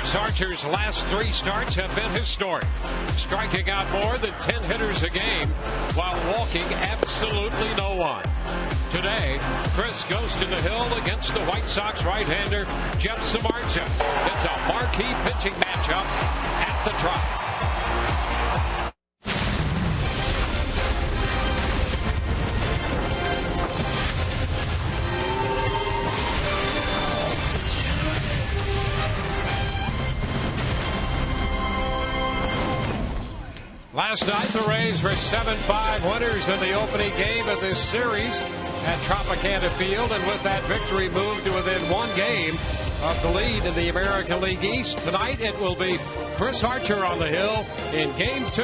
Chris Archer's last 3 starts have been historic, striking out more than 10 hitters a game while walking absolutely no one. Today, Chris goes to the hill against the White Sox right-hander Jeff Samardzija. It's a marquee pitching matchup at the Trop. Last night, the Rays were 7-5 winners in the opening game of this series at Tropicana Field, and with that victory moved to within 1 game of the lead in the American League East. Tonight, it will be Chris Archer on the hill in Game 2,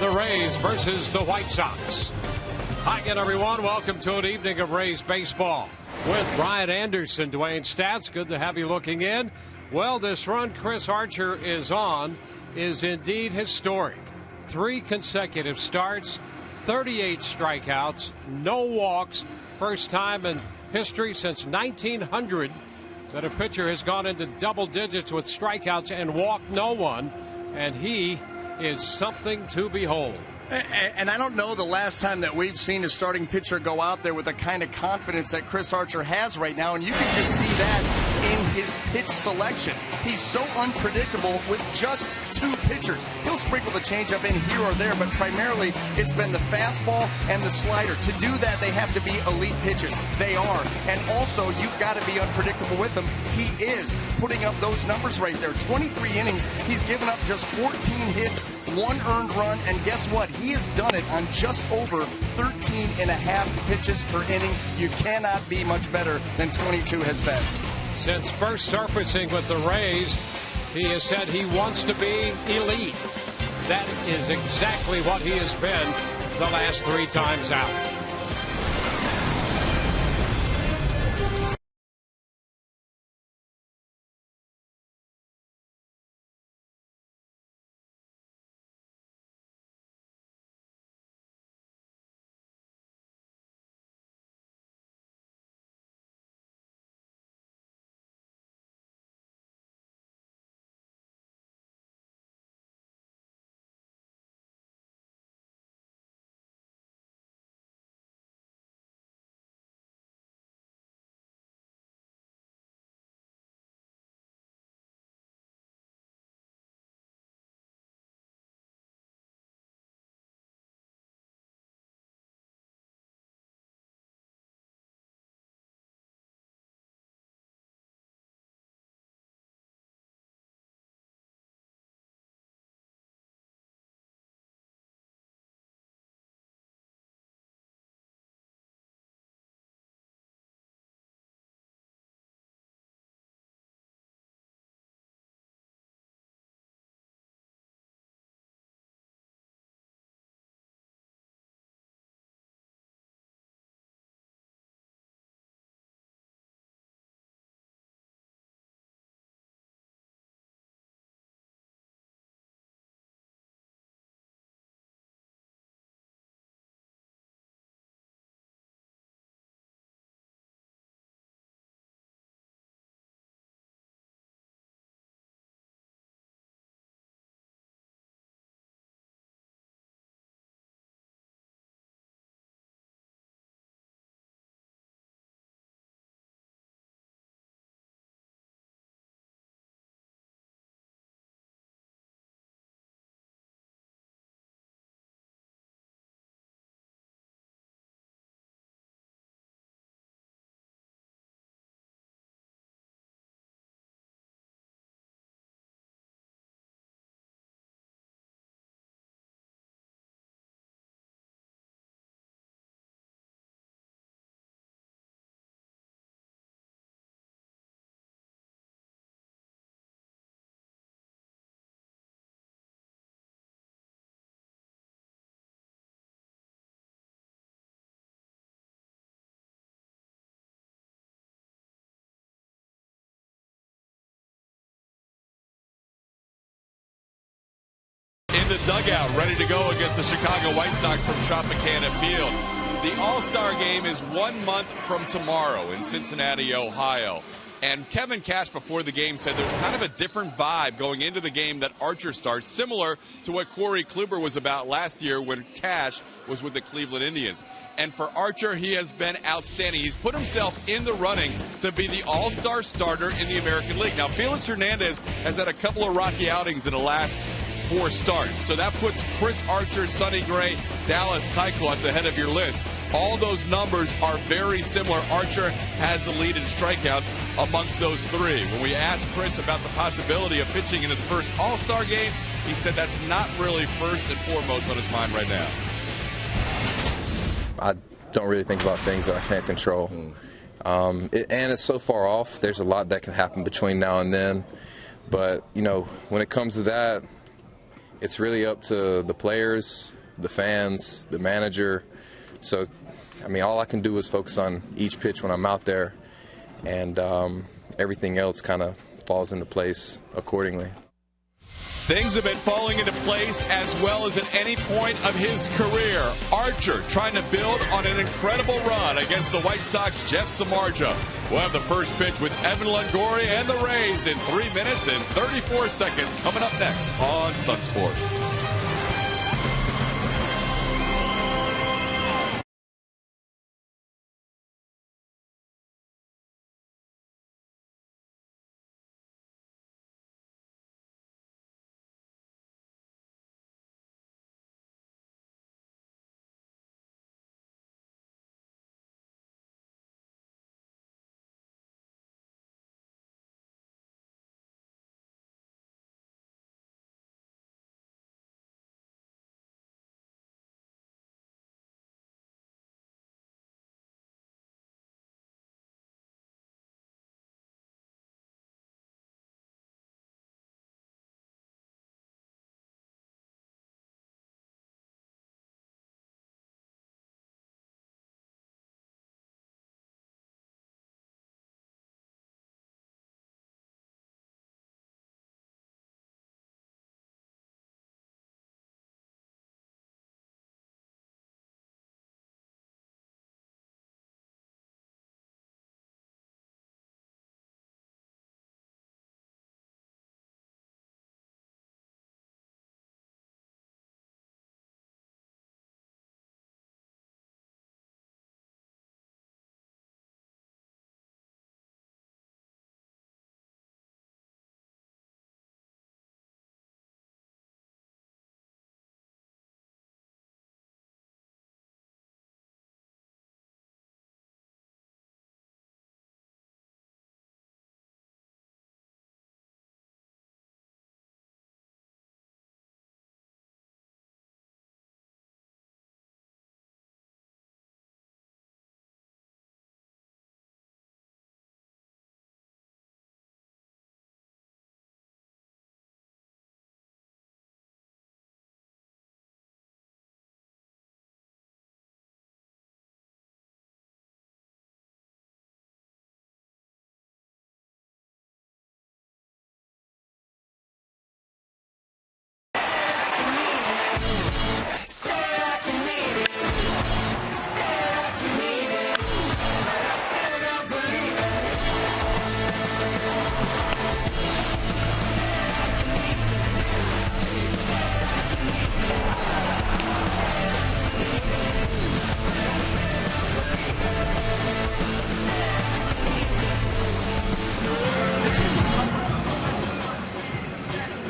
the Rays versus the White Sox. Hi again, everyone. Welcome to an evening of Rays baseball with Brian Anderson, Dwayne Stats. Good to have you looking in. Well, this run Chris Archer is on is indeed historic. 3 consecutive starts, 38 strikeouts, no walks. First time in history since 1900 that a pitcher has gone into double digits with strikeouts and walked no one. And he is something to behold. And I don't know the last time that we've seen a starting pitcher go out there with the kind of confidence that Chris Archer has right now. And you can just see that in his pitch selection. He's so unpredictable with just 2 pitchers. He'll sprinkle the changeup in here or there, but primarily it's been the fastball and the slider. To do that, they have to be elite pitches. They are. And also, you've got to be unpredictable with them. He is putting up those numbers right there. 23 innings. He's given up just 14 hits, 1 earned run, and guess what? He has done it on just over 13 and a half pitches per inning. You cannot be much better than 22 has been. Since first surfacing with the Rays, he has said he wants to be elite. That is exactly what he has been the last 3 times out. In the dugout, ready to go against the Chicago White Sox from Tropicana Field. The All-Star Game is 1 month from tomorrow in Cincinnati, Ohio. And Kevin Cash before the game said there's kind of a different vibe going into the game that Archer starts, similar to what Corey Kluber was about last year when Cash was with the Cleveland Indians. And for Archer, he has been outstanding. He's put himself in the running to be the all-star starter in the American League. Now, Felix Hernandez has had a couple of rocky outings in the last 4 starts. So that puts Chris Archer, Sonny Gray, Dallas Keuchel at the head of your list. All those numbers are very similar. Archer has the lead in strikeouts amongst those 3. When we asked Chris about the possibility of pitching in his first All-Star game, he said that's not really first and foremost on his mind right now. I don't really think about things that I can't control. And it's so far off. There's a lot that can happen between now and then. But, you know, when it comes to that, it's really up to the players, the fans, the manager. So, I mean, all I can do is focus on each pitch when I'm out there, and everything else kind of falls into place accordingly. Things have been falling into place as well as at any point of his career. Archer trying to build on an incredible run against the White Sox, Jeff Samardzija. We'll have the first pitch with Evan Longoria and the Rays in 3 minutes and 34 seconds coming up next on Sun Sports.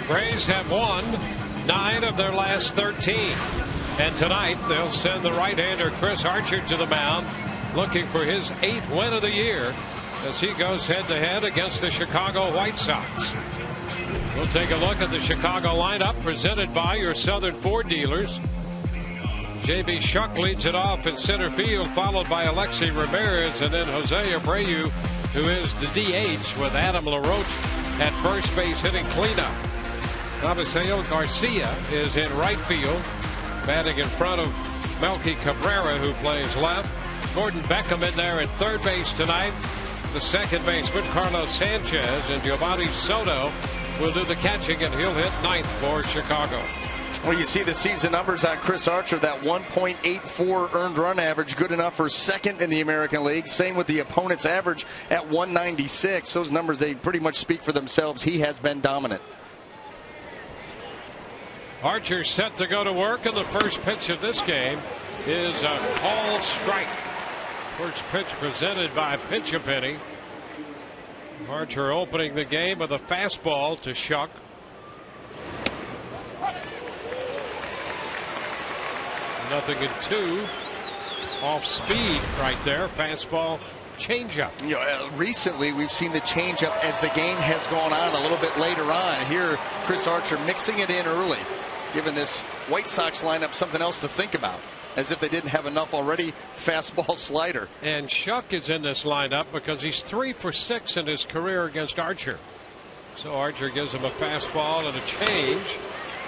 Braves have won 9 of their last 13. And tonight they'll send the right-hander Chris Archer to the mound, looking for his 8th win of the year as he goes head-to-head against the Chicago White Sox. We'll take a look at the Chicago lineup presented by your Southern Ford dealers. J.B. Shuck leads it off in center field, followed by Alexi Ramirez, and then Jose Abreu, who is the DH, with Adam LaRoche at first base hitting cleanup. Avisail Garcia is in right field, batting in front of Melky Cabrera, who plays left. Gordon Beckham in there at third base tonight. The second baseman, Carlos Sanchez, and Giovanni Soto will do the catching, and he'll hit ninth for Chicago. Well, you see the season numbers on Chris Archer, that 1.84 earned run average, good enough for second in the American League. Same with the opponent's average at 196. Those numbers, they pretty much speak for themselves. He has been dominant. Archer set to go to work, and the first pitch of this game is a called strike. First pitch presented by Pitch-A-Penny. Archer opening the game with a fastball to Shuck. Nothing in 2. Off speed right there. Fastball, changeup. You know, recently we've seen the changeup as the game has gone on a little bit later on. Here, Chris Archer mixing it in early, giving this White Sox lineup something else to think about, as if they didn't have enough already. Fastball, slider. And Shuck is in this lineup because he's 3 for 6 in his career against Archer. So Archer gives him a fastball and a change,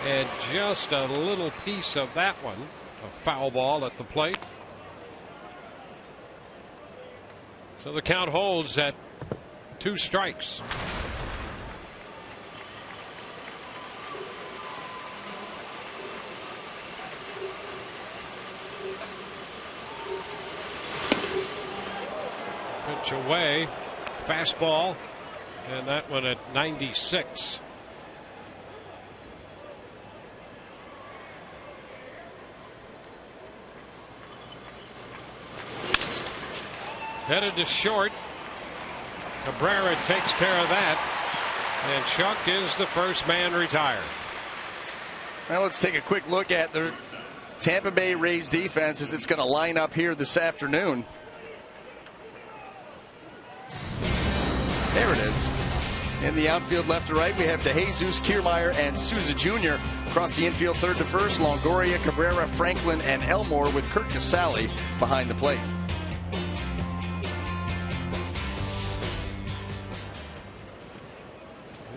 and just a little piece of that one. A foul ball at the plate. So the count holds at 2 strikes. Pitch away, fastball, and that one at 96. Headed to short. Cabrera takes care of that, and Shuck is the first man retired. Now let's take a quick look at the Tampa Bay Rays defense as it's going to line up here this afternoon. There it is. In the outfield left to right, we have DeJesus, Kiermaier, and Souza Jr. Across the infield third to first, Longoria, Cabrera, Franklin, and Elmore, with Kurt Casale behind the plate.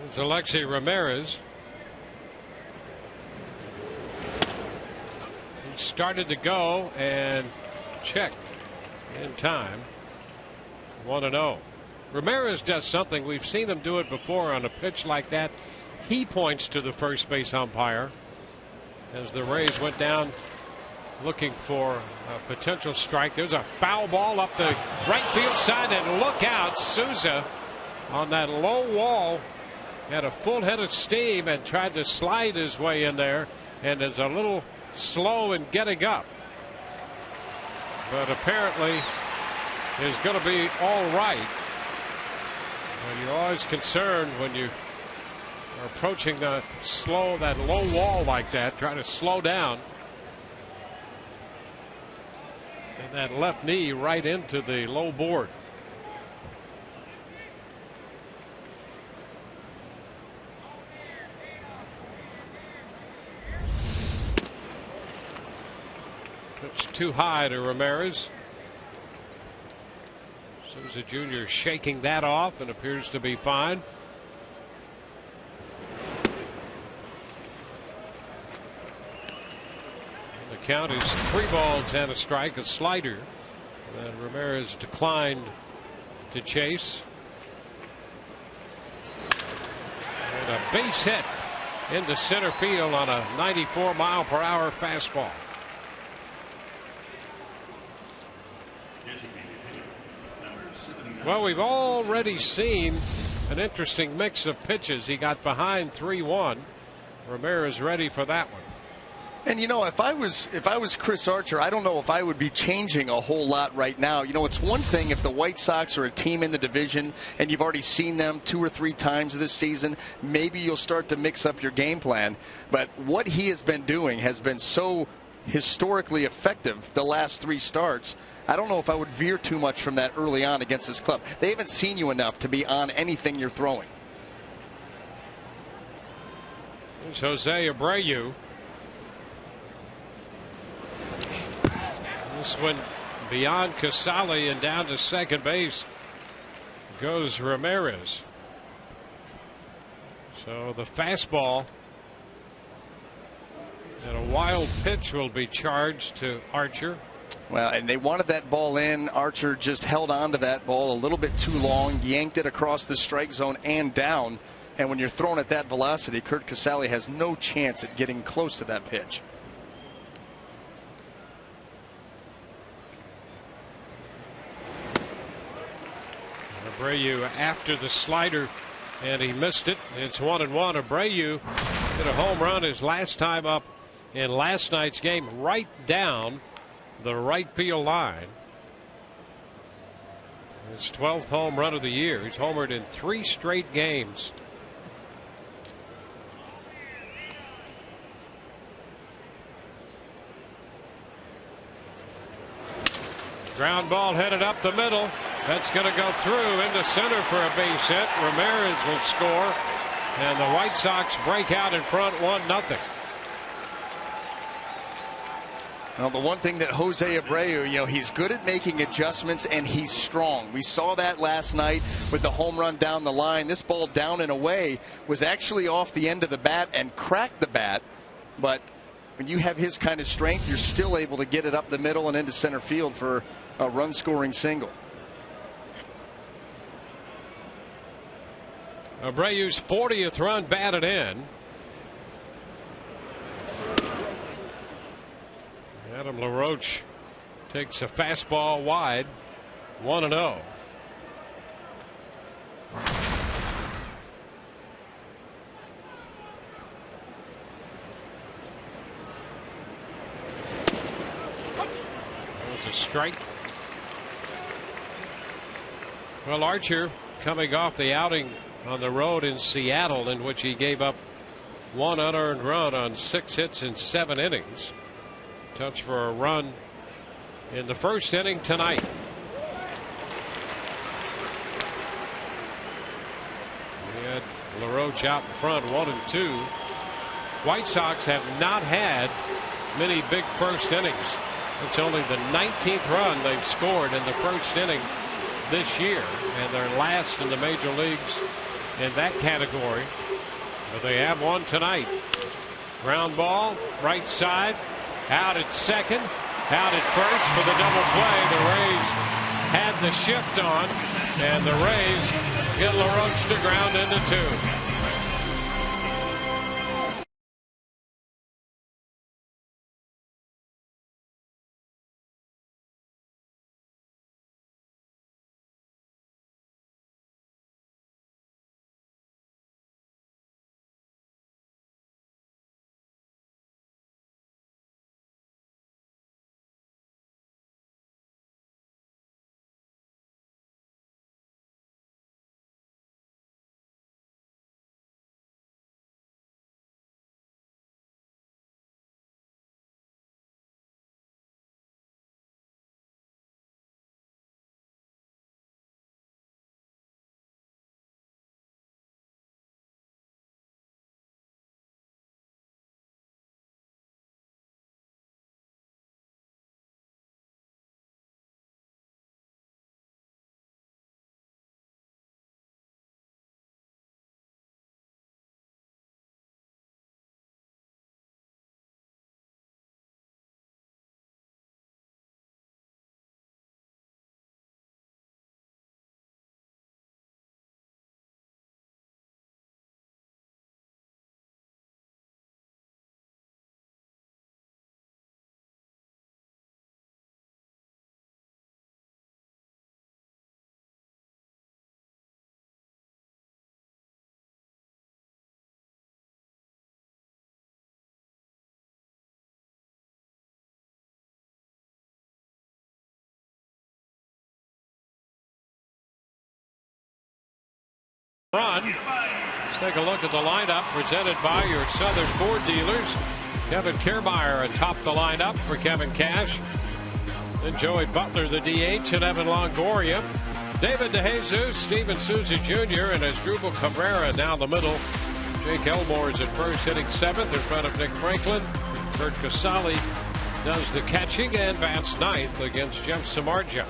It's Alexei Ramirez. He started to go and checked in time. 1-0. Ramirez does something. We've seen him do it before on a pitch like that. He points to the first base umpire as the Rays went down looking for a potential strike. There's a foul ball up the right field side, and look out. Souza on that low wall had a full head of steam and tried to slide his way in there, and is a little slow in getting up, but apparently is going to be all right. And you're always concerned when you are approaching that low wall like that, trying to slow down. And that left knee right into the low board. Pitch too high to Ramirez. Souza Jr. shaking that off and appears to be fine. The count is 3 balls and a strike, a slider. And Ramirez declined to chase. And a base hit into center field on a 94-mile-per-hour fastball. Well, we've already seen an interesting mix of pitches. He got behind 3-1. Ramirez ready for that one. And you know, if I was Chris Archer, I don't know if I would be changing a whole lot right now. You know, it's one thing if the White Sox are a team in the division and you've already seen them 2 or 3 times this season, maybe you'll start to mix up your game plan. But what he has been doing has been so historically effective the last 3 starts. I don't know if I would veer too much from that early on against this club. They haven't seen you enough to be on anything you're throwing. There's Jose Abreu. This one beyond Casale, and down to second base goes Ramirez. So the fastball and a wild pitch will be charged to Archer. Well, and they wanted that ball in. Archer just held on to that ball a little bit too long, yanked it across the strike zone and down. And when you're thrown at that velocity, Curt Casali has no chance at getting close to that pitch. Abreu after the slider, and he missed it. It's 1-1. Abreu hit a home run his last time up in last night's game, right down the right field line. His 12th home run of the year. He's homered in 3 straight games. Ground ball headed up the middle. That's going to go through into center for a base hit. Ramirez will score, and the White Sox break out in front 1-0. Well, the one thing that Jose Abreu, he's good at making adjustments, and he's strong. We saw that last night with the home run down the line. This ball down and away was actually off the end of the bat and cracked the bat. But when you have his kind of strength, you're still able to get it up the middle and into center field for a run-scoring single. Abreu's 40th run batted in. Adam LaRoche takes a fastball wide. 1-0. That's a strike. Well, Archer coming off the outing on the road in Seattle, in which he gave up 1 unearned run on 6 hits in 7 innings. Touch for a run in the first inning tonight. We had LaRoche out in front, 1-2. White Sox have not had many big first innings. It's only the 19th run they've scored in the first inning this year, and they're last in the major leagues in that category. But they have one tonight. Ground ball, right side, out at second, out at first for the double play. The Rays had the shift on, and the Rays get LaRoche to ground into 2. Run. Let's take a look at the lineup presented by your Southern Ford dealers. Kevin Kiermaier atop the lineup for Kevin Cash. Then Joey Butler, the DH, and Evan Longoria. David DeJesus, Steven Souza Jr., and Asdrubal Cabrera down the middle. Jake Elmore's at first, hitting 7th in front of Nick Franklin. Curt Casali does the catching and bats 9th against Jeff Samardzija.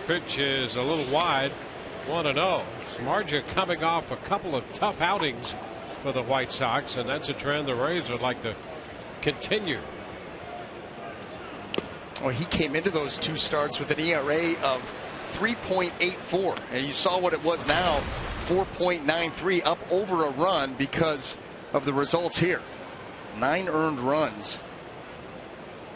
Pitch is a little wide. 1-0. Samardzija coming off a couple of tough outings for the White Sox, and that's a trend the Rays would like to continue. Well, he came into those 2 starts with an ERA of 3.84, and you saw what it was now, 4.93, up over a run because of the results here. 9 earned runs.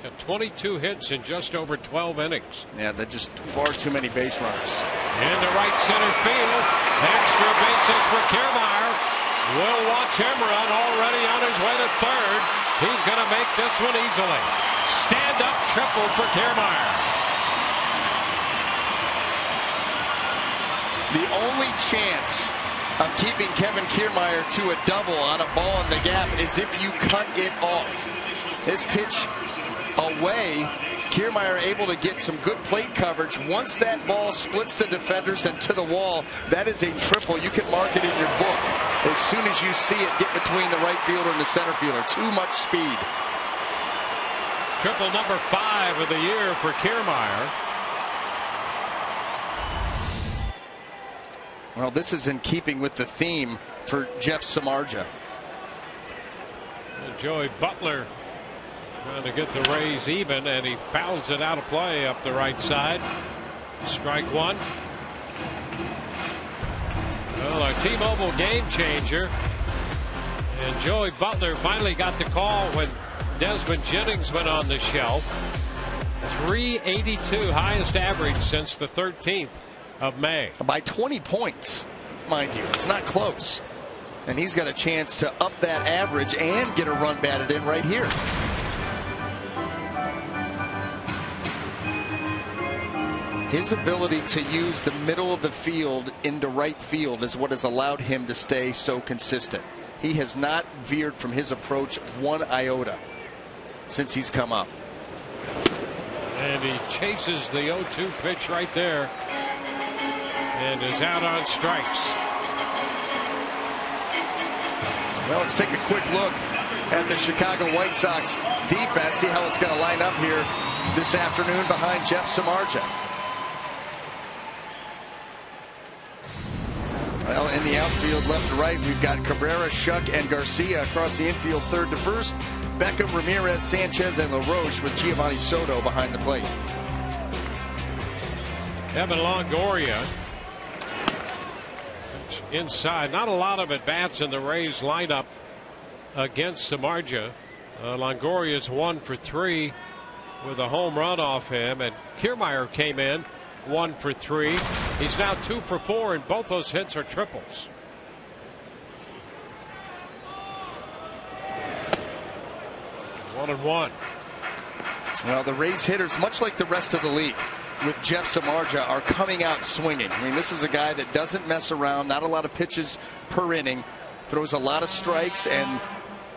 Got 22 hits in just over 12 innings. Yeah, they're just far too many base runners. Into right center field. Extra bases for Kiermaier. We'll watch him run, already on his way to third. He's going to make this one easily. Stand-up triple for Kiermaier. The only chance of keeping Kevin Kiermaier to a double on a ball in the gap is if you cut it off. This pitch away, Kiermaier able to get some good plate coverage. Once that ball splits the defenders and to the wall, that is a triple. You can mark it in your book as soon as you see it get between the right fielder and the center fielder. Too much speed. Triple number 5 of the year for Kiermaier. Well, this is in keeping with the theme for Jeff Samardzija. Joey Butler trying to get the Rays even, and he fouls it out of play up the right side. Strike 1. Well, our T-Mobile game changer. And Joey Butler finally got the call when Desmond Jennings went on the shelf. 382, highest average since the 13th of May. By 20 points, mind you. It's not close. And he's got a chance to up that average and get a run batted in right here. His ability to use the middle of the field into right field is what has allowed him to stay so consistent. He has not veered from his approach one iota since he's come up. And he chases the 0-2 pitch right there and is out on strikes. Well, let's take a quick look at the Chicago White Sox defense, see how it's going to line up here this afternoon behind Jeff Samardzija. Well, in the outfield, left to right, we've got Cabrera, Shuck, and Garcia across the infield, third to first. Beckham, Ramirez, Sanchez, and LaRoche with Giovanni Soto behind the plate. Evan Longoria inside. Not a lot of at-bats in the Rays lineup against Samardzija. Longoria's 1 for 3 with a home run off him, and Kiermaier came in 1 for 3. He's now 2 for 4, and both those hits are triples. One and one. Well, the Rays hitters, much like the rest of the league, with Jeff Samardzija, are coming out swinging. I mean, this is a guy that doesn't mess around, not a lot of pitches per inning, throws a lot of strikes, and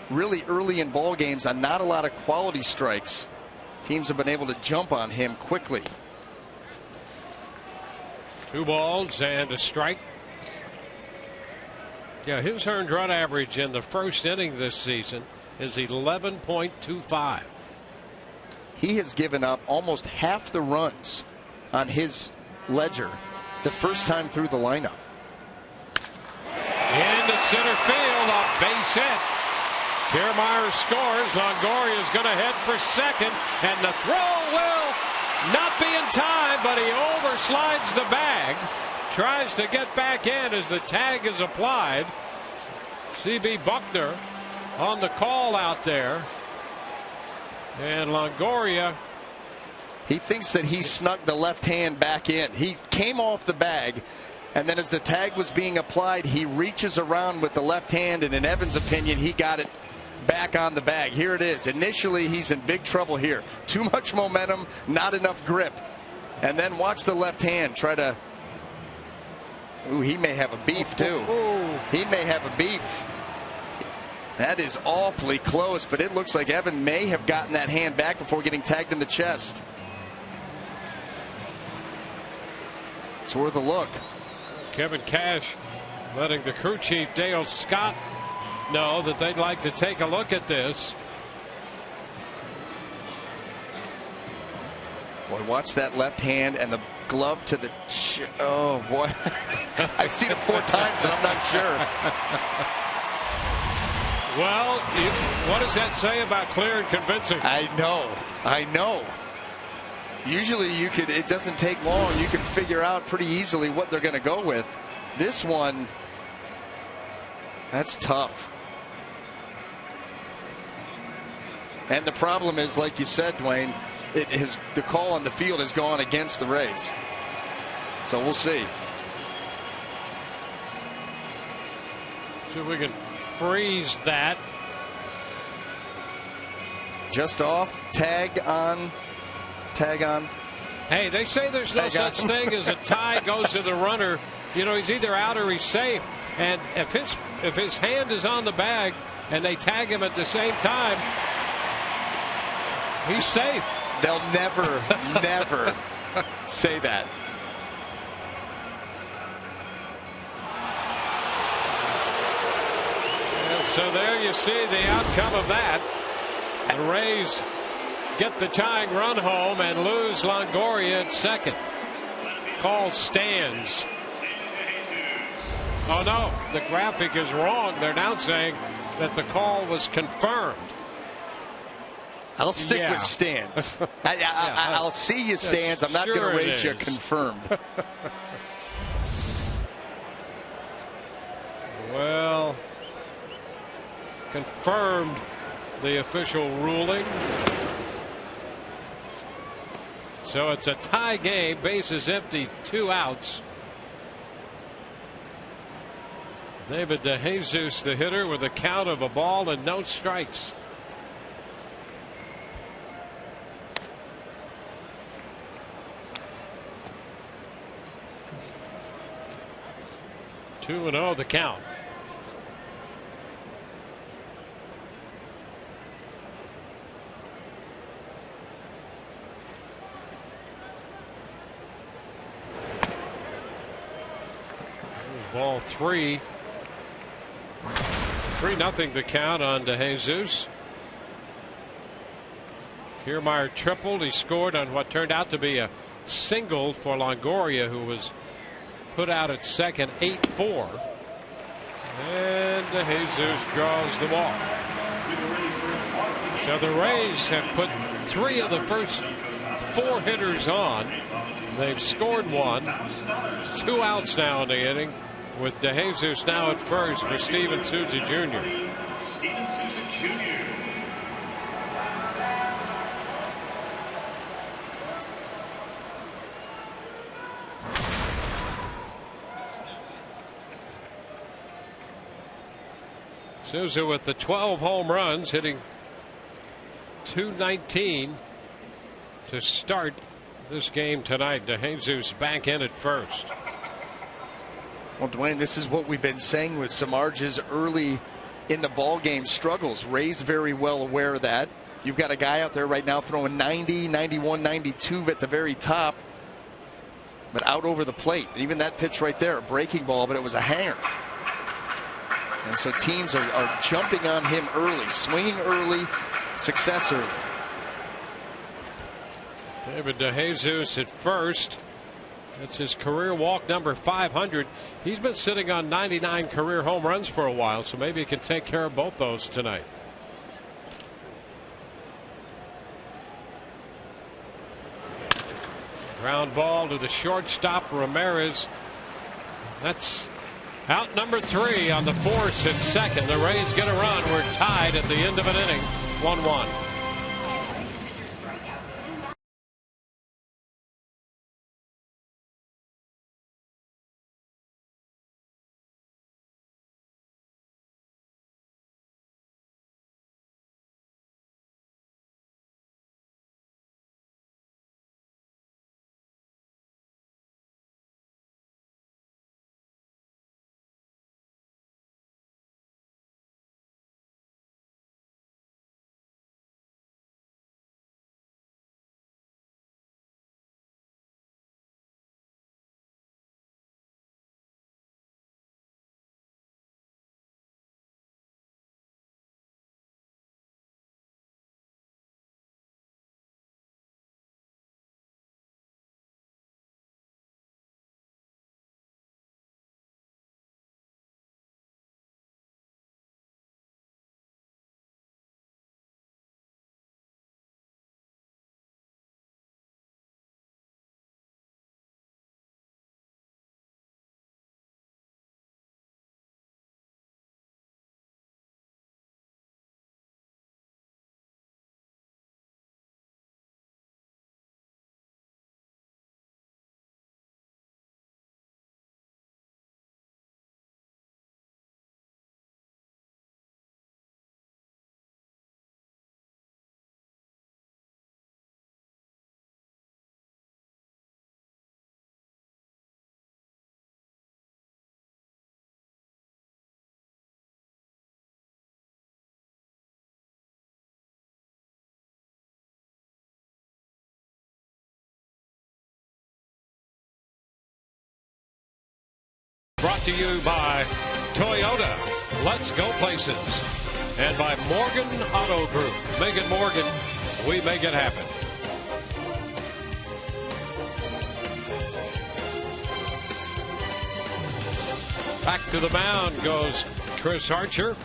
really early in ball games on not a lot of quality strikes. Teams have been able to jump on him quickly. 2 balls and a strike. Yeah, his earned run average in the first inning this season is 11.25. He has given up almost half the runs on his ledger the first time through the lineup. Into center field, a base hit. Kiermaier scores. Longoria is going to head for second, and the throw will not be in time, but he overslides the bag. Tries to get back in as the tag is applied. C.B. Buckner on the call out there. And Longoria. He thinks that he snuck the left hand back in. He came off the bag, and then as the tag was being applied, he reaches around with the left hand, and in Evan's opinion, he got it back on the bag. Here it is. Initially, he's in big trouble here. Too much momentum, not enough grip. And then watch the left hand try to. Ooh, he may have a beef too. He may have a beef. That is awfully close, but it looks like Evan may have gotten that hand back before getting tagged in the chest. It's worth a look. Kevin Cash letting the crew chief Dale Scott know that they'd like to take a look at this. Boy, watch that left hand and the glove to the oh boy. I've seen it 4 times and I'm not sure. Well, what does that say about clear and convincing? I know. Usually it doesn't take long. You can figure out pretty easily what they're going to go with. This one, that's tough. And the problem is, like you said, Dwayne, the call on the field has gone against the Rays. So we'll see. So we can freeze that. Just off, tag on. Hey, they say there's no such thing as a tie goes to the runner. You know, he's either out or he's safe. And if his hand is on the bag and they tag him at the same time, he's safe. They'll never say that. And so there you see the outcome of that. The Rays get the tying run home and lose Longoria at second. Call stands. Oh no, the graphic is wrong. They're now saying that the call was confirmed. I'll stick with stands. I'll see you stands. I'm not going to rate you confirmed. Well, confirmed the official ruling. So it's a tie game. Bases empty, 2 outs. David DeJesus, the hitter, with a count of a ball and no strikes. Two and 0 the count. Ball 3. 3-0 the count on DeJesus. Kiermaier tripled. He scored on what turned out to be a single for Longoria, who was put out at second, 8-4. And DeJesus draws the walk. So the Rays have put 3 of the first 4 hitters on. They've scored 1. 2 outs now in the inning, with DeJesus now at first for Steven Souza Jr. Souza with the 12 home runs, hitting .219 to start this game tonight. DeJesus back in at first. Well, Dwayne, this is what we've been saying with Samardzij's early in the ball game struggles. Ray's very well aware of that. You've got a guy out there right now throwing 90, 91, 92 at the very top, but out over the plate. Even that pitch right there, a breaking ball, but it was a hanger. And so teams are jumping on him early, swinging early, success early. David DeJesus at first. That's his career walk number 500. He's been sitting on 99 career home runs for a while, so maybe he can take care of both those tonight. Ground ball to the shortstop, Ramirez. That's out number 3 on the force at second. The Rays get a run. We're tied at the end of an inning, 1-1. brought to you by Toyota. Let's go places. And by Morgan Auto Group. Make it Morgan. We make it happen. Back to the mound goes Chris Archer.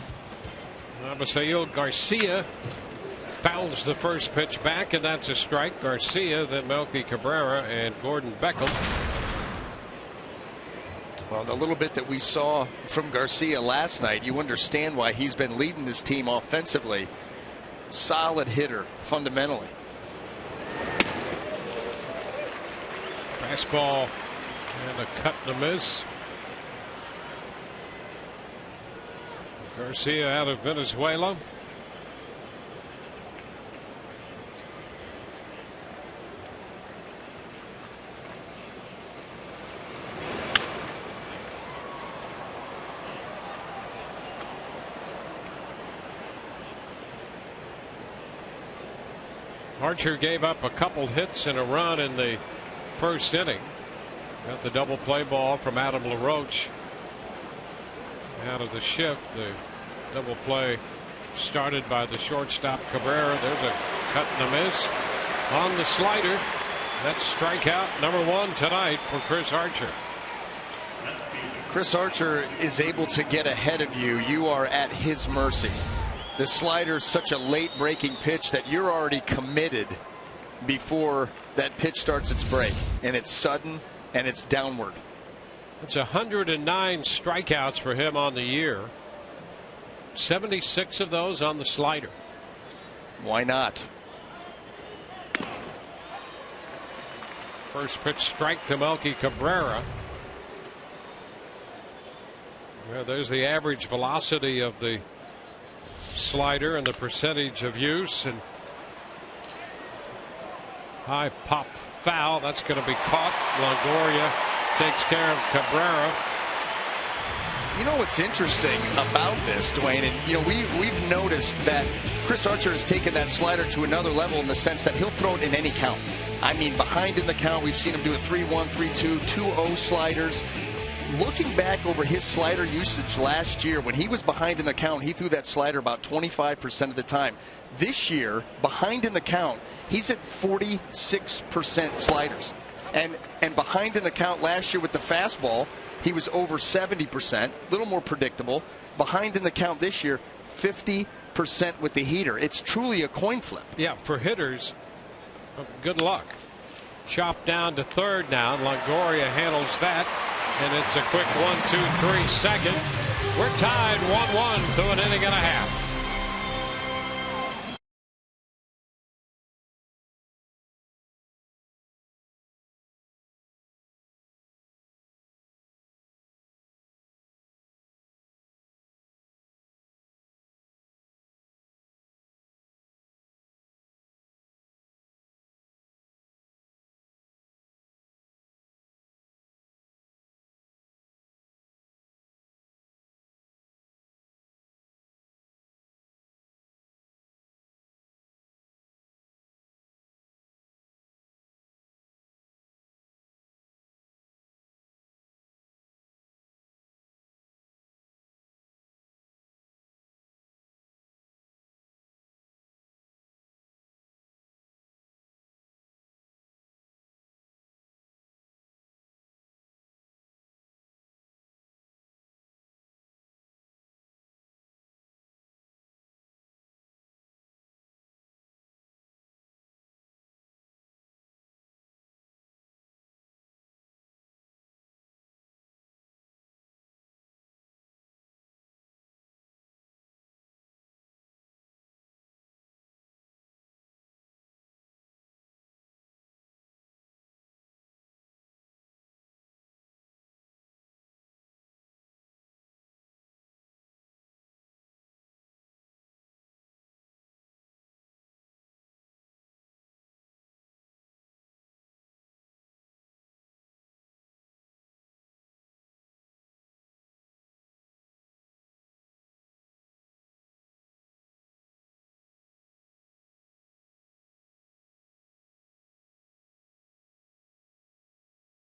Abisail Garcia fouls the first pitch back, and that's a strike. Garcia, then Melky Cabrera, and Gordon Beckham. Well, the little bit that we saw from Garcia last night, you understand why he's been leading this team offensively. Solid hitter, fundamentally. Fastball and a cut and a miss. Garcia out of Venezuela. Archer gave up a couple hits and a run in the first inning. Got the double play ball from Adam LaRoche out of the shift. The double play started by the shortstop Cabrera. There's a cut and a miss on the slider. That's strikeout number 1 tonight for Chris Archer. Chris Archer is able to get ahead of you. You are at his mercy. The slider is such a late breaking pitch that you're already committed before that pitch starts its break, and it's sudden and it's downward. It's 109 strikeouts for him on the year. 76 of those on the slider. Why not? First pitch strike to Melky Cabrera. Well, there's the average velocity of the slider and the percentage of use, and high pop foul. That's going to be caught. Longoria takes care of Cabrera. You know what's interesting about this, Dwayne, and you know we've noticed that Chris Archer has taken that slider to another level in the sense that he'll throw it in any count. I mean, behind in the count, we've seen him do a 3-1, 3-2, 2-0 sliders. Looking back over his slider usage last year, when he was behind in the count, he threw that slider about 25% of the time. This year, behind in the count, he's at 46% sliders. And behind in the count last year with the fastball, he was over 70%, a little more predictable. Behind in the count this year, 50% with the heater. It's truly a coin flip. Yeah, for hitters, good luck. Chopped down to third now. Longoria handles that. And it's a quick 1-2-3 second. We're tied 1-1 through an inning and a half.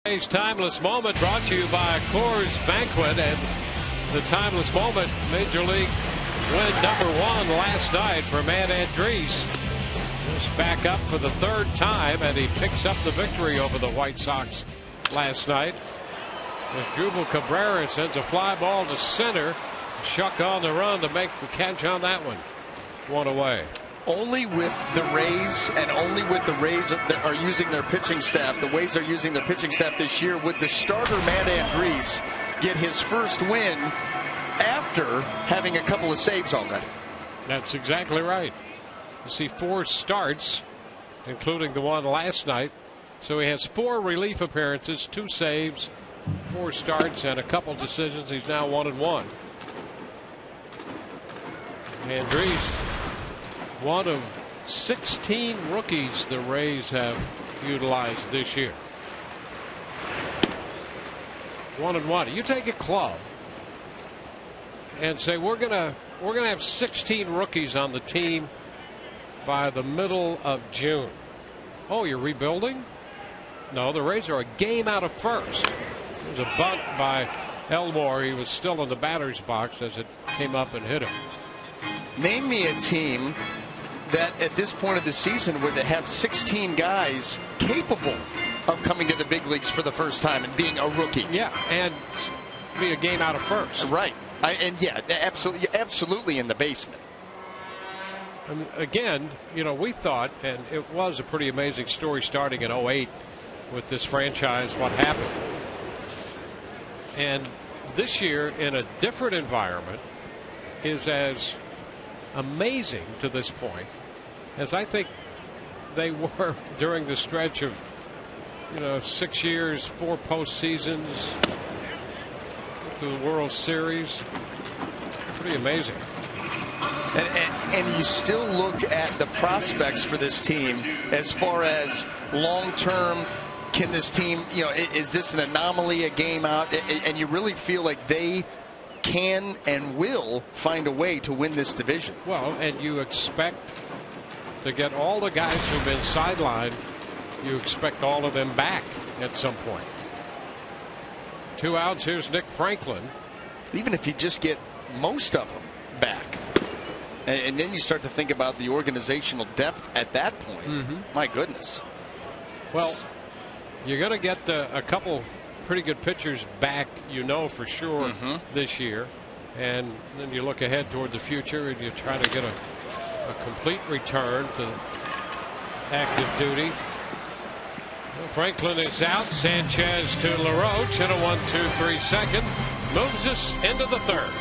Today's Timeless Moment brought to you by Coors Banquet, and the Timeless Moment, Major League win #1 last night for Matt Andrees. Just back up for the 3rd time, and he picks up the victory over the White Sox last night. As Jubal Cabrera sends a fly ball to center. Shuck on the run to make the catch on that one. 1 away. Only with the Rays, and only with the Rays that are using their pitching staff, the Rays are using their pitching staff this year, would the starter Matt Andrees get his first win after having a couple of saves already. That's exactly right. You see 4 starts, including the one last night. So he has 4 relief appearances, 2 saves, 4 starts, and a couple decisions. He's now 1-1. Andrees, one of 16 rookies the Rays have utilized this year. 1-1. You take a club and say we're gonna have 16 rookies on the team by the middle of June. Oh, you're rebuilding? No, the Rays are a game out of first. There's a bunt by Elmore. He was still in the batter's box as it came up and hit him. Name me a team that at this point of the season would have 16 guys capable of coming to the big leagues for the first time and being a rookie. Yeah, and be a game out of first. Right. Absolutely in the basement. And again, you know, we thought, and it was a pretty amazing story starting in 08 with this franchise, what happened. And this year, in a different environment, is as amazing to this point as I think they were during the stretch of, 6 years, 4 postseasons, to the World Series. Pretty amazing. And you still look at the prospects for this team as far as long-term. Can this team, is this an anomaly, a game out? And you really feel like they can and will find a way to win this division. Well, and you expect to get all the guys who've been sidelined, you expect all of them back at some point. 2 outs. Here's Nick Franklin. Even if you just get most of them back. And then you start to think about the organizational depth at that point. My goodness. Well, you're going to get a couple pretty good pitchers back, for sure, this year. And then you look ahead toward the future and you try to get a complete return to active duty. Well, Franklin is out. Sanchez to LaRoche in a 1-2-3 second. Moves us into the 3rd.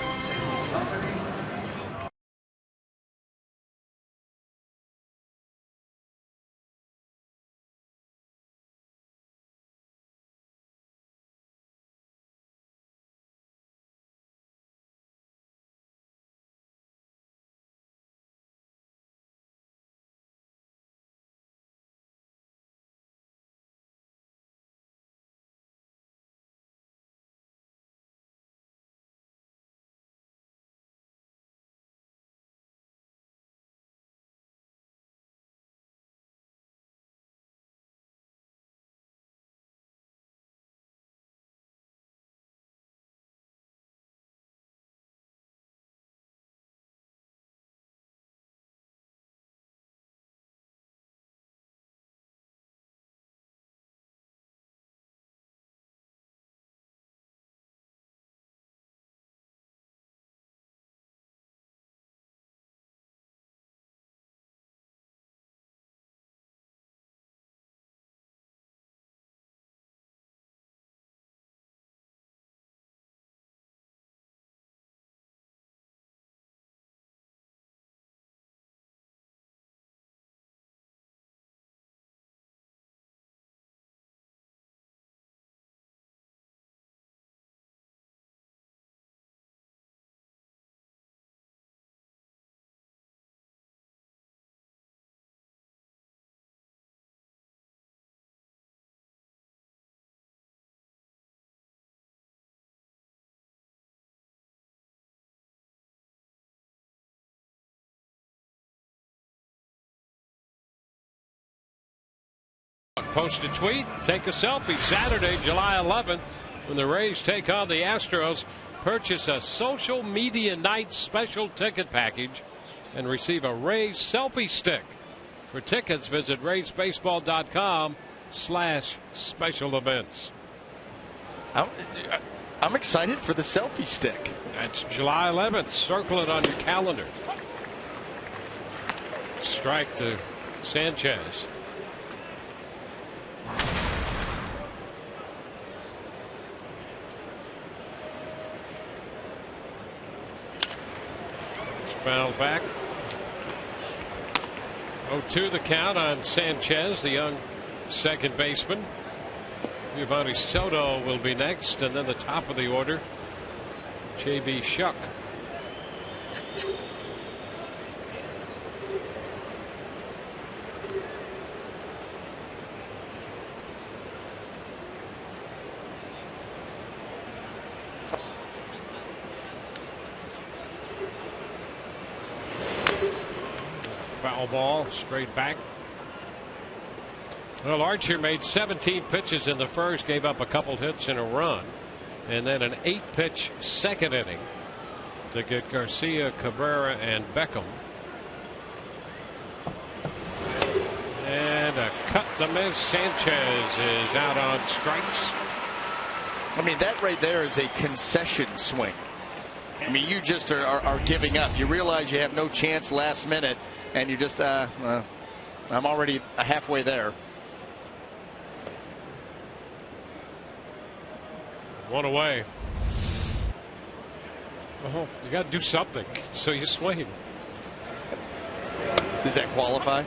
Post a tweet, take a selfie. Saturday, July 11th, when the Rays take on the Astros. Purchase a social media night special ticket package and receive a Rays selfie stick. For tickets, visit RaysBaseball.com/special events. I'm excited for the selfie stick. That's July 11th. Circle it on your calendar. Strike to Sanchez. Fouled back. 0-2 the count on Sanchez, the young second baseman. Giovanni Soto will be next, and then the top of the order, J.B. Shuck. Foul ball, straight back. Well, Archer made 17 pitches in the first, gave up a couple hits and a run, and then an 8-pitch second inning to get Garcia, Cabrera, and Beckham. And a cut to miss. Sanchez is out on strikes. I mean, that right there is a concession swing. I mean, you just are giving up. You realize you have no chance last minute, and you just, I'm already halfway there. One away. Oh, you got to do something, so you swing. Does that qualify?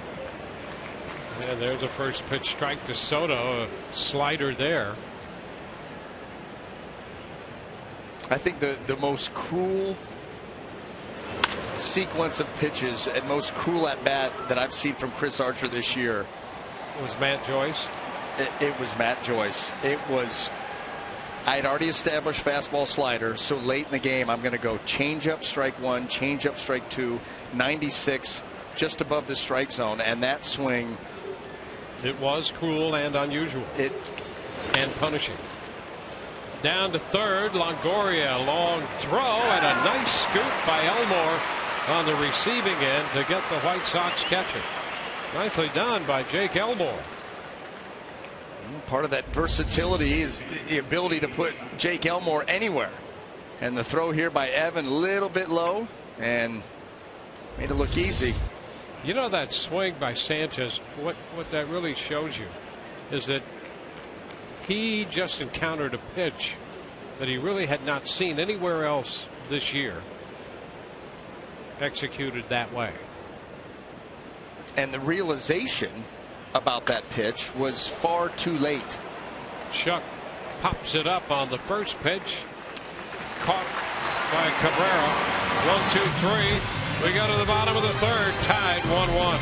Yeah, there's a first pitch strike to Soto. A slider there. I think the most cruel sequence of pitches and most cruel at bat that I've seen from Chris Archer this year was Matt Joyce. It was Matt Joyce. It was. I had already established fastball slider, so late in the game I'm going to go changeup strike one, changeup strike two, 96 just above the strike zone, and that swing. It was cruel and unusual. And punishing. Down to third, Longoria, long throw and a nice scoop by Elmore on the receiving end to get the White Sox catcher. Nicely done by Jake Elmore. Part of that versatility is the ability to put Jake Elmore anywhere. And the throw here by Evan, a little bit low and made it look easy. You know, that swing by Sanchez, what that really shows you is that he just encountered a pitch that he really had not seen anywhere else this year executed that way. And the realization about that pitch was far too late. Shuck pops it up on the first pitch. Caught by Cabrera. 1, 2, 3. We go to the bottom of the third. Tied 1-1.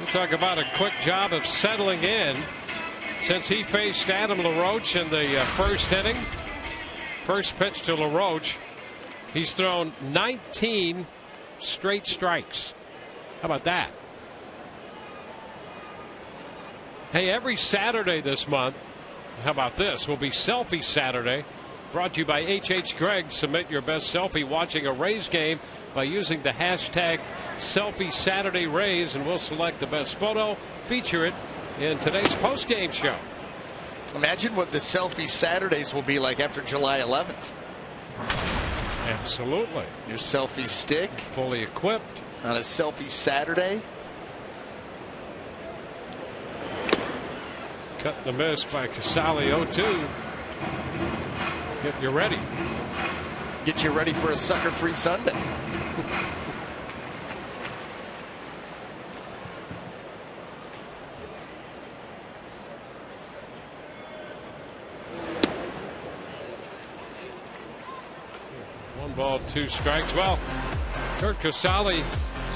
You talk about a quick job of settling in. Since he faced Adam LaRoche in the first inning, first pitch to LaRoche, he's thrown 19 straight strikes. How about that? Hey, every Saturday this month, how about this, will be Selfie Saturday, brought to you by H.H. Gregg. Submit your best selfie watching a Rays game by using the hashtag Selfie Saturday Rays, and we'll select the best photo, feature it in today's post-game show. Imagine what the Selfie Saturdays will be like after July 11th. Absolutely. Your selfie stick. Fully equipped. On a Selfie Saturday. Cut the miss by Casale. 0-2. Get you ready. Get you ready for a sucker-free Sunday. One ball, 2 strikes. Well, Kurt Casale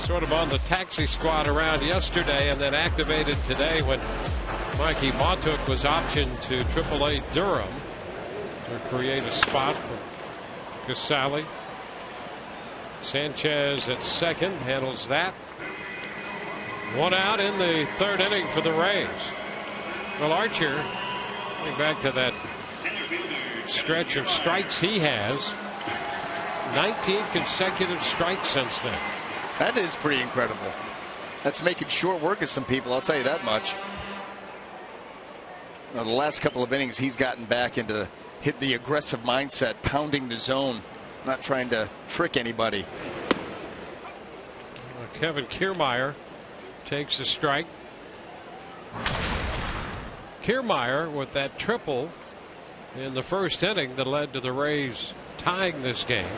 sort of on the taxi squad around yesterday and then activated today when Mikey Montook was optioned to AAA Durham to create a spot for Casale. Sanchez at second handles that. 1 out in the 3rd inning for the Rays. Well, Archer, getting back to that stretch of strikes he has, 19 consecutive strikes since then. That is pretty incredible. That's making short work of some people, I'll tell you that much. Now, the last couple of innings, he's gotten back into hit the aggressive mindset, pounding the zone, not trying to trick anybody. Kevin Kiermaier takes a strike. Kiermaier with that triple in the 1st inning that led to the Rays tying this game.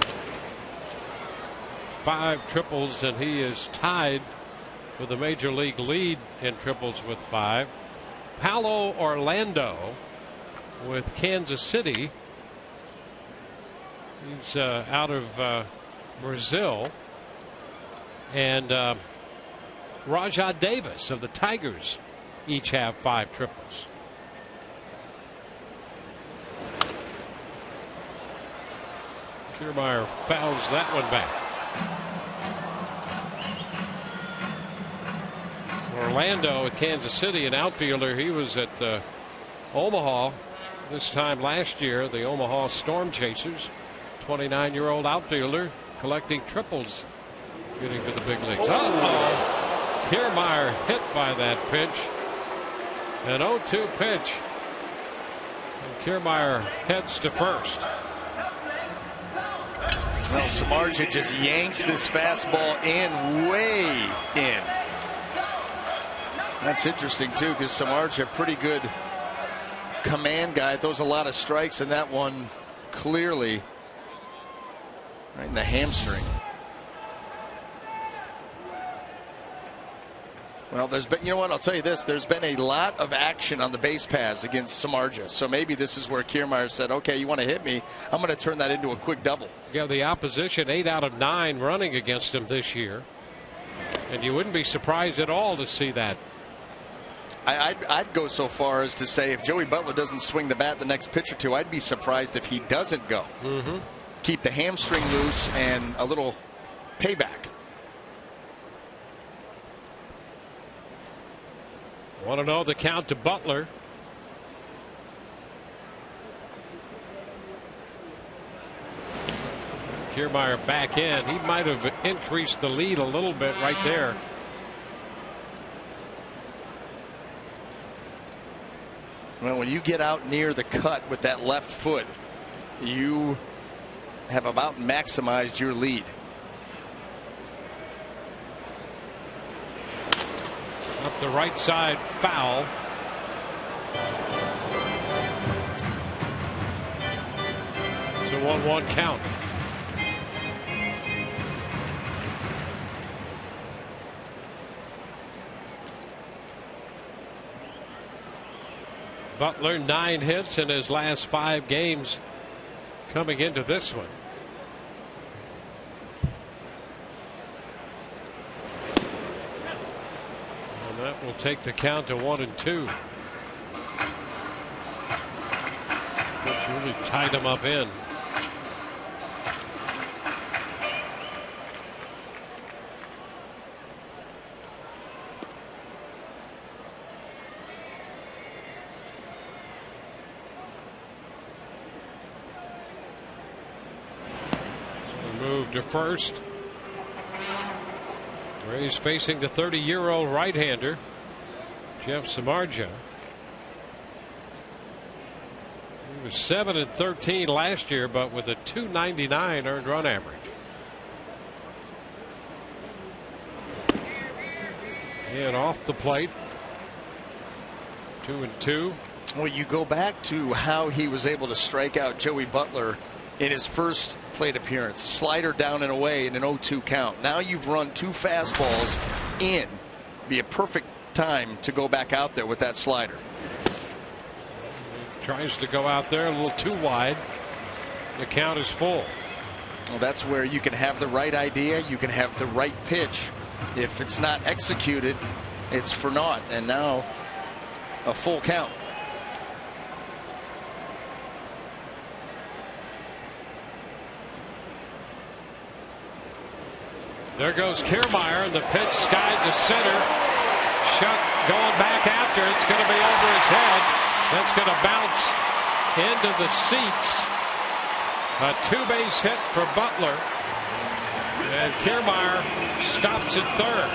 5 triples, and he is tied for the major league lead in triples with 5. Paulo Orlando with Kansas City. He's out of Brazil. And Rajah Davis of the Tigers each have 5 triples. Kiermaier fouls that one back. Orlando at Kansas City, an outfielder. He was at Omaha this time last year, the Omaha Storm Chasers. 29-year-old outfielder collecting triples, getting to the big leagues. Uh-oh. Kiermaier hit by that pitch. An 0-2 pitch. And Kiermaier heads to first. Well, Samardzija just yanks this fastball in, way in. That's interesting, too, because Samardzija, pretty good command guy, throws a lot of strikes, and that one clearly right in the hamstring. Well, there's been, you know what, I'll tell you this, there's been a lot of action on the base paths against Samardzija. So maybe this is where Kiermaier said, okay, you want to hit me, I'm going to turn that into a quick double. Yeah, the opposition 8 out of 9 running against him this year. And you wouldn't be surprised at all to see that. I'd go so far as to say if Joey Butler doesn't swing the bat the next pitch or two, I'd be surprised if he doesn't go. Keep the hamstring loose and a little payback. Want to know the count to Butler. Kiermaier back in. He might have increased the lead a little bit right there. Well, when you get out near the cut with that left foot, you have about maximized your lead. Up the right side, foul. It's a 1-1 count. Butler 9 hits in his last 5 games coming into this one. And take the count to 1-2. Which really tied him up in. Move to first. Rays facing the 30-year-old right-hander, Jeff Samardzija. He was 7-13 last year, but with a .299 earned run average. And off the plate, 2-2. Well, you go back to how he was able to strike out Joey Butler in his first plate appearance. Slider down and away in an 0-2 count. Now you've run 2 fastballs in. Be a perfect time to go back out there with that slider. Tries to go out there a little too wide. The count is full. Well, that's where you can have the right idea. You can have the right pitch. If it's not executed, it's for naught. And now a full count. There goes Kiermaier, and the pitch skied to center. Shuck going back after. It's going to be over his head. That's going to bounce into the seats. A 2-base hit for Butler. And Kiermaier stops at third.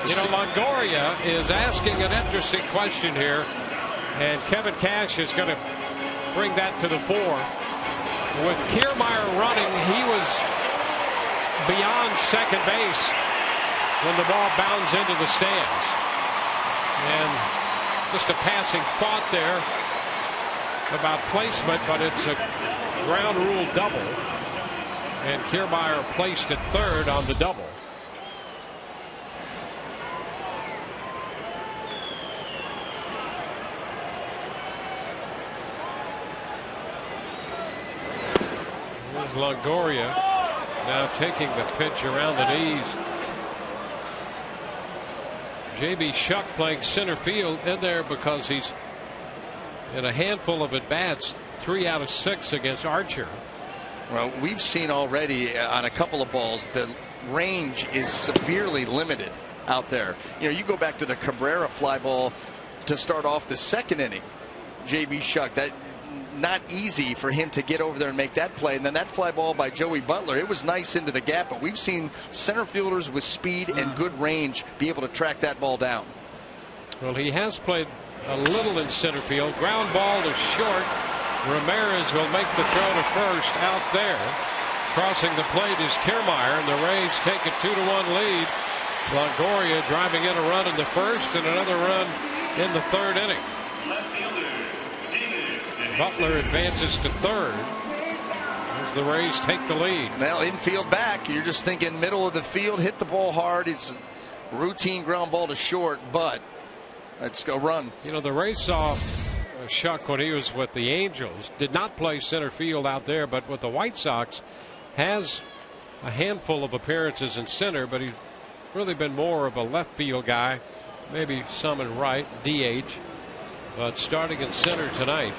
You know, Longoria is asking an interesting question here. And Kevin Cash is going to bring that to the fore. With Kiermaier running, he was beyond second base when the ball bounds into the stands. And just a passing thought there about placement, but it's a ground rule double. And Kiermaier placed at third on the double. Here's Longoria. Now taking the pitch around the knees. J.B. Shuck playing center field in there because he's in a handful of at-bats, 3 out of 6 against Archer. Well, we've seen already on a couple of balls the range is severely limited out there. You know, you go back to the Cabrera fly ball to start off the second inning. J.B. Shuck, that not easy for him to get over there and make that play. And then that fly ball by Joey Butler, it was nice into the gap, but we've seen center fielders with speed and good range be able to track that ball down. Well, he has played a little in center field. Ground ball to short. Ramirez will make the throw to first out there. Crossing the plate is Kiermaier, and the Rays take a 2-1 lead. Longoria driving in a run in the first and another run in the third inning. Butler advances to third as the Rays take the lead. Well, infield back, you're just thinking middle of the field, hit the ball hard. It's a routine ground ball to short, but it's a run. You know, the Rays saw Shuck when he was with the Angels. Did not play center field out there, but with the White Sox has a handful of appearances in center, but he's really been more of a left field guy, maybe some in right, DH, but starting in center tonight.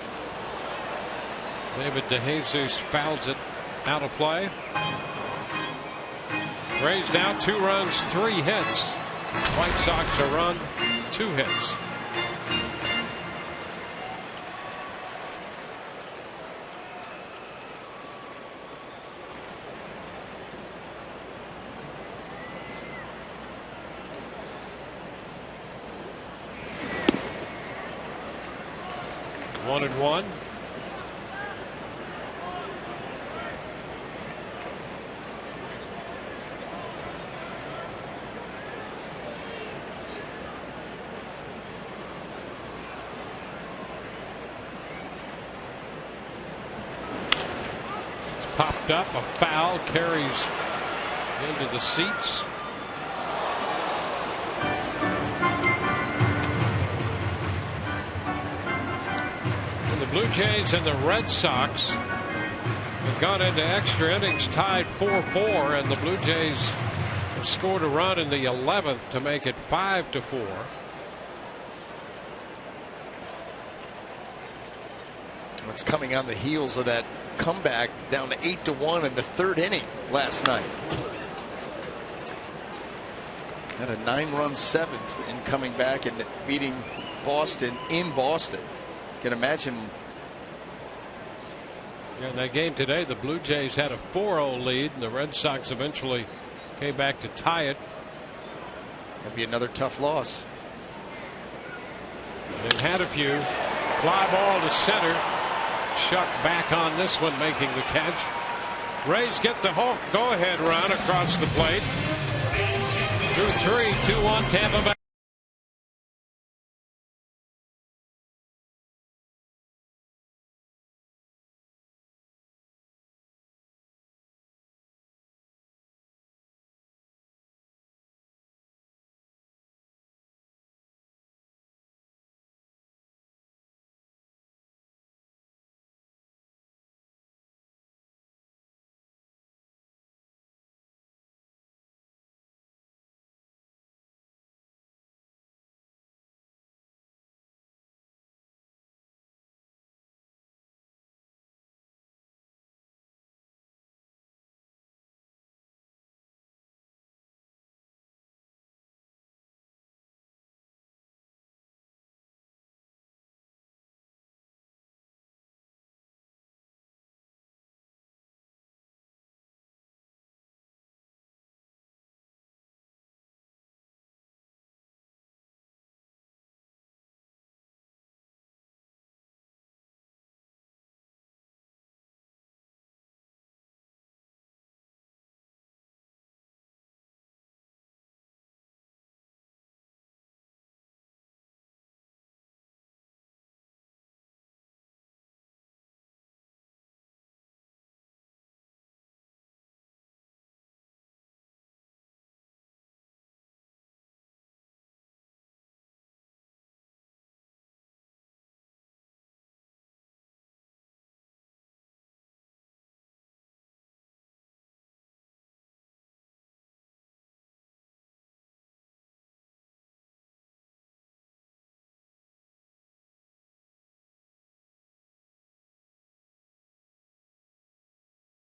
David DeJesus fouls it out of play. Rays now 2 runs, 3 hits. White Sox a run, 2 hits. One and one. Popped up, a foul carries into the seats. And the Blue Jays and the Red Sox have gone into extra innings tied 4-4, and the Blue Jays Scored a run in the 11th to make it 5-4. It's coming on the heels of that comeback down to 8-1 in the 3rd inning last night. And a 9-run 7th in coming back and beating Boston in Boston. You can imagine. In that game today, the Blue Jays had a 4-0 lead, and the Red Sox eventually came back to tie it. That'd be another tough loss. And had a few. Fly ball to center. Shuck back on this one, making the catch. Rays get the go-ahead run across the plate. 2-3, 2-1 Tampa Bay.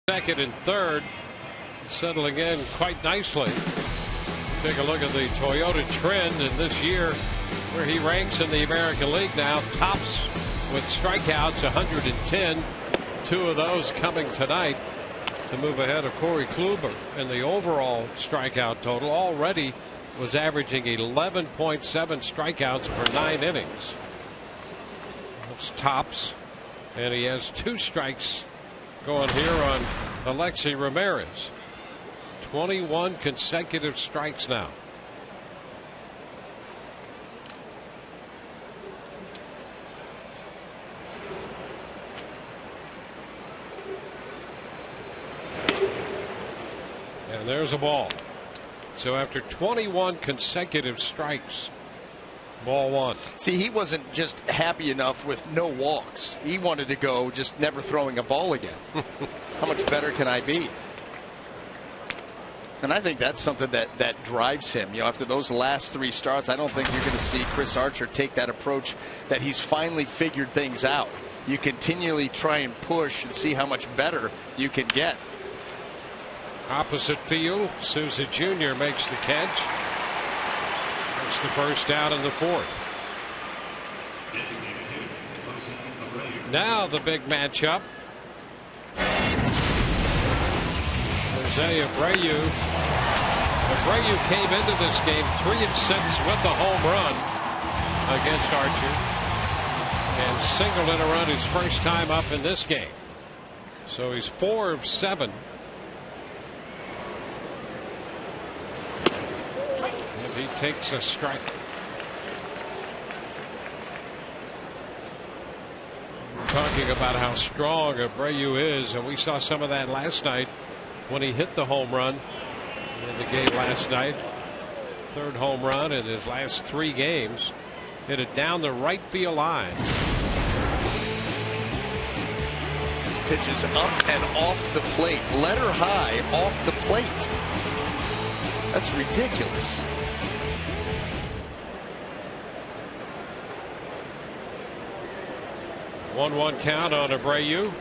Second and third settling in quite nicely. Take a look at the Toyota trend in this year, where he ranks in the American League now. Tops with strikeouts, 110. 2 of those coming tonight to move ahead of Corey Kluber. And the overall strikeout total already was averaging 11.7 strikeouts per 9 innings. That's tops. And he has 2 strikes going here on Alexei Ramirez. 21 consecutive strikes now. And there's a ball. So after 21 consecutive strikes, ball 1. See, he wasn't just happy enough with no walks. He wanted to go just never throwing a ball again. How much better can I be? And I think that's something that drives him. You know, after those last 3 starts, I don't think you're going to see Chris Archer take that approach that he's finally figured things out. You continually try and push and see how much better you can get. Opposite field, Souza Jr. makes the catch. That's the first down in the 4th. Now the big matchup. Jose Abreu. Abreu came into this game 3-6 with the home run against Archer, and singled in a run his first time up in this game. So he's 4 of 7. And he takes a strike. We're talking about how strong Abreu is, and we saw some of that last night when he hit the home run in the game last night. 3rd home run in his last 3 games. Hit it down the right field line. Pitches up and off the plate. Letter high off the plate. That's ridiculous. One count on Abreu.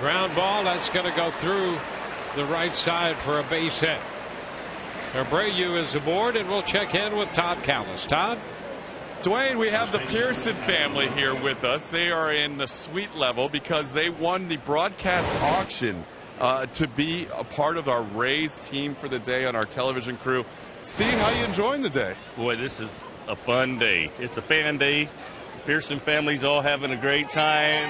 Ground ball, that's going to go through the right side for a base hit. Abreu is aboard, and we'll check in with Todd Callis. Todd? Dwayne, we have the Pearson family here with us. They are in the suite level because they won the broadcast auction to be a part of our Rays team for the day on our television crew. Steve, how are you enjoying the day? Boy, this is a fun day. It's a fan day. Pearson family's all having a great time.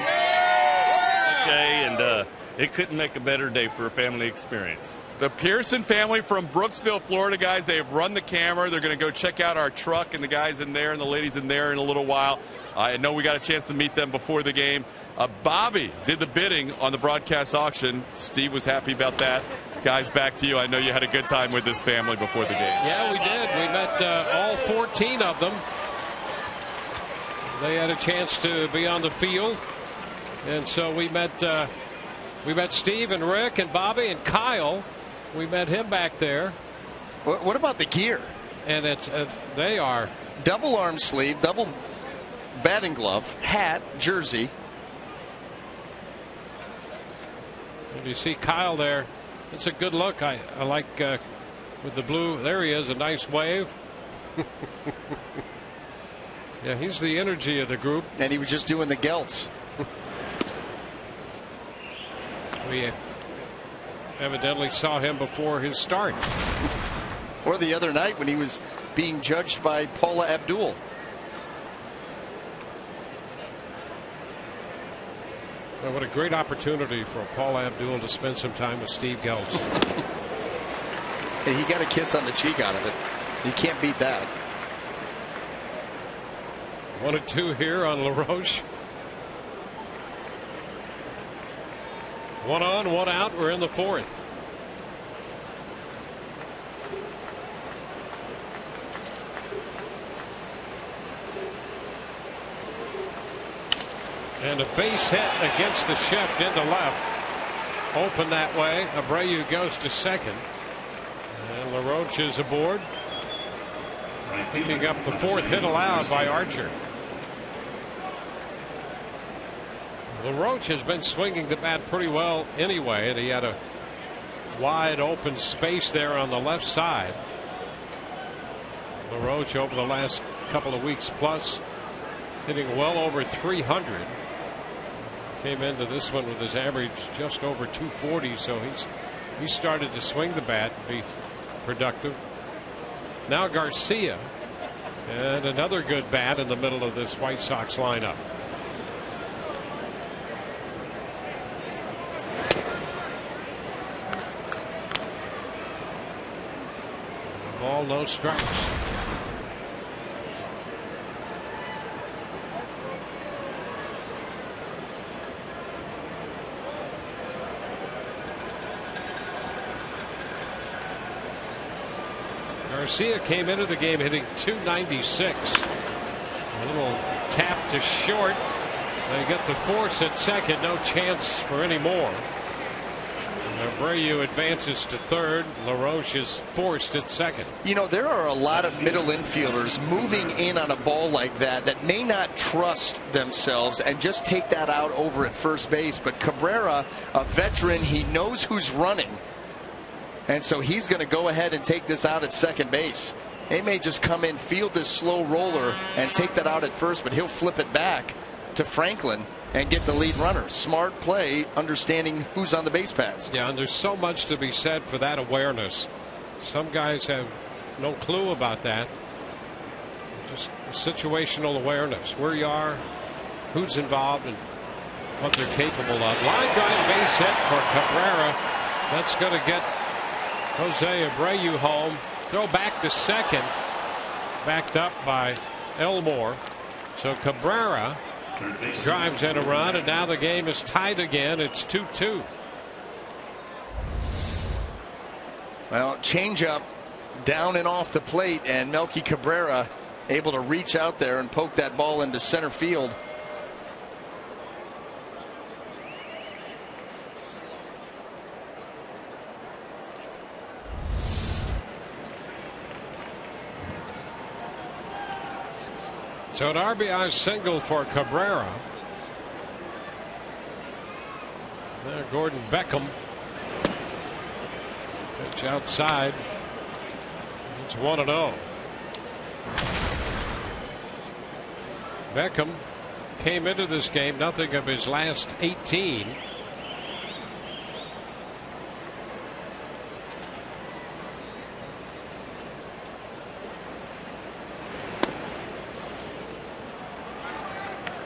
Okay, and it couldn't make a better day for a family experience. The Pearson family from Brooksville, Florida, guys, they've run the camera. They're going to go check out our truck and the guys in there and the ladies in there in a little while. I know we got a chance to meet them before the game. Bobby did the bidding on the broadcast auction. Steve was happy about that. Guys, back to you. I know you had a good time with this family before the game. Yeah, we did. We met all 14 of them. They had a chance to be on the field. And so we met Steve and Rick and Bobby and Kyle. We met him back there. What about the gear? And it's they are double arm sleeve, double batting glove, hat, jersey. And you see Kyle there. It's a good look. I like with the blue. There he is, a nice wave. Yeah, he's the energy of the group. And he was just doing the gelts. We evidently saw him before his start. Or the other night when he was being judged by Paula Abdul. Well, what a great opportunity for Paula Abdul to spend some time with Steve Geltz. Hey, he got a kiss on the cheek out of it. You can't beat that. 1-2 here on LaRoche. 1 on, 1 out. We're in the 4th. And a base hit against the shift into left. Open that way. Abreu goes to second. And LaRoche is aboard. Picking up the 4th hit allowed by Archer. LaRoche has been swinging the bat pretty well anyway, and he had a wide open space there on the left side. LaRoche over the last couple of weeks plus hitting well over 300. Came into this one with his average just over 240, so he started to swing the bat and be productive. Now Garcia, and another good bat in the middle of this White Sox lineup. Ball, no strikes. Garcia came into the game hitting .296. A little tap to short. They get the force at second. No chance for any more. Abreu advances to third. LaRoche is forced at second. You know, there are a lot of middle infielders moving in on a ball like that may not trust themselves and just take that out over at first base. But Cabrera, a veteran, he knows who's running. And so he's going to go ahead and take this out at second base. They may just come in, field this slow roller, and take that out at first, but he'll flip it back to Franklin and get the lead runner. Smart play, understanding who's on the base paths. Yeah, and there's so much to be said for that awareness. Some guys have no clue about that. Just situational awareness, where you are, who's involved, and what they're capable of. Line drive base hit for Cabrera. That's going to get Jose Abreu home. Throw back to second. Backed up by Elmore. So Cabrera drives in a run, and now the game is tied again. It's 2-2. Well, changeup down and off the plate, and Melky Cabrera able to reach out there and poke that ball into center field. So an RBI single for Cabrera. There, Gordon Beckham. Pitch outside. It's 1-0. Beckham came into this game nothing of his last 18.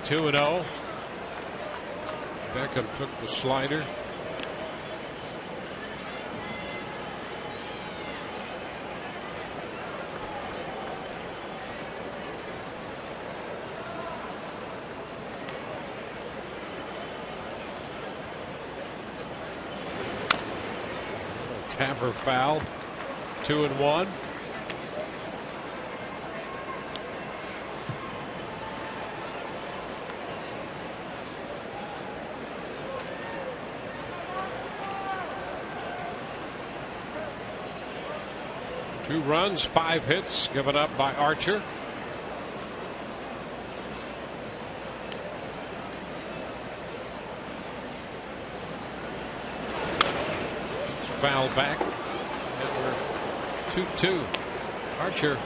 Two and 0. Beckham took the slider. Tapper foul. 2-1. Two runs, 5 hits given up by Archer. Foul back. And we're 2-2. Archer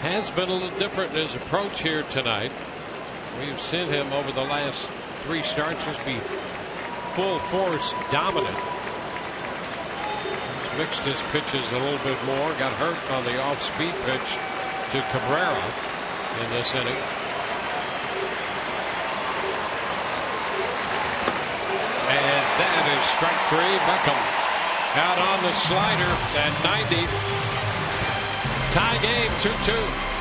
has been a little different in his approach here tonight. We've seen him over the last 3 starts just be full force dominant. He's mixed his pitches a little bit more. Got hurt on the off-speed pitch to Cabrera in this inning. And that is strike 3. Beckham out on the slider at 90. Tie game 2-2.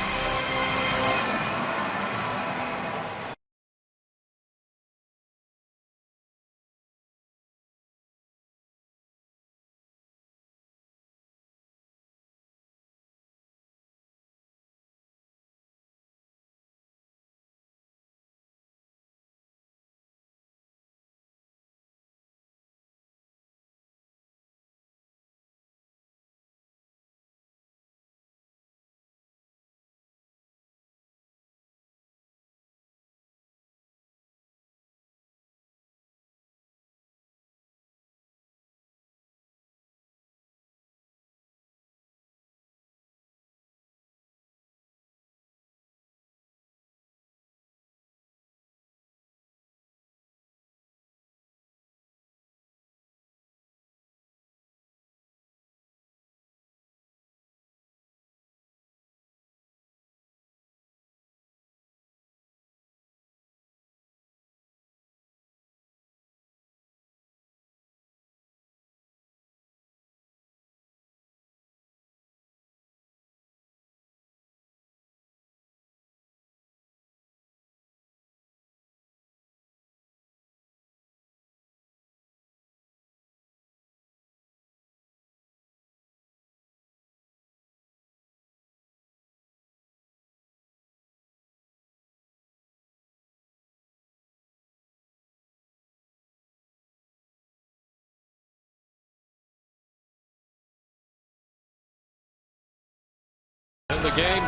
In the game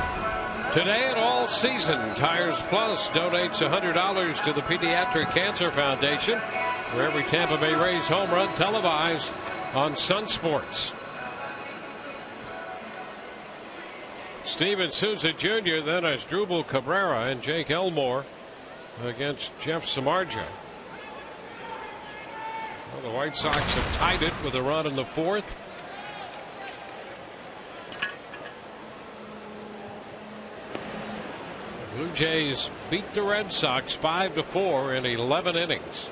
today and all season, Tires Plus donates $100 to the Pediatric Cancer Foundation for every Tampa Bay Rays home run televised on Sun Sports. Steven Souza Jr. then as Drupal Cabrera and Jake Elmore against Jeff Samardzija. So the White Sox have tied it with a run in the 4th. Blue Jays beat the Red Sox 5-4 in 11 innings.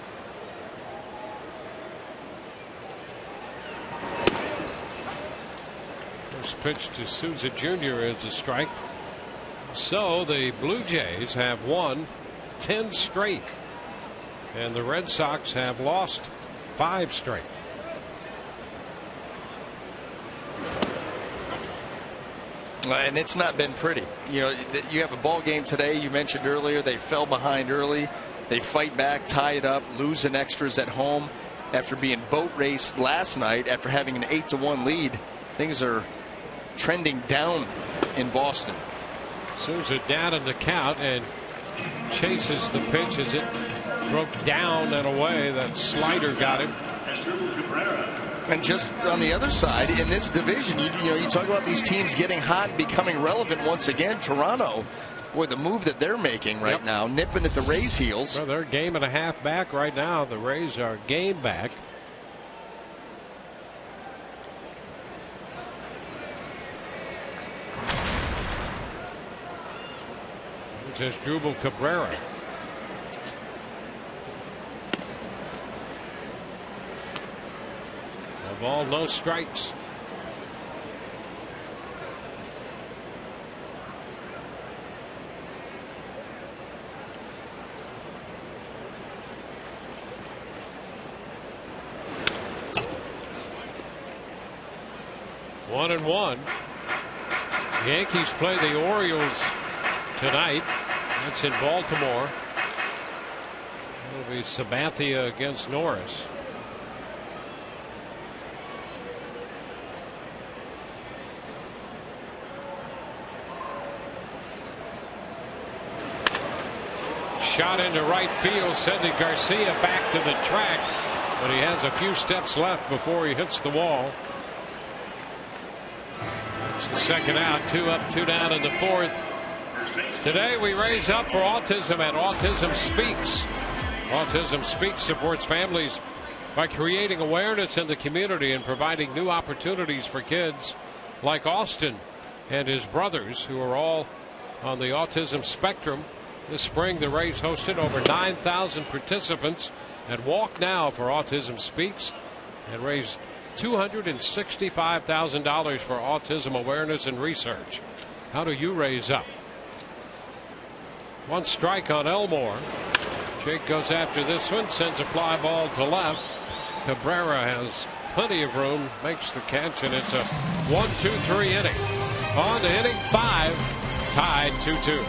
First pitch to Souza Jr. is a strike. So the Blue Jays have won 10 straight, and the Red Sox have lost 5 straight. And it's not been pretty. You know, you have a ball game today. You mentioned earlier they fell behind early. They fight back, tie it up, lose in extras at home after being boat raced last night after having an 8-1 lead. Things are trending down in Boston. Soon's it down in the count and chases the pitch as it broke down and away. That slider got him. And just on the other side, in this division, you talk about these teams getting hot and becoming relevant once again. Toronto, boy, the move that they're making right now, nipping at the Rays' heels. Well, they're a game and a half back right now. The Rays are game back. It's Asdrubal Cabrera. No ball, no strikes. One and one. The Yankees play the Orioles tonight. That's in Baltimore. It'll be Sabathia against Norris. Shot into right field, sending Garcia back to the track, but he has a few steps left before he hits the wall. It's the second out, 2 up, 2 down in the fourth. Today we raise up for autism at Autism Speaks. Autism Speaks supports families by creating awareness in the community and providing new opportunities for kids like Austin and his brothers, who are all on the autism spectrum. This spring the Rays hosted over 9,000 participants at Walk Now for Autism Speaks and raised $265,000 for autism awareness and research. How do you raise up? One strike on Elmore. Jake goes after this one, sends a fly ball to left. Cabrera has plenty of room, makes the catch, and it's a 1-2-3 inning. On to inning 5, tied 2-2.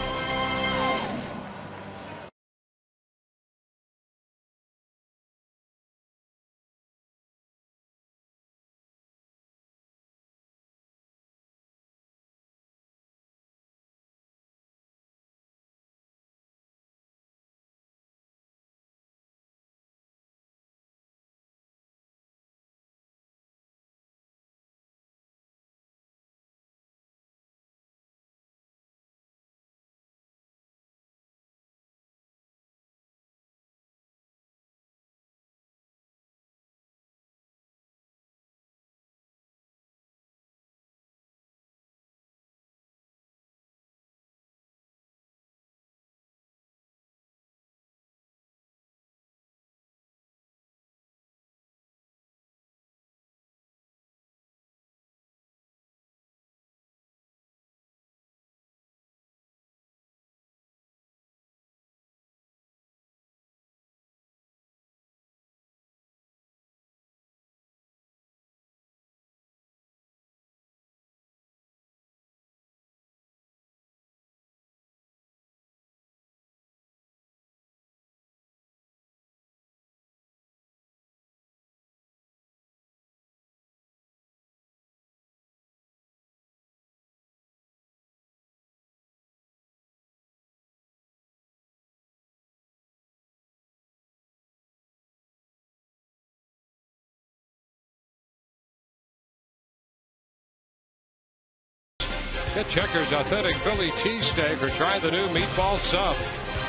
Get Checkers Authentic Philly Cheesesteak or try the new Meatball Sub.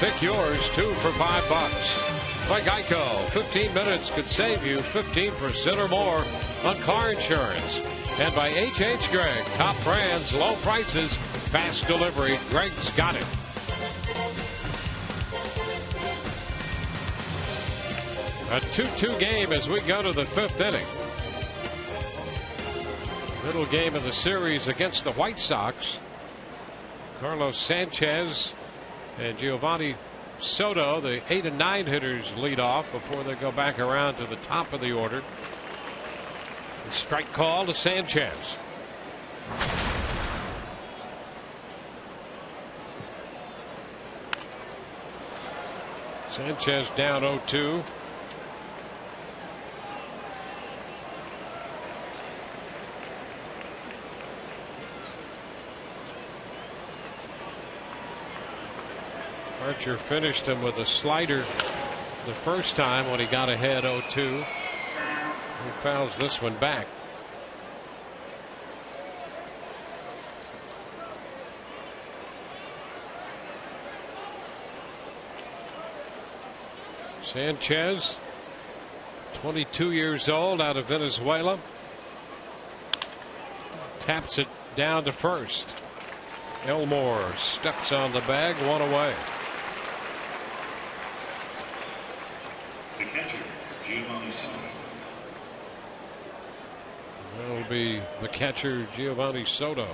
Pick yours, 2 for $5. By Geico, 15 minutes could save you 15% or more on car insurance. And by H.H. Gregg, top brands, low prices, fast delivery. Gregg's got it. A 2-2 game as we go to the 5th inning. Middle game of the series against the White Sox. Carlos Sanchez and Giovanni Soto, the 8 and 9 hitters, lead off before they go back around to the top of the order. The strike call to Sanchez. Sanchez down 0-2. Archer finished him with a slider the first time when he got ahead 0-2. He fouls this one back. Sanchez, 22 years old, out of Venezuela. Taps it down to first. Elmore steps on the bag, one away. The catcher, Giovanni Soto. That'll be the catcher, Giovanni Soto.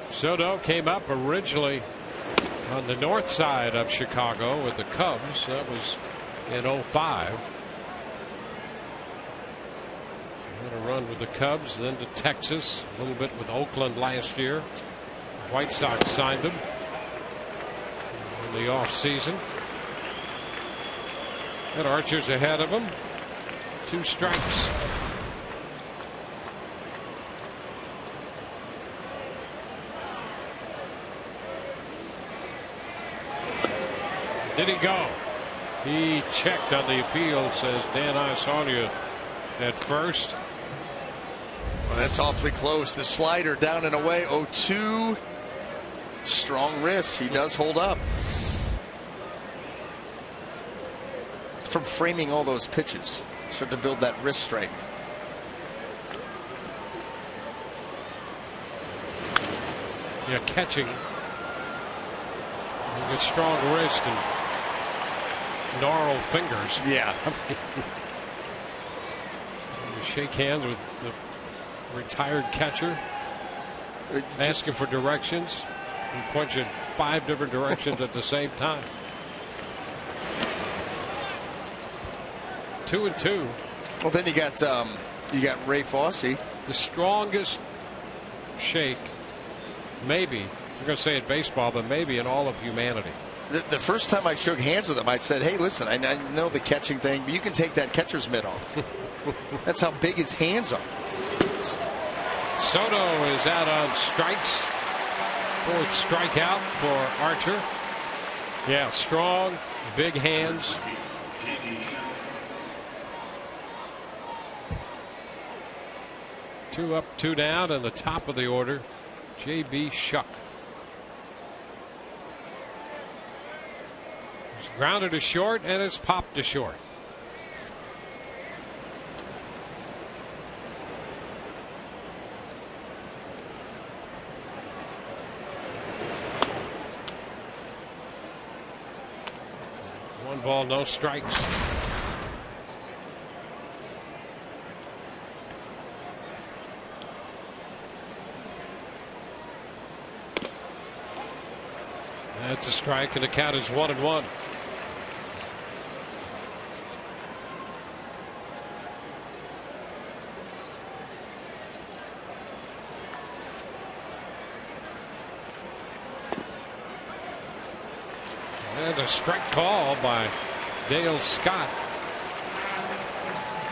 Soto came up originally on the north side of Chicago with the Cubs. That was in 05. Had a run with the Cubs, then to Texas, a little bit with Oakland last year. White Sox signed him in the offseason. And Archer's ahead of him. 2 strikes. Did he go? He checked on the appeal, says Dan Isonia at first. Well, that's awfully close. The slider down and away. 0-2. Strong wrist. He does hold up. From framing all those pitches. So to build that wrist strength. Yeah, catching. You get strong wrist and gnarled fingers. Yeah. You shake hands with the retired catcher, asking for directions. He points you in 5 different directions at the same time. 2-2. Well, then you got Ray Fosse. The strongest shake, maybe. I'm going to say it baseball, but maybe in all of humanity. The first time I shook hands with him, I said, hey, listen, I know the catching thing, but you can take that catcher's mitt off. That's how big his hands are. Soto is out on strikes. 4th strikeout for Archer. Yeah, strong, big hands. Two up, 2 down, and the top of the order, J.B. Shuck. It's grounded to short, and it's popped to short. One ball, no strikes. That's a strike, and the count is 1-1. And a strike call by Dale Scott.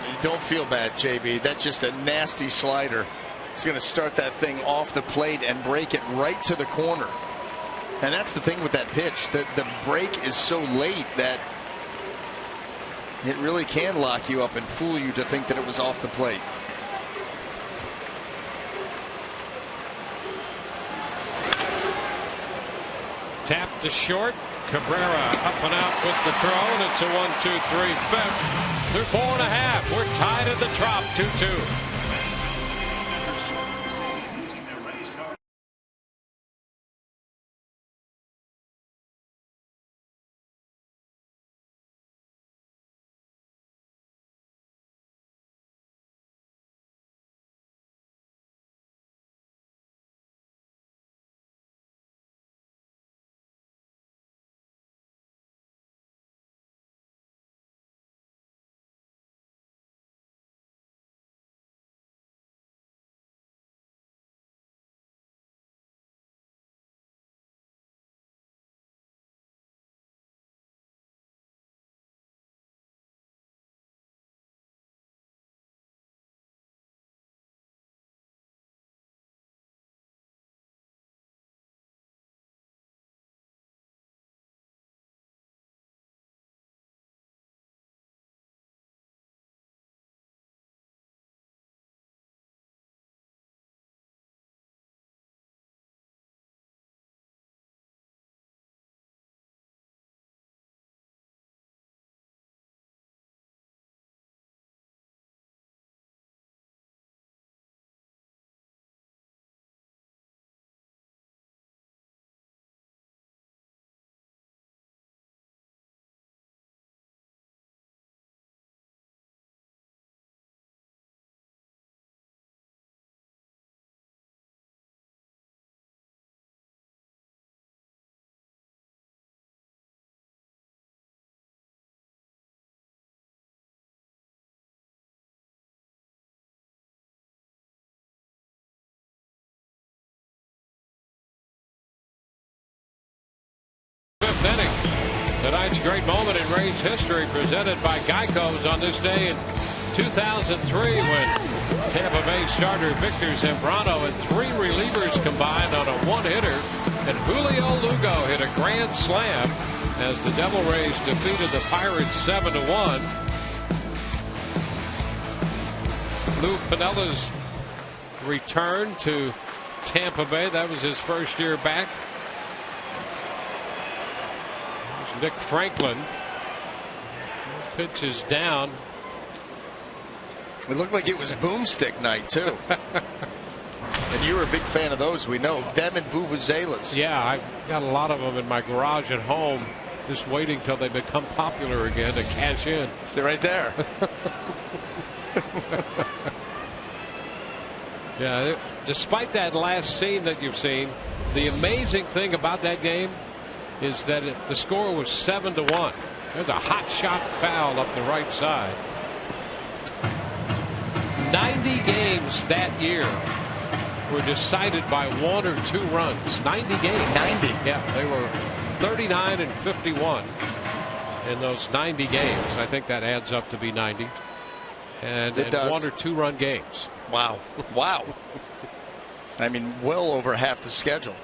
You don't feel bad, JB. That's just a nasty slider. He's going to start that thing off the plate and break it right to the corner. And that's the thing with that pitch. The break is so late that it really can lock you up and fool you to think that it was off the plate. Tap to short. Cabrera up and out with the throw, and it's a 1-2-3 fifth. Through 4.5. We're tied at the Trop, 2-2. Tonight's great moment in Rays history presented by Geico's on this day in 2003 when Tampa Bay starter Victor Zambrano and 3 relievers combined on a 1-hitter, and Julio Lugo hit a grand slam as the Devil Rays defeated the Pirates 7-1. Lou Piniella's return to Tampa Bay. That was his first year back. There's Nick Franklin. Pitch is down. It looked like it was boomstick night, too. And you were a big fan of those, we know. Them and vuvuzelas. Yeah, I've got a lot of them in my garage at home, just waiting till they become popular again to cash in. They're right there. Yeah, despite that last scene that you've seen, the amazing thing about that game is that the score was 7-1. There's a hot shot foul up the right side. 90 games that year were decided by 1 or 2 runs. 90 games. 90. Yeah, they were 39 and 51 in those 90 games. I think that adds up to be 90. And 1 or 2 run games. Wow. Wow. I mean, well over half the schedule.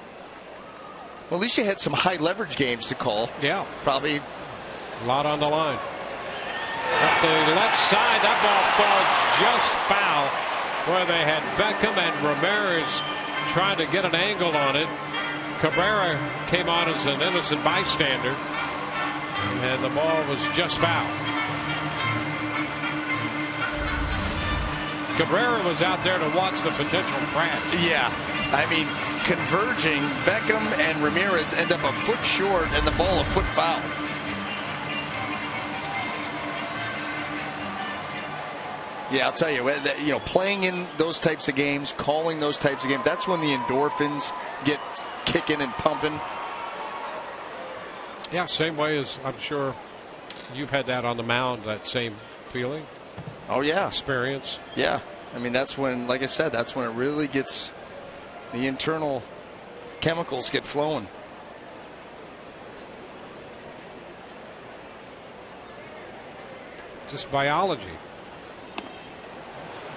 Well, at least you had some high leverage games to call. Yeah. Probably a lot on the line. Up the left side, that ball falls just foul, where they had Beckham and Ramirez trying to get an angle on it. Cabrera came on as an innocent bystander, and the ball was just foul. Cabrera was out there to watch the potential crash. Yeah, I mean, converging, Beckham and Ramirez end up a foot short, and the ball a foot foul. Yeah, I'll tell you, playing in those types of games, calling those types of games, that's when the endorphins get kicking and pumping. Yeah, same way as I'm sure you've had that on the mound, that same feeling. Oh, yeah. Experience. Yeah. I mean, that's when, like I said, that's when it really gets, the internal chemicals get flowing. Just biology.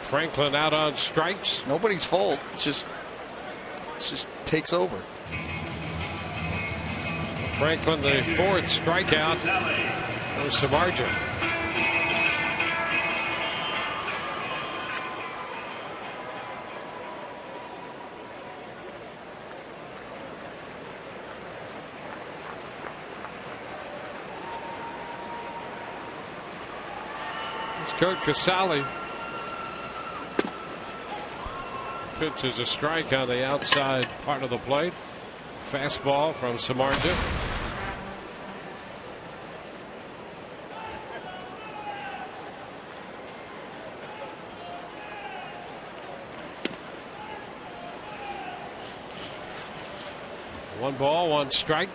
Franklin out on strikes. Nobody's fault. It just takes over. Franklin, the 4th strikeout for Samardzija. It's Kurt Casale. Pitch is a strike on the outside part of the plate. Fastball from Samardzija. One ball, 1 strike.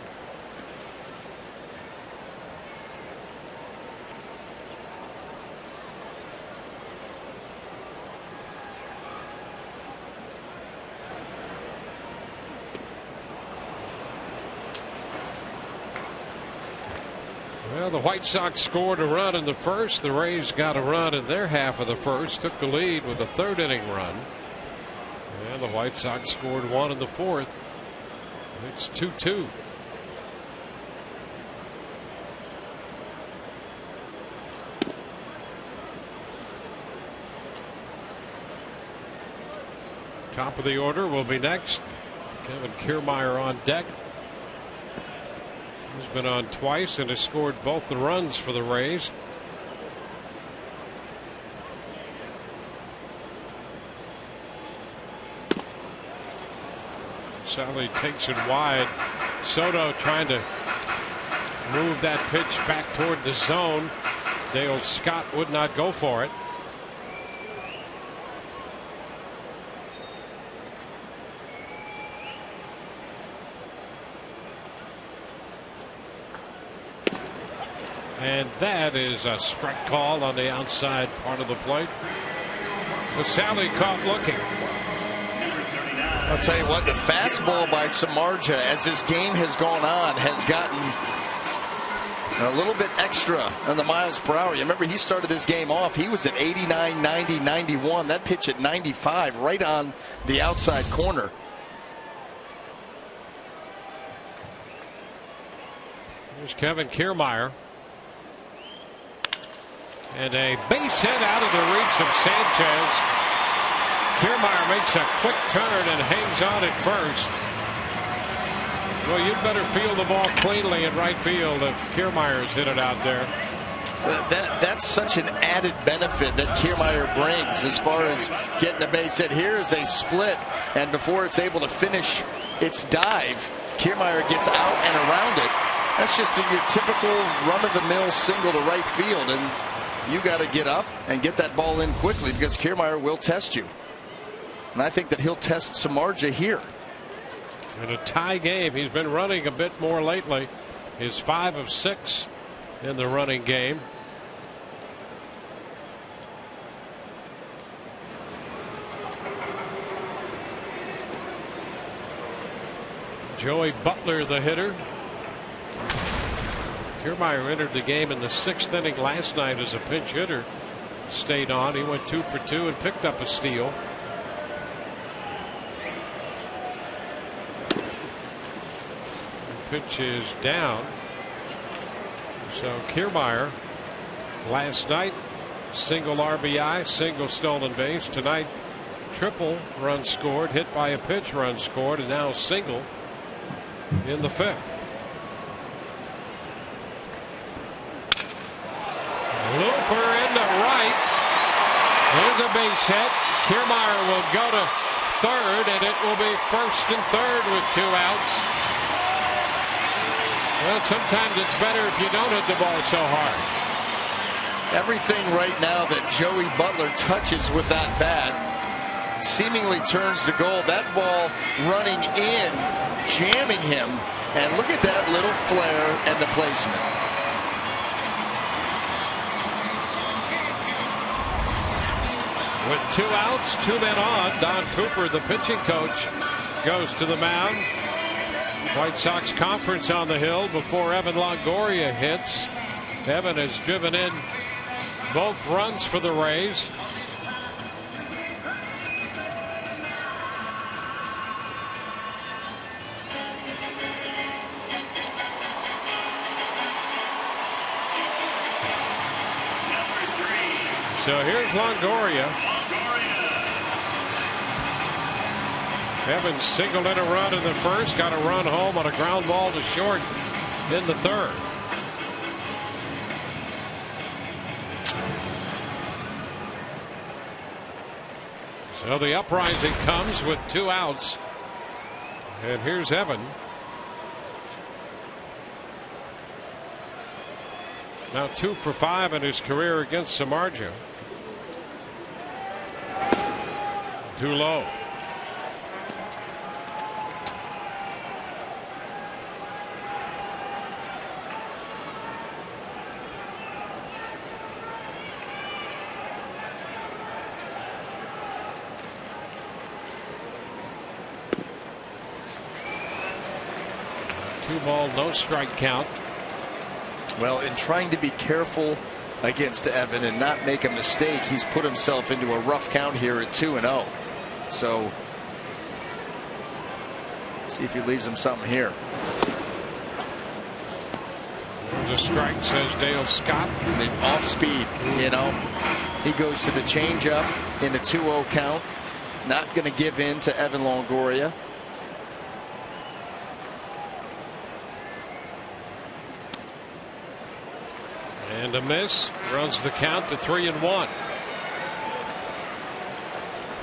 Well, the White Sox scored a run in the first. The Rays got a run in their half of the first, took the lead with a 3rd inning run. And the White Sox scored 1 in the 4th. It's 2-2. Top of the order will be next. Kevin Kiermaier on deck. He's been on twice and has scored both the runs for the Rays. Sally takes it wide. Soto trying to move that pitch back toward the zone. Dale Scott would not go for it. And that is a strike call on the outside part of the plate. But Sally caught looking. I'll tell you what, the fastball by Samardzija as this game has gone on has gotten A little bit extra on the miles per hour. You remember he started this game off. He was at 89, 90, 91. That pitch at 95, right on the outside corner. Here's Kevin Kiermaier. And a base hit out of the reach of Sanchez. Kiermaier makes a quick turn and hangs on at first. Well, you'd better field the ball cleanly in right field if Kiermaier's hit it out there. That's such an added benefit that Kiermaier brings as far as getting a base hit. Here is a split, and before it's able to finish its dive, Kiermaier gets out and around it. That's just your typical run-of-the-mill single to right field, and you got to get up and get that ball in quickly because Kiermaier will test you. And I think that he'll test Samardzija here. In a tie game, he's been running a bit more lately. He's 5 of 6 in the running game. Joey Butler, the hitter. Kiermaier entered the game in the 6th inning last night as a pinch hitter. Stayed on. He went 2 for 2 and picked up a steal. Pitch is down. So Kiermaier last night single RBI, single stolen base. Tonight triple run scored, hit by a pitch run scored, and now single in the 5th. Looper into right. There's a base hit. Kiermaier will go to third, and it will be 1st and 3rd with 2 outs. Well, sometimes it's better if you don't hit the ball so hard. Everything right now that Joey Butler touches with that bat seemingly turns to gold. That ball running in, jamming him, and look at that little flare and the placement. With 2 outs, 2 men on, Don Cooper, the pitching coach, goes to the mound. White Sox conference on the hill before Evan Longoria hits. Evan has driven in both runs for the Rays. So here's Longoria. Evans singled in a run in the 1st, got a run home on a ground ball to short in the 3rd. So the uprising comes with 2 outs. And here's Evan. Now 2 for 5 in his career against Samardzija. Too low. Ball, no strike count. Well, in trying to be careful against Evan and not make a mistake, he's put himself into a rough count here at 2-0. So see if he leaves him something here. There's a strike, says Dale Scott. The off speed, you know. He goes to the changeup in the 2-0 count. Not going to give in to Evan Longoria. And a miss, runs the count to 3-1.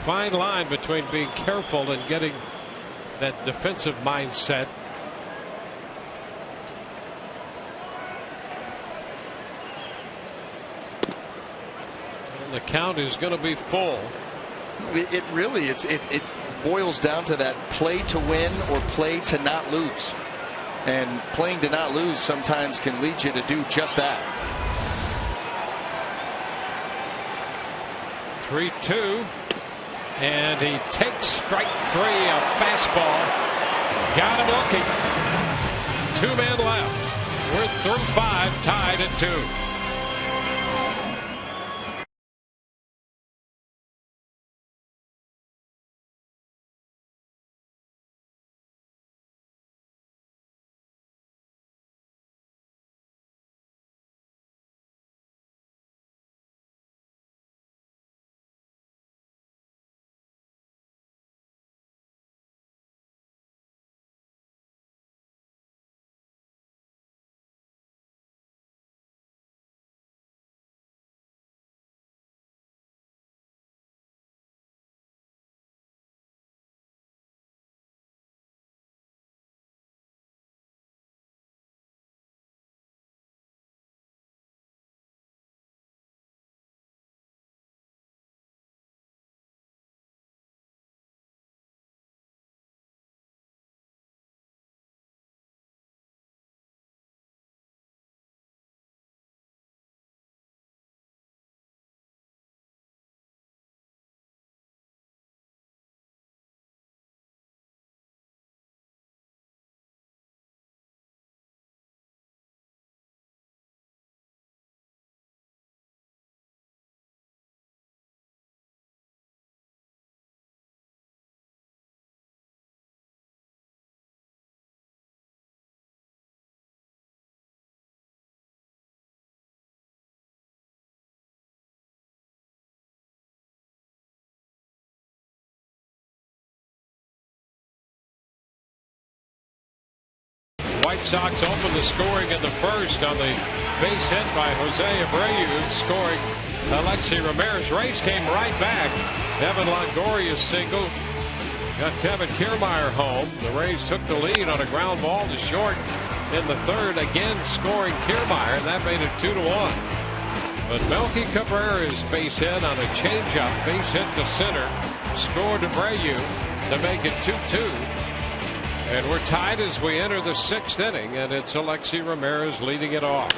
Fine line between being careful and getting that defensive mindset. And the count is going to be full. It really it boils down to that play to win or play to not lose. And playing to not lose sometimes can lead you to do just that. 3-2, and he takes strike 3, a fastball. Got him looking. 2 men left. We're through 5, tied at 2. White Sox open the scoring in the first on the base hit by Jose Abreu, scoring Alexi Ramirez. Rays came right back. Evan Longoria's single got Kevin Kiermaier home. The Rays took the lead on a ground ball to short in the third, again scoring Kiermaier, and that made it 2-1. But Melky Cabrera's base hit on a changeup, base hit to center, scored Abreu to make it 2-2. And we're tied as we enter the 6th inning, and it's Alexi Ramirez leading it off.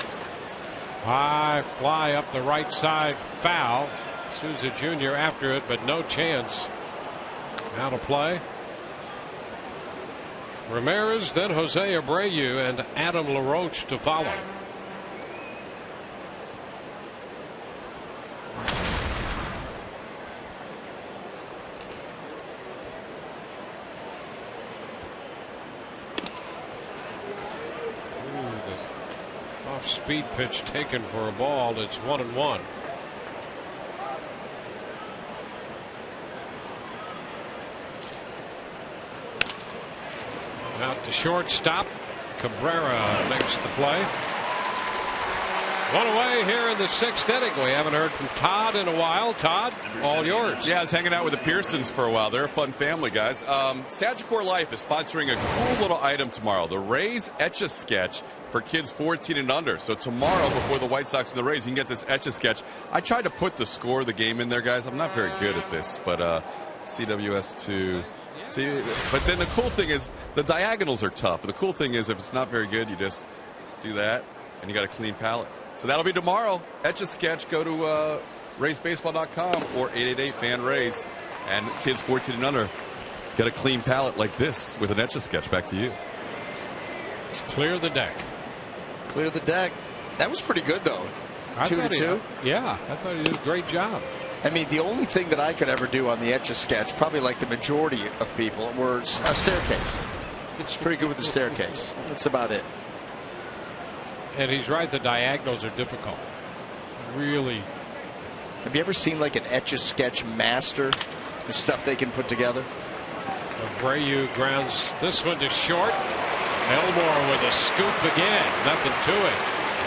High fly up the right side, foul. Souza Jr. after it, but no chance. Out of play. Ramirez, then Jose Abreu, and Adam LaRoche to follow. Speed pitch taken for a ball. It's 1-1. Out to shortstop. Cabrera makes the play. One away here in the 6th inning. We haven't heard from Todd in a while. Todd, all yours. Yeah, I was hanging out with the Pearsons for a while. They're a fun family, guys. Sagicor Life is sponsoring a cool little item tomorrow. The Rays Etch-a-Sketch for kids 14 and under. So tomorrow, before the White Sox and the Rays, you can get this Etch-a-Sketch. I tried to put the score of the game in there, guys. I'm not very good at this, but CWS2. But then the cool thing is the diagonals are tough. The cool thing is if it's not very good, you just do that, and you got a clean palette. So that'll be tomorrow. Etch-a-Sketch. Go to RaysBaseball.com or 888-FAN-RAYS. And kids 14 and under get a clean palette like this with an Etch-a-Sketch. Back to you. Let's clear the deck. Clear the deck. That was pretty good, though. 2-2. Yeah, I thought he did a great job. I mean, the only thing that I could ever do on the Etch-a-Sketch, probably like the majority of people, were a staircase. It's pretty good with the staircase. That's about it. And he's right, the diagonals are difficult. Really. Have you ever seen like an Etch-a-Sketch master? The stuff they can put together? Abreu grounds this one to short. Elmore with a scoop again. Nothing to it.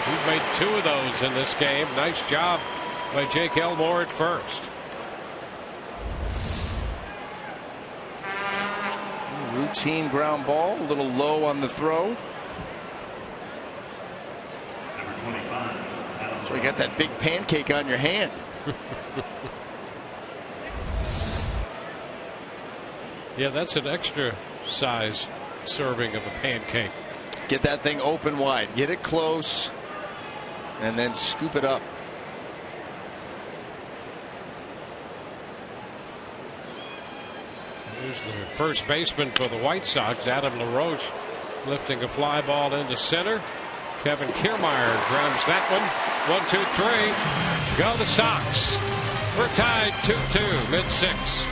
He's made 2 of those in this game. Nice job by Jake Elmore at first. Routine ground ball. A little low on the throw. So you got that big pancake on your hand. Yeah, that's an extra size serving of a pancake. Get that thing open wide. Get it close. And then scoop it up. Here's the first baseman for the White Sox, Adam LaRoche, lifting a fly ball into center. Kevin Kiermaier grabs that one. 1-2-3. Go the Sox. We're tied 2-2, mid-6.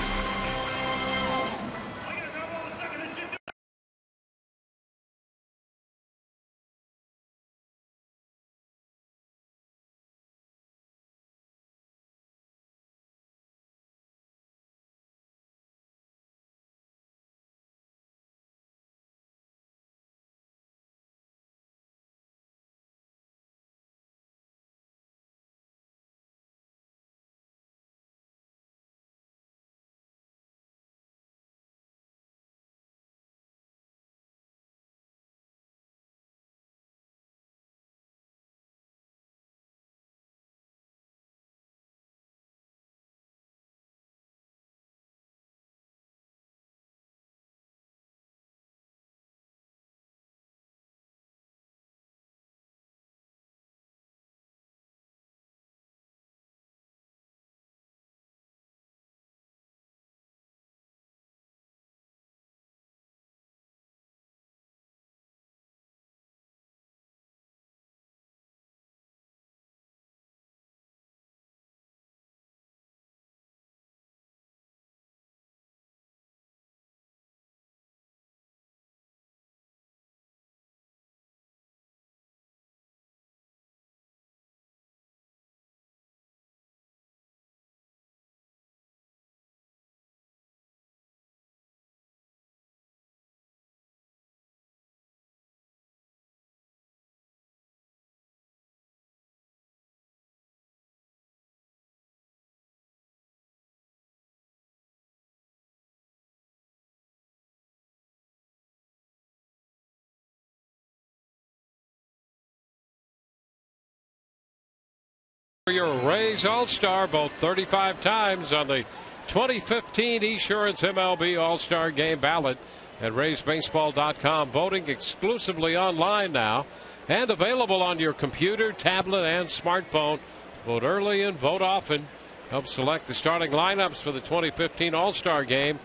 Your Rays All-Star, both 35 times on the 2015 Esurance MLB All-Star Game ballot at RaysBaseball.com. Voting exclusively online now and available on your computer, tablet, and smartphone. Vote early and vote often. Help select the starting lineups for the 2015 All-Star Game.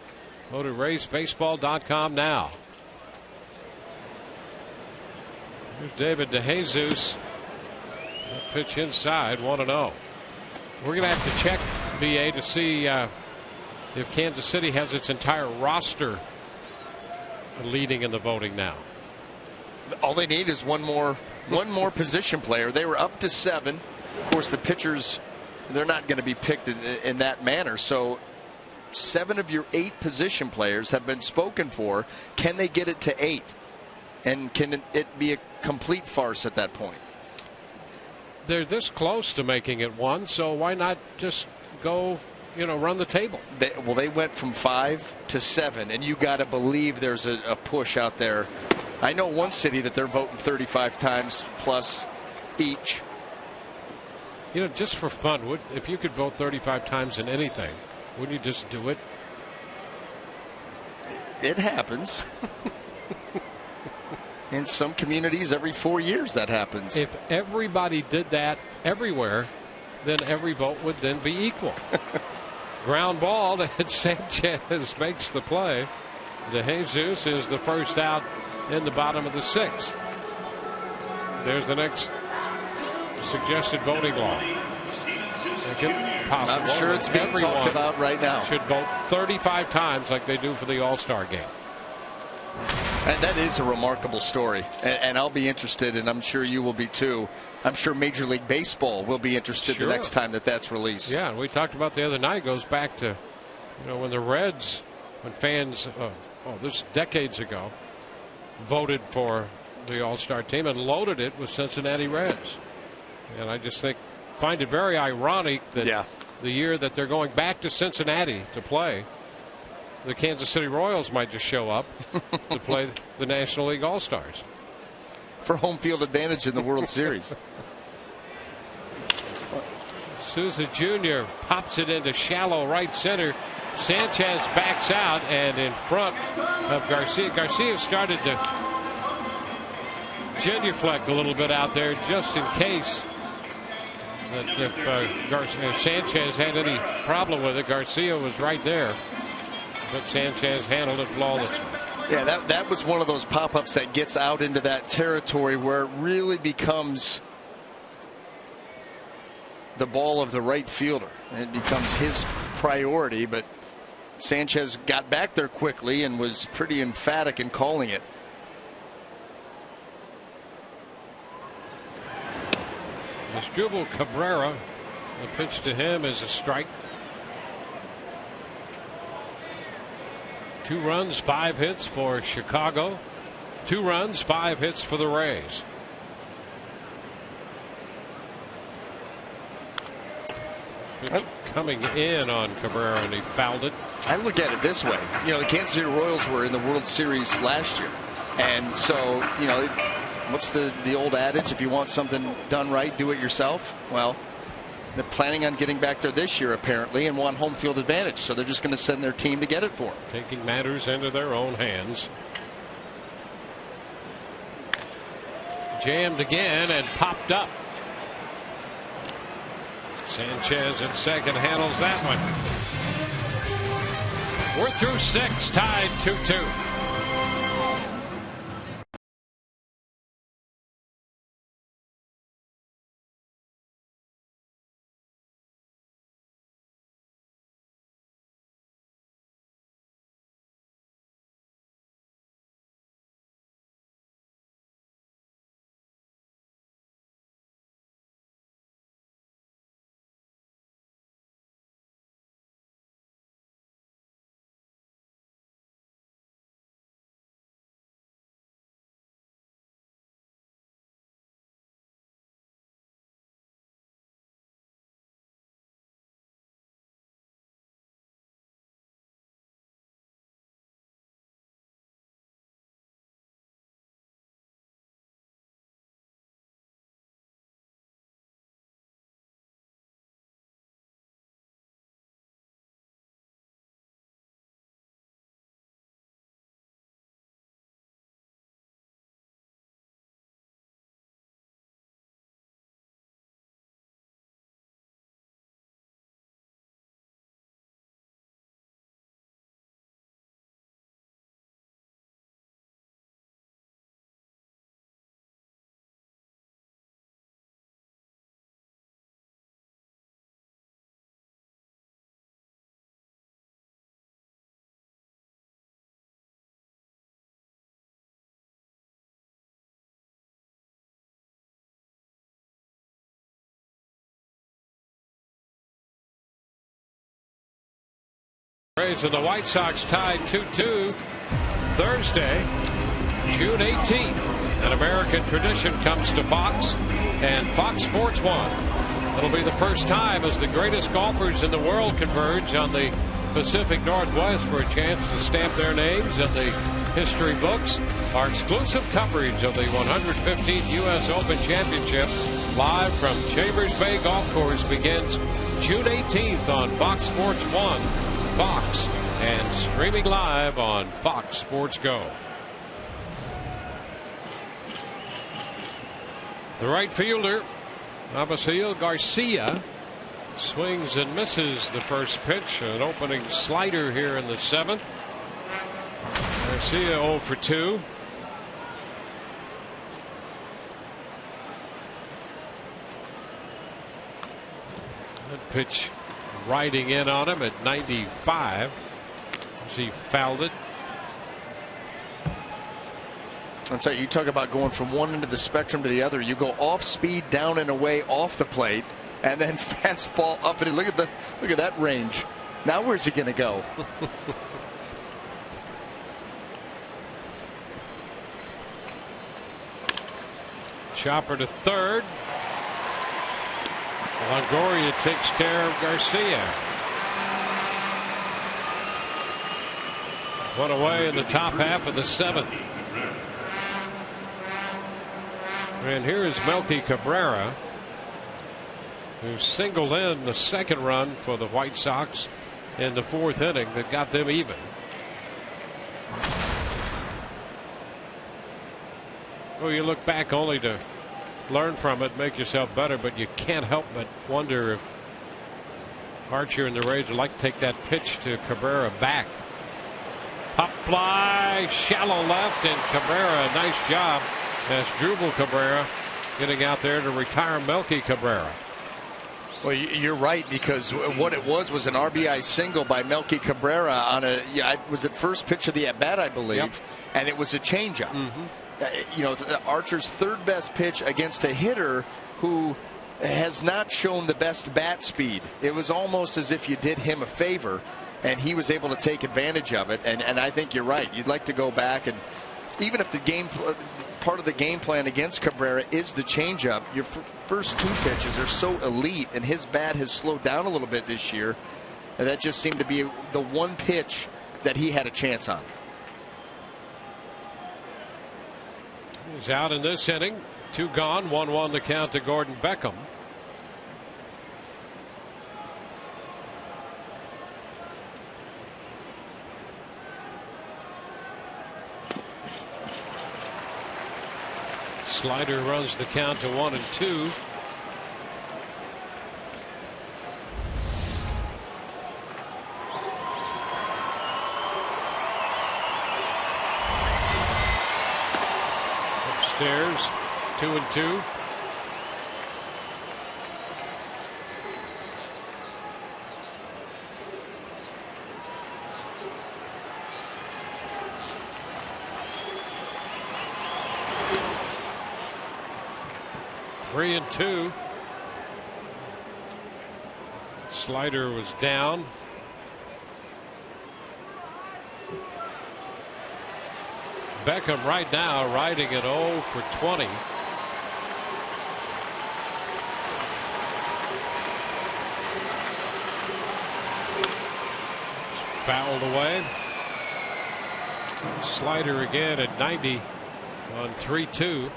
Go to RaysBaseball.com now. Here's David DeJesus. Pitch inside, 1-0. We're going to have to check, BA, to see if Kansas City has its entire roster leading in the voting now. All they need is one more position player. They were up to 7. Of course, the pitchers, they're not going to be picked in that manner. So 7 of your 8 position players have been spoken for. Can they get it to 8? And can it be a complete farce at that point? They're this close to making it 1, so why not just go, run the table? They went from 5 to 7, and you got to believe there's a push out there. I know one city that they're voting 35 times plus each. Just for fun, if you could vote 35 times in anything, wouldn't you just do it? It happens. In some communities, every 4 years that happens. If everybody did that everywhere, then every vote would then be equal. Ground ball, and Sanchez makes the play. DeJesus is the first out in the bottom of the 6th. There's the next suggested voting law. I'm sure it's being talked about right now. Should vote 35 times like they do for the All-Star Game. And that is a remarkable story, and I'll be interested, and I'm sure you will be too. I'm sure Major League Baseball will be interested the next time that's released. Yeah, and we talked about the other night. It goes back to, when the Reds, when fans, this decades ago, voted for the All-Star team and loaded it with Cincinnati Reds. And I just find it very ironic that the year that they're going back to Cincinnati to play, the Kansas City Royals might just show up to play the National League All-Stars. For home field advantage in the World Series. Souza Jr. pops it into shallow right center. Sanchez backs out and in front of Garcia. Garcia started to genuflect a little bit out there just in case that if Sanchez had any problem with it. Garcia was right there. But Sanchez handled it flawlessly. Yeah, that was one of those pop-ups that gets out into that territory where it really becomes the ball of the right fielder. It becomes his priority, but Sanchez got back there quickly and was pretty emphatic in calling it. Asdrubal Cabrera, the pitch to him is a strike. 2 runs, 5 hits for Chicago. 2 runs, 5 hits for the Rays. Pitch coming in on Cabrera, and he fouled it. I look at it this way. You know, the Kansas City Royals were in the World Series last year. And so, you know, what's the old adage? If you want something done right, do it yourself. Well, they're planning on getting back there this year, apparently, and want home field advantage. So they're just going to send their team to get it for them. Taking matters into their own hands. Jammed again and popped up. Sanchez at second handles that one. We're through 6, tied 2-2. Rays and the White Sox tied 2-2 Thursday, June 18th. An American tradition comes to Fox, and Fox Sports 1. It'll be the first time as the greatest golfers in the world converge on the Pacific Northwest for a chance to stamp their names in the history books. Our exclusive coverage of the 115th U.S. Open Championship live from Chambers Bay Golf Course begins June 18th on Fox Sports 1. Fox, and streaming live on Fox Sports Go. The right fielder, Abigail Garcia, swings and misses the first pitch. An opening slider here in the 7th. Garcia 0 for 2. That pitch riding in on him at 95 as he fouled it. I'll tell you, you talk about going from one end of the spectrum to the other. You go off speed, down and away off the plate, and then fastball up and in. Look at that range. Now where's he going to go? Chopper to third. Longoria takes care of Garcia. One away in the top half of the 7th. And here is Melky Cabrera, who singled in the second run for the White Sox in the 4th inning that got them even. Well, you look back only to learn from it, make yourself better, but you can't help but wonder if Archer and the Rays would like to take that pitch to Cabrera back. Pop fly, shallow left, and Cabrera, nice job. That's Drupal Cabrera getting out there to retire Melky Cabrera. Well, you're right, because what it was an RBI single by Melky Cabrera on was it first pitch of the at bat, I believe, yep. And it was a changeup. Archer's third best pitch against a hitter who has not shown the best bat speed. It was almost as if you did him a favor, and he was able to take advantage of it. And I think you're right. You'd like to go back, and even if the part of the game plan against Cabrera is the changeup, your first two pitches are so elite, and his bat has slowed down a little bit this year, and that just seemed to be the one pitch that he had a chance on. He's out in this inning. 2 gone, 1-1 to count to Gordon Beckham. Slider runs the count to 1-2. Upstairs, 2-2. Three and 2. Slider was down. Beckham right now riding at 0 for 20. Fouled away. Slider again at 90 on 3-2.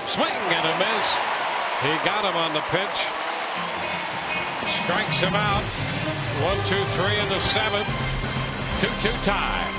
Swing and a miss. He got him on the pitch. Strikes him out. 1-2-3 in the 7th. 2-2 tie.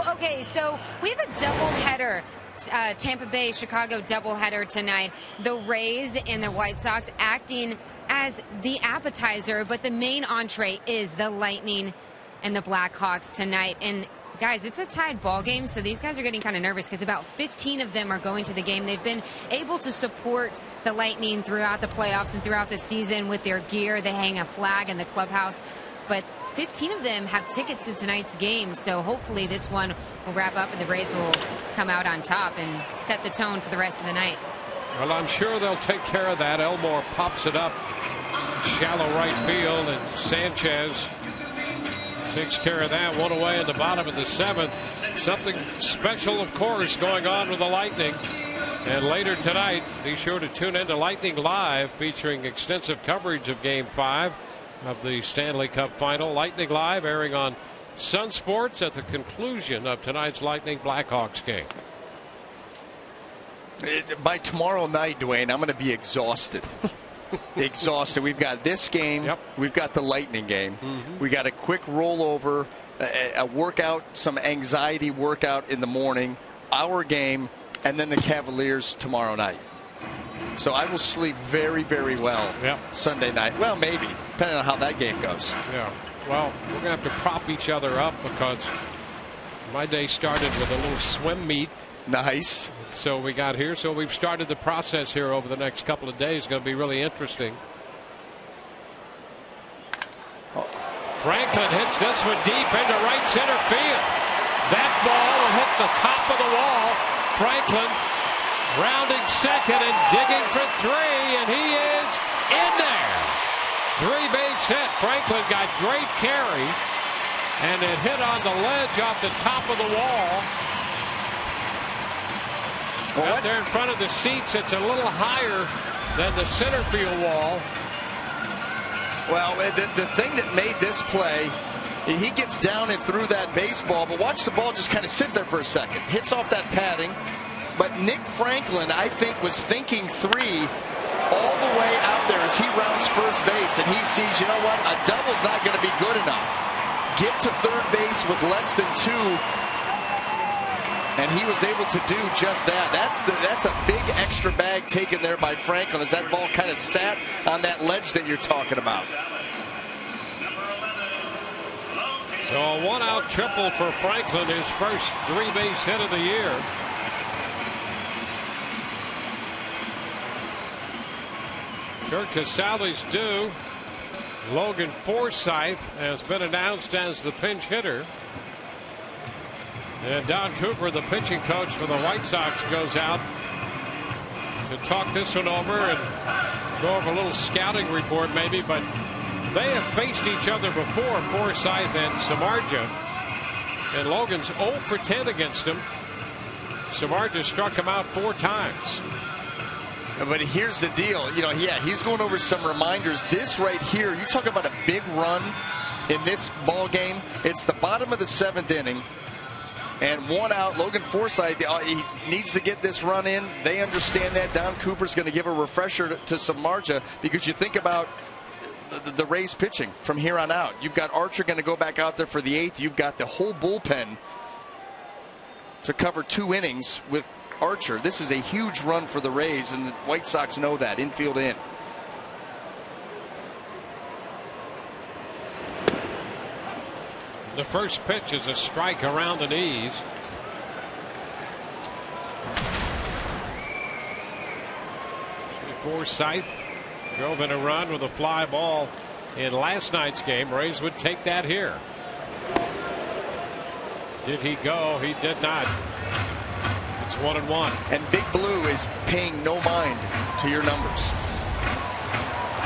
Okay, so we have a doubleheader. Tampa Bay, Chicago doubleheader tonight. The Rays and the White Sox acting as the appetizer, but the main entree is the Lightning and the Blackhawks tonight. And guys, it's a tied ball game, so these guys are getting kind of nervous because about 15 of them are going to the game. They've been able to support the Lightning throughout the playoffs and throughout the season with their gear. They hang a flag in the clubhouse, but 15 of them have tickets to tonight's game, so hopefully this one will wrap up and the Rays will come out on top and set the tone for the rest of the night. Well, I'm sure they'll take care of that. Elmore pops it up shallow right field, and Sanchez takes care of that. One away in the bottom of the 7th. Something special, of course, going on with the Lightning. And later tonight, be sure to tune in to Lightning Live, featuring extensive coverage of Game 5 of the Stanley Cup Final. Lightning Live airing on Sun Sports at the conclusion of tonight's Lightning Blackhawks game. By tomorrow night, Dwayne, I'm going to be exhausted. Exhausted. We've got this game. Yep. We've got the Lightning game. We got a quick rollover, a workout, some anxiety workout in the morning, our game, and then the Cavaliers tomorrow night. So I will sleep very, very well Sunday night. Well, maybe, depending on how that game goes. Yeah. Well, we're going to have to prop each other up because my day started with a little swim meet. Nice. So we got here. So we've started the process here over the next couple of days. It's going to be really interesting. Franklin hits this one deep into right center field. That ball will hit the top of the wall. Franklin rounding second and digging for 3, and he is in there. 3-base hit. Franklin got great carry, and it hit on the ledge off the top of the wall. Out there in front of the seats, it's a little higher than the center field wall. Well, the thing that made this play, he gets down and threw that baseball, but watch the ball just kind of sit there for a second. Hits off that padding. But Nick Franklin, I think, was thinking 3 all the way out there as he rounds first base, and he sees, you know what, a double's not going to be good enough. Get to third base with less than 2. And he was able to do just that. That's a big extra bag taken there by Franklin as that ball kind of sat on that ledge that you're talking about. So a 1-out triple for Franklin, his first 3-base hit of the year. Kirk Casale's due. Logan Forsythe has been announced as the pinch hitter. And Don Cooper, the pitching coach for the White Sox, goes out to talk this one over and go over a little scouting report maybe. But they have faced each other before, Forsythe and Samardzija. And Logan's 0 for 10 against him. Samardzija struck him out 4 times. But here's the deal. You know, he's going over some reminders. This right here, you talk about a big run in this ball game. It's the bottom of the 7th inning. And 1 out, Logan Forsythe, he needs to get this run in. They understand that. Don Cooper's going to give a refresher to Samardzija because you think about the Rays pitching from here on out. You've got Archer going to go back out there for the 8th. You've got the whole bullpen to cover 2 innings with Archer. This is a huge run for the Rays, and the White Sox know that. Infield in. The first pitch is a strike around the knees. Forsythe drove in a run with a fly ball in last night's game. Rays would take that here. Did he go? He did not. It's 1-1. And Big Blue is paying no mind to your numbers.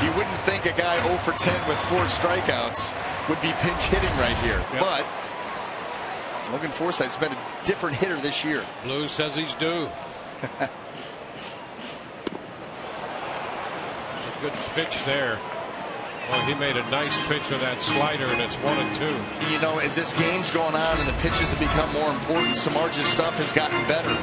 You wouldn't think a guy 0 for 10 with 4 strikeouts would be pinch hitting right here. Yep. But Logan Forsythe's been a different hitter this year. Blue says he's due. A good pitch there. Well, he made a nice pitch with that slider, and it's 1-2. You know, as this game's going on and the pitches have become more important, Samardzija's stuff has gotten better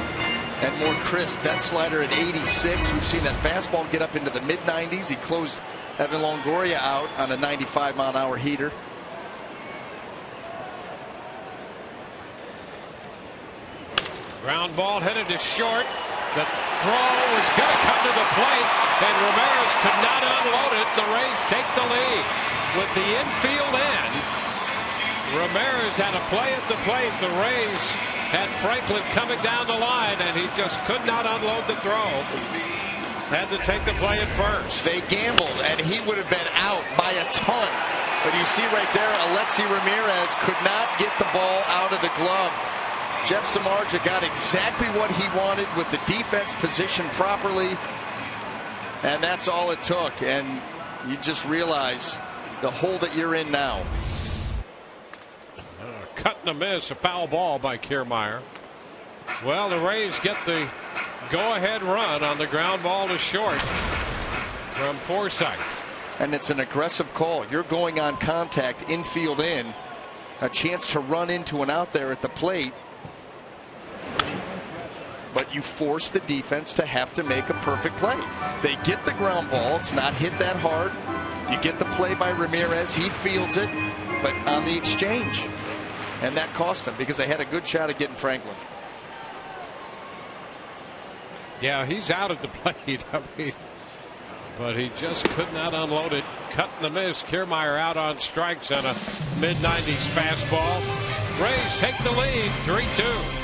and more crisp. That slider at 86. We've seen that fastball get up into the mid-90s. He closed Evan Longoria out on a 95-mile-an-hour heater. Ground ball headed to short. The throw was going to come to the plate, and Ramirez could not unload it. The Rays take the lead with the infield end. Ramirez had a play at the plate. The Rays had Franklin coming down the line, and he just could not unload the throw. Had to take the play at first. They gambled, and he would have been out by a ton. But you see right there, Alexi Ramirez could not get the ball out of the glove. Jeff Samardzija got exactly what he wanted with the defense positioned properly, and that's all it took. And You just realize the hole that you're in now. Cut and a miss, a foul ball by Kiermaier. Well, the Rays get the go-ahead run on the ground ball to short from Forsythe. And it's an aggressive call. You're going on contact, infield in. A chance to run into an out there at the plate. But you force the defense to have to make a perfect play. They get the ground ball. It's not hit that hard. You get the play by Ramirez. He fields it, but on the exchange. And that cost them because they had a good shot at getting Franklin. Yeah, he's out at the plate. I mean, but he just could not unload it. Cut and the miss. Kiermaier out on strikes on a mid-90s fastball. Rays take the lead, 3-2.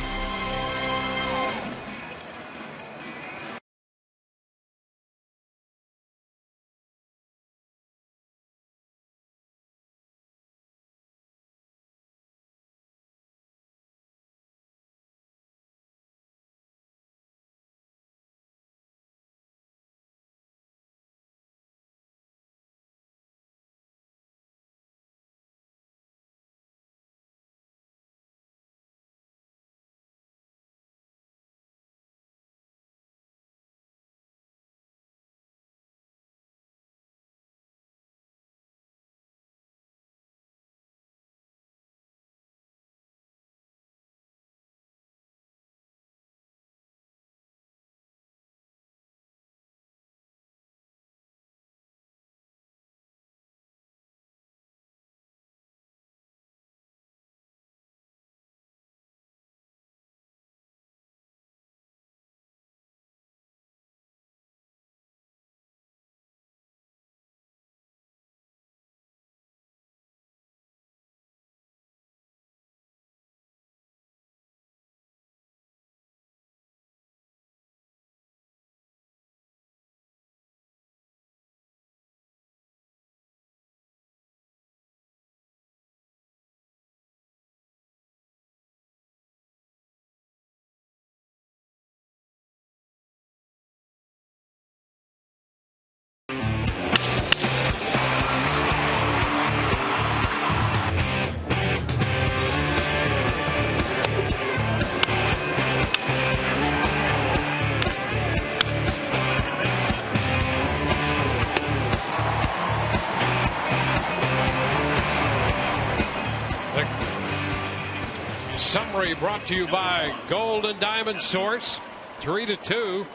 Summary brought to you by Gold and Diamond Source. 3-2.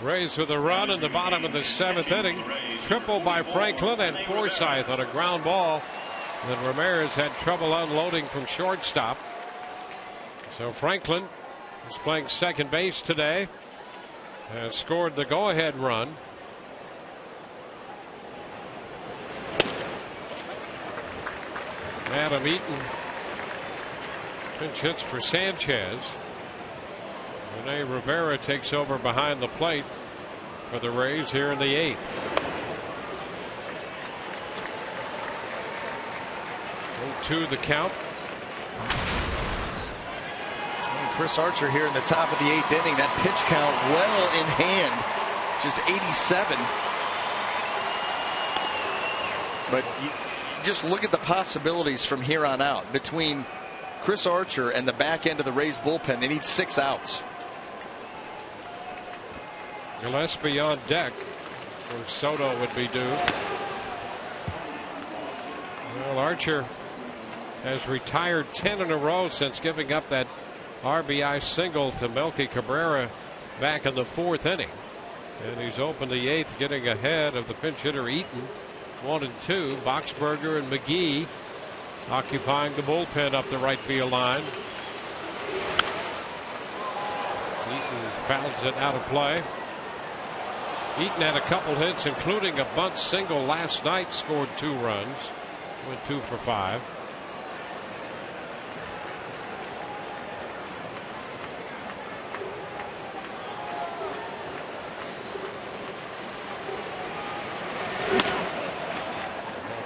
Rays with a run in the bottom of the 7th inning. Triple by Franklin and Forsythe on a ground ball that Ramirez had trouble unloading from shortstop. So Franklin is playing second base today and scored the go-ahead run. Adam Eaton pinch hits for Sanchez. Rene Rivera takes over behind the plate for the Rays here in the 8th. To the count. And Chris Archer here in the top of the 8th inning. That pitch count well in hand. Just 87. But you just look at the possibilities from here on out. Between Chris Archer and the back end of the Rays bullpen, they need 6 outs. Gillespie on deck, where Soto would be due. Well, Archer has retired 10 in a row since giving up that RBI single to Melky Cabrera back in the 4th inning. And he's opened the 8th, getting ahead of the pinch hitter Eaton. 1 and 2. Boxberger and McGee occupying the bullpen up the right field line. Eaton fouls it out of play. Eaton had a couple hits, including a bunt single last night, scored 2 runs. Went 2 for 5.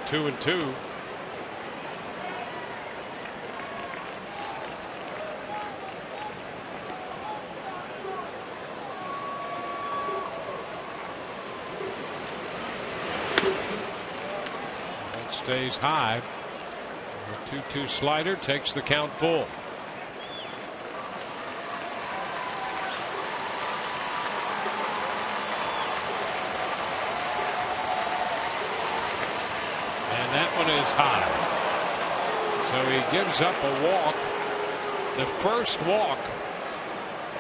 Two and 2. stays high. The 2-2 slider takes the count full. And that one is high. So he gives up a walk. The first walk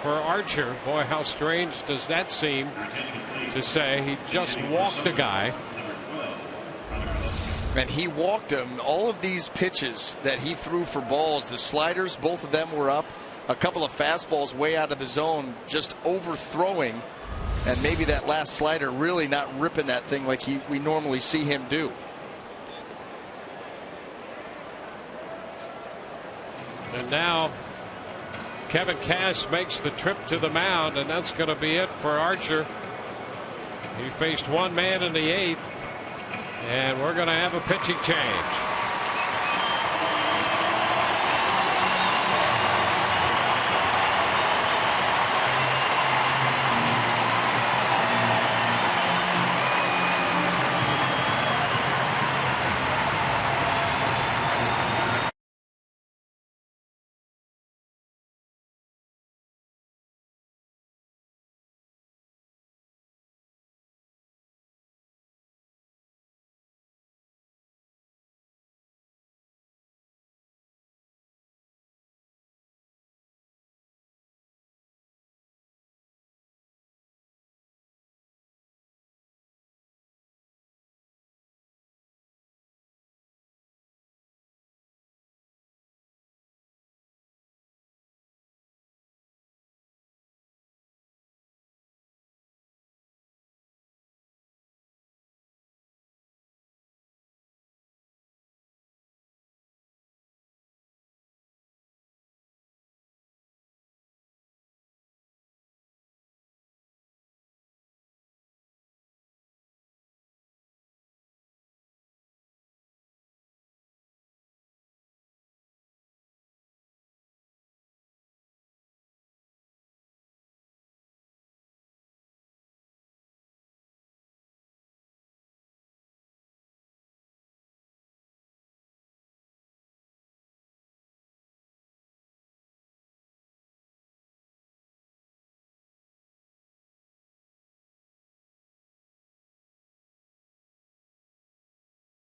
for Archer. Boy, how strange does that seem to say. He just walked a guy. And he walked him. All of these pitches that he threw for balls, the sliders, both of them were up. A couple of fastballs way out of the zone, just overthrowing. And maybe that last slider really not ripping that thing like we normally see him do. And now Kevin Cash makes the trip to the mound, and that's going to be it for Archer. He faced one man in the 8th, and we're going to have a pitching change.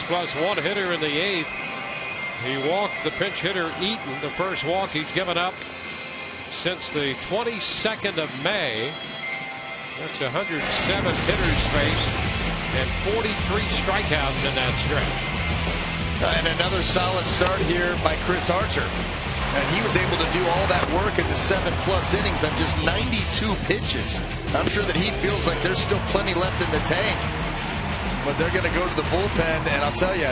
Plus one hitter in the 8th. He walked the pinch hitter Eaton, the first walk he's given up since the 22nd of May. That's 107 hitters faced and 43 strikeouts in that stretch. And another solid start here by Chris Archer. And he was able to do all that work in the 7+ innings on just 92 pitches. I'm sure that he feels like there's still plenty left in the tank. But they're going to go to the bullpen, and I'll tell you,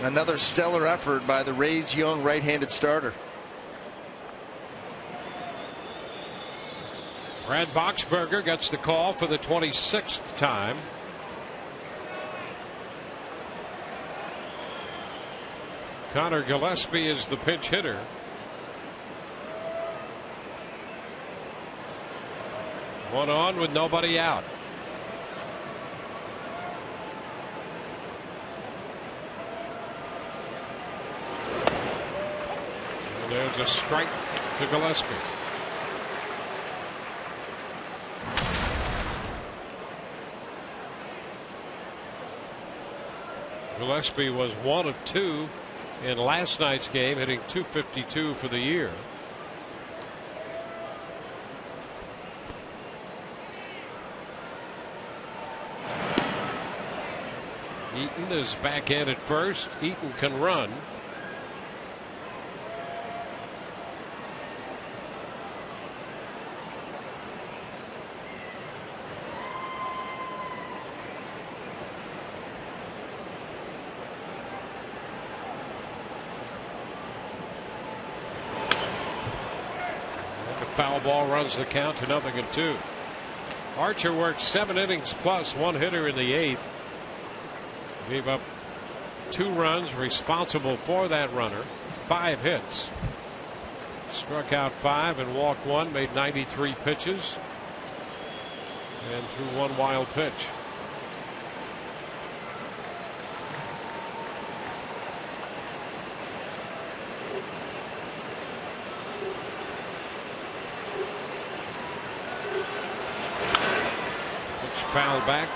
another stellar effort by the Rays' young right-handed starter. Brad Boxberger gets the call for the 26th time. Connor Gillespie is the pinch hitter. One on with nobody out. There's a strike to Gillespie. Gillespie was 1 of 2 in last night's game, hitting .252 for the year. Eaton is back in at first. Eaton can run. Foul ball runs the count to 0-2. Archer worked 7 innings plus one hitter in the 8th. Gave up 2 runs, responsible for that runner. 5 hits. Struck out 5 and walked 1. Made 93 pitches and threw 1 wild pitch. fouled back.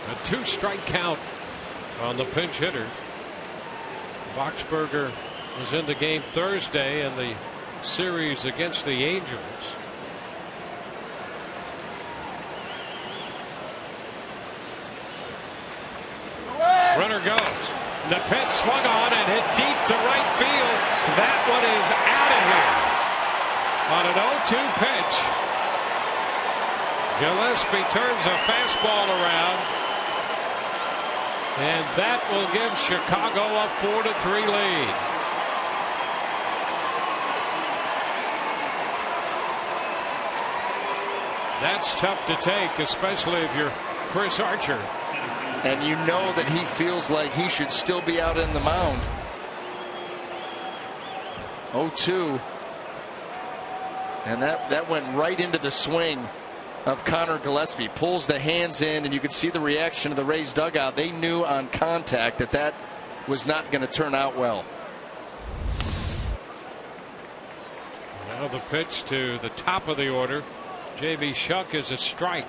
A 2-strike count on the pinch hitter. Boxberger was in the game Thursday in the series against the Angels. Runner goes. The pitch swung on and hit deep to right field. That one is out of here on an 0-2 pitch. Gillespie turns a fastball around, and that will give Chicago a 4-3 lead. That's tough to take, especially if you're Chris Archer. And you know that he feels like he should still be out in the mound. 0-2. And that went right into the swing of Connor Gillespie. Pulls the hands in, and you could see the reaction of the Rays dugout. They knew on contact that was not going to turn out well. Now the pitch to the top of the order. J.B. Shuck is a strike.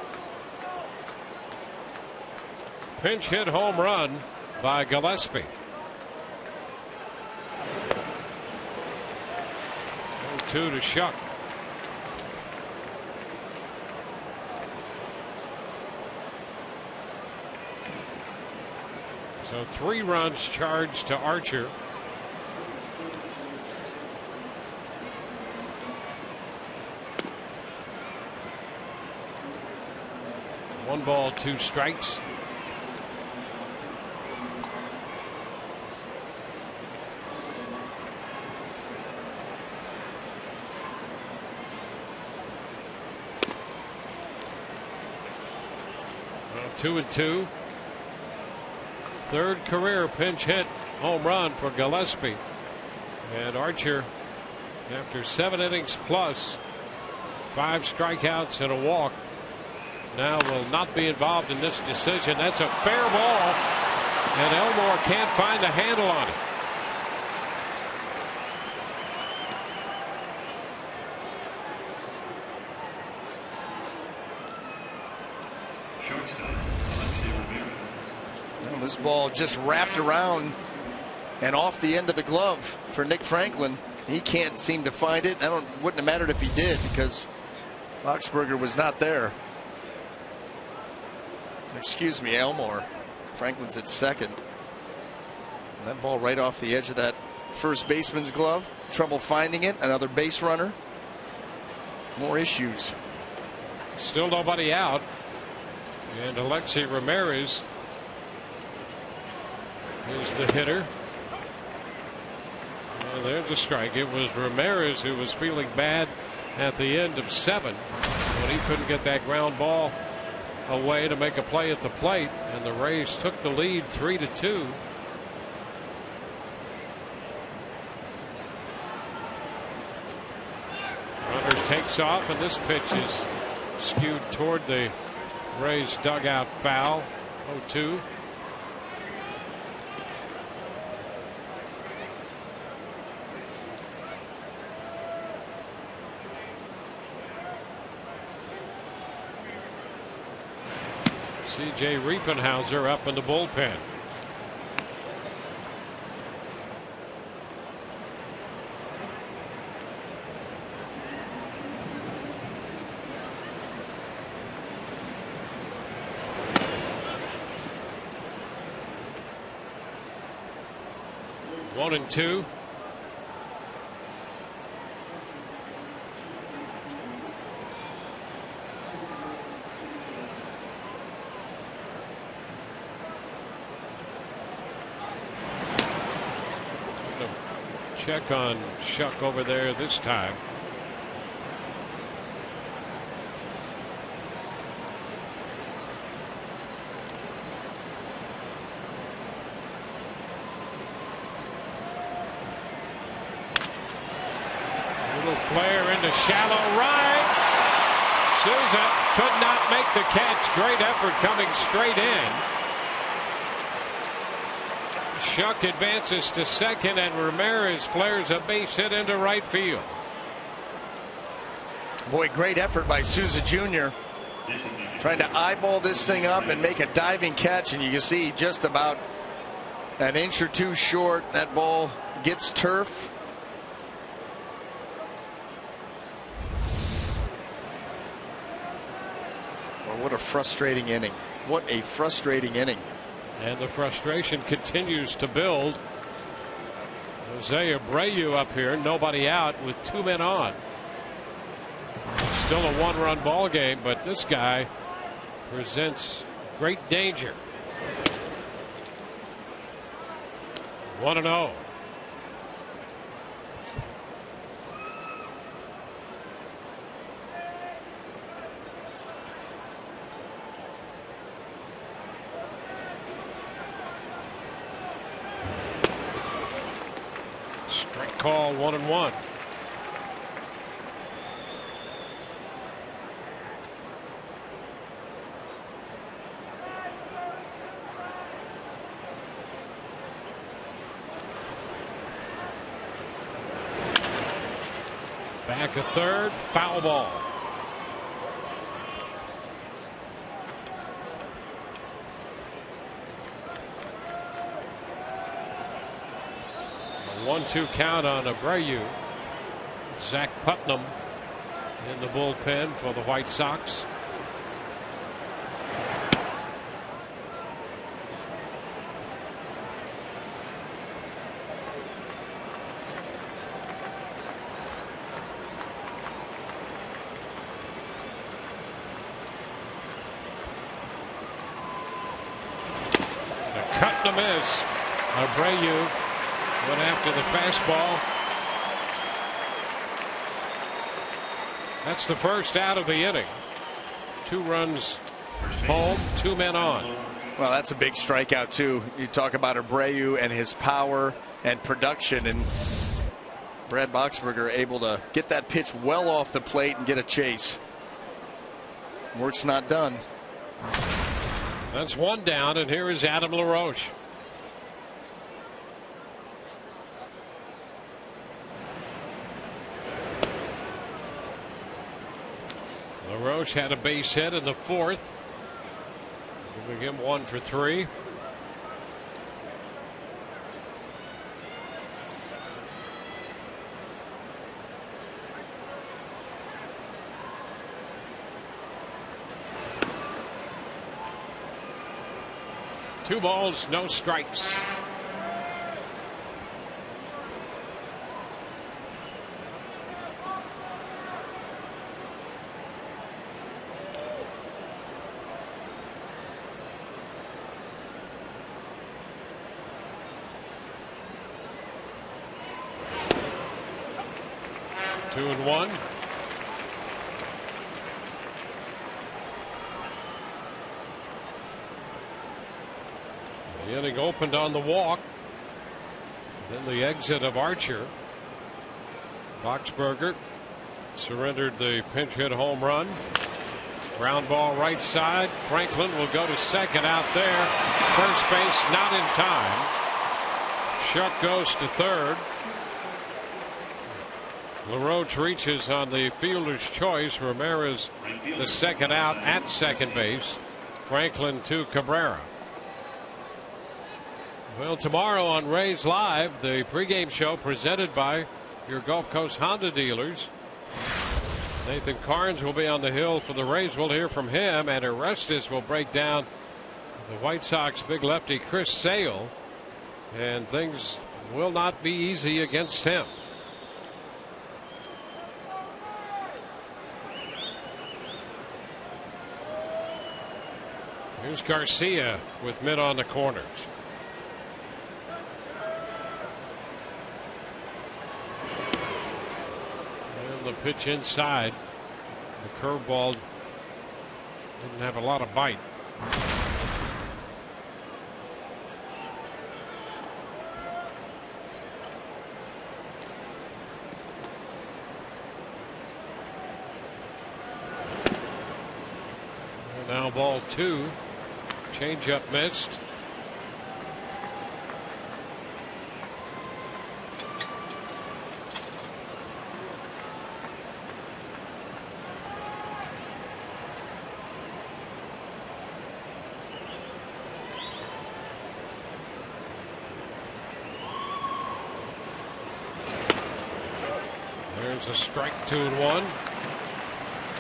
Pinch hit home run by Gillespie. 0-2 to Shuck. So 3 runs charged to Archer. One ball, 2 strikes. Well, 2-2. Third career pinch hit home run for Gillespie. And Archer, after 7 innings plus 5 strikeouts and a walk, now will not be involved in this decision. That's a fair ball, and Elmore can't find a handle on it. Well, this ball just wrapped around and off the end of the glove for Nick Franklin. He can't seem to find it. Wouldn't have mattered if he did, because Boxberger was not there. Excuse me, Elmore. Franklin's at second. And that ball right off the edge of that first baseman's glove. Trouble finding it. Another base runner. More issues. Still nobody out. And Alexi Ramirez is the hitter. And there's a strike. It was Ramirez who was feeling bad at the end of 7 when he couldn't get that ground ball away to make a play at the plate, and the Rays took the lead 3-2. Runner takes off, and this pitch is skewed toward the Rays dugout, foul. 0-2. C.J. Riefenhauser up in the bullpen. One and two. Check on Shuck over there this time. to shallow right. Souza could not make the catch. Great effort coming straight in. Shuck advances to second, and Ramirez flares a base hit into right field. Boy, great effort by Souza Jr. Trying to eyeball this thing up and make a diving catch, and you can see just about an inch or two short. That ball gets turf. Well, what a frustrating inning. What a frustrating inning. And the frustration continues to build. Jose Abreu up here, nobody out with 2 men on. Still a 1-run ball game, but this guy presents great danger. 1-0. Strike call, 1-1. Back at third, foul ball. A 1-2 count on Abreu. Zach Putnam in the bullpen for the White Sox. Cut and a miss. Abreu went after the fastball. That's the first out of the inning. 2 runs home, 2 men on. Well, that's a big strikeout too. You talk about Abreu and his power and production, and Brad Boxberger able to get that pitch well off the plate and get a chase. Work's not done. That's 1 down, and here is Adam LaRoche. LaRoche had a base hit in the 4th. Giving him 1 for 3. Two balls, no strikes. Two and one. The inning opened on the walk. Then the exit of Archer. Boxberger surrendered the pinch hit home run. Ground ball right side. Franklin will go to second out there. First base not in time. Shuck goes to third. LaRoche reaches on the fielder's choice. Ramirez the second out at second base. Franklin to Cabrera. Well, tomorrow on Rays Live, the pregame show presented by your Gulf Coast Honda dealers. Nathan Carnes will be on the hill for the Rays. We'll hear from him, and Orestes will break down the White Sox big lefty Chris Sale, and things will not be easy against him. Here's Garcia with mid on the corners. The pitch inside. The curveball didn't have a lot of bite. Now ball 2. Changeup missed. There's a strike, 2-1.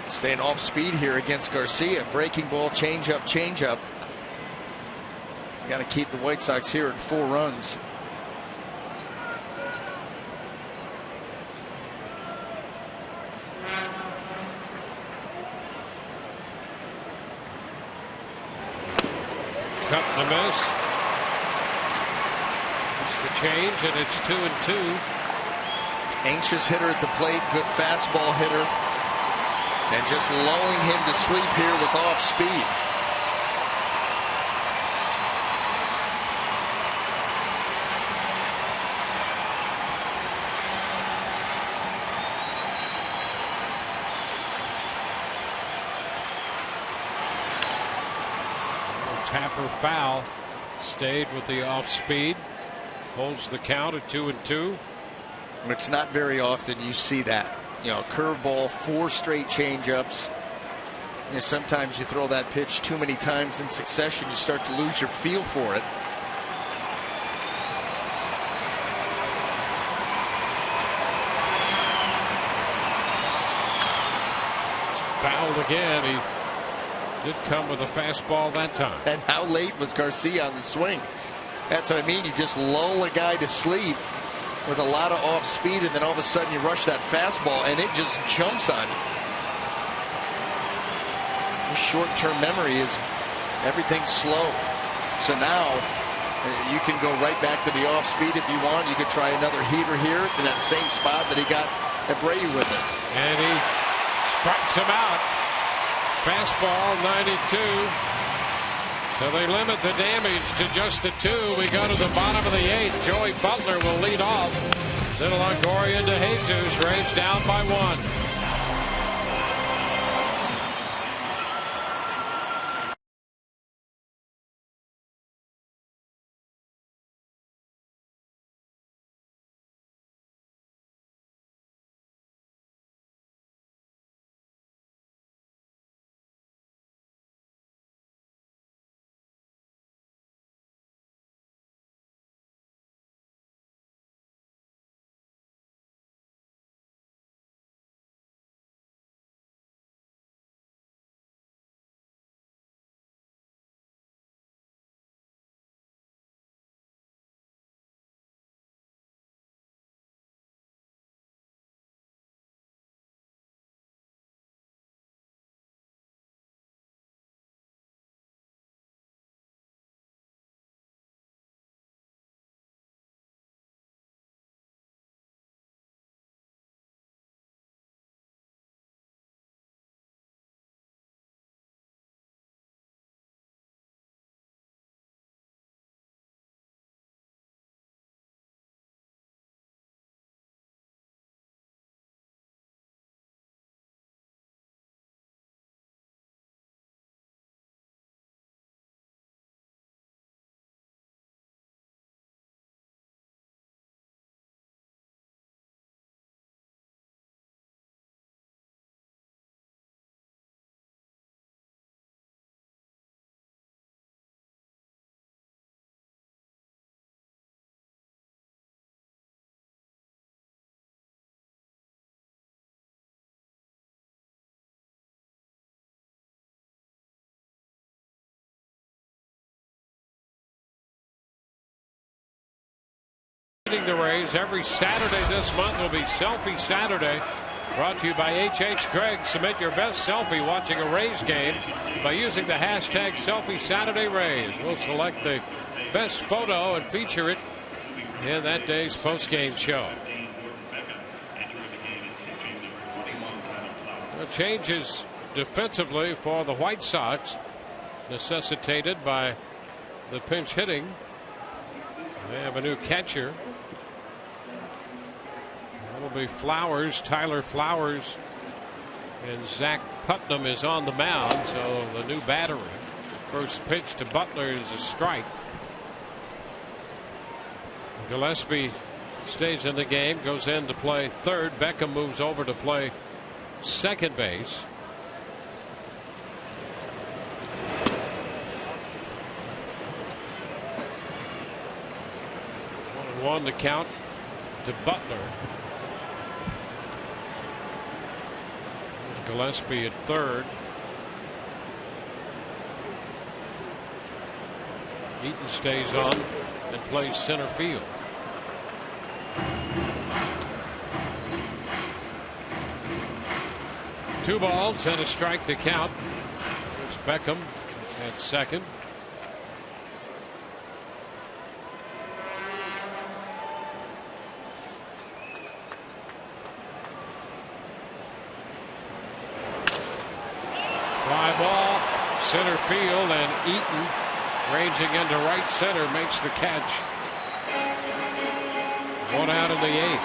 Staying off speed here against Garcia. Breaking ball, changeup, changeup. Got to keep the White Sox here at 4 runs. Cut and a miss. It's the change, and it's 2-2. Anxious hitter at the plate, good fastball hitter, and just lulling him to sleep here with off speed. Tapper foul, stayed with the off speed, holds the count at 2-2. It's not very often you see that. You know, curveball, 4 straight changeups. You know, sometimes you throw that pitch too many times in succession, you start to lose your feel for it. Fouled again. He did come with a fastball that time. And how late was Garcia on the swing? That's what I mean. You just lull a guy to sleep with a lot of off speed, and then all of a sudden you rush that fastball and it just jumps on you. Short-term memory is everything's slow. So now you can go right back to the off speed if you want. You could try another heater here in that same spot that he got Abreu with it. And he strikes him out. Fastball 92. So they limit the damage to just the 2. We go to the bottom of the 8th. Joey Butler will lead off. Then Longoria to Jesus. Rays down by 1. The Rays every Saturday this month will be Selfie Saturday, brought to you by H.H. Craig. Submit your best selfie watching a Rays game by using the hashtag Selfie Saturday Rays. We'll select the best photo and feature it in that day's post-game show. The changes defensively for the White Sox, necessitated by the pinch hitting. They have a new catcher. That'll be Flowers, Tyler Flowers, And Zach Putnam is on the mound, so the new battery. First pitch to Butler is a strike. Gillespie stays in the game, goes in to play third. Beckham moves over to play second base. One to count to Butler. Gillespie at third. Eaton stays on and plays center field. Two balls and a strike to count. There's Beckham at second. Fly ball, center field, and Eaton, ranging into right center, makes the catch. One out in the eighth.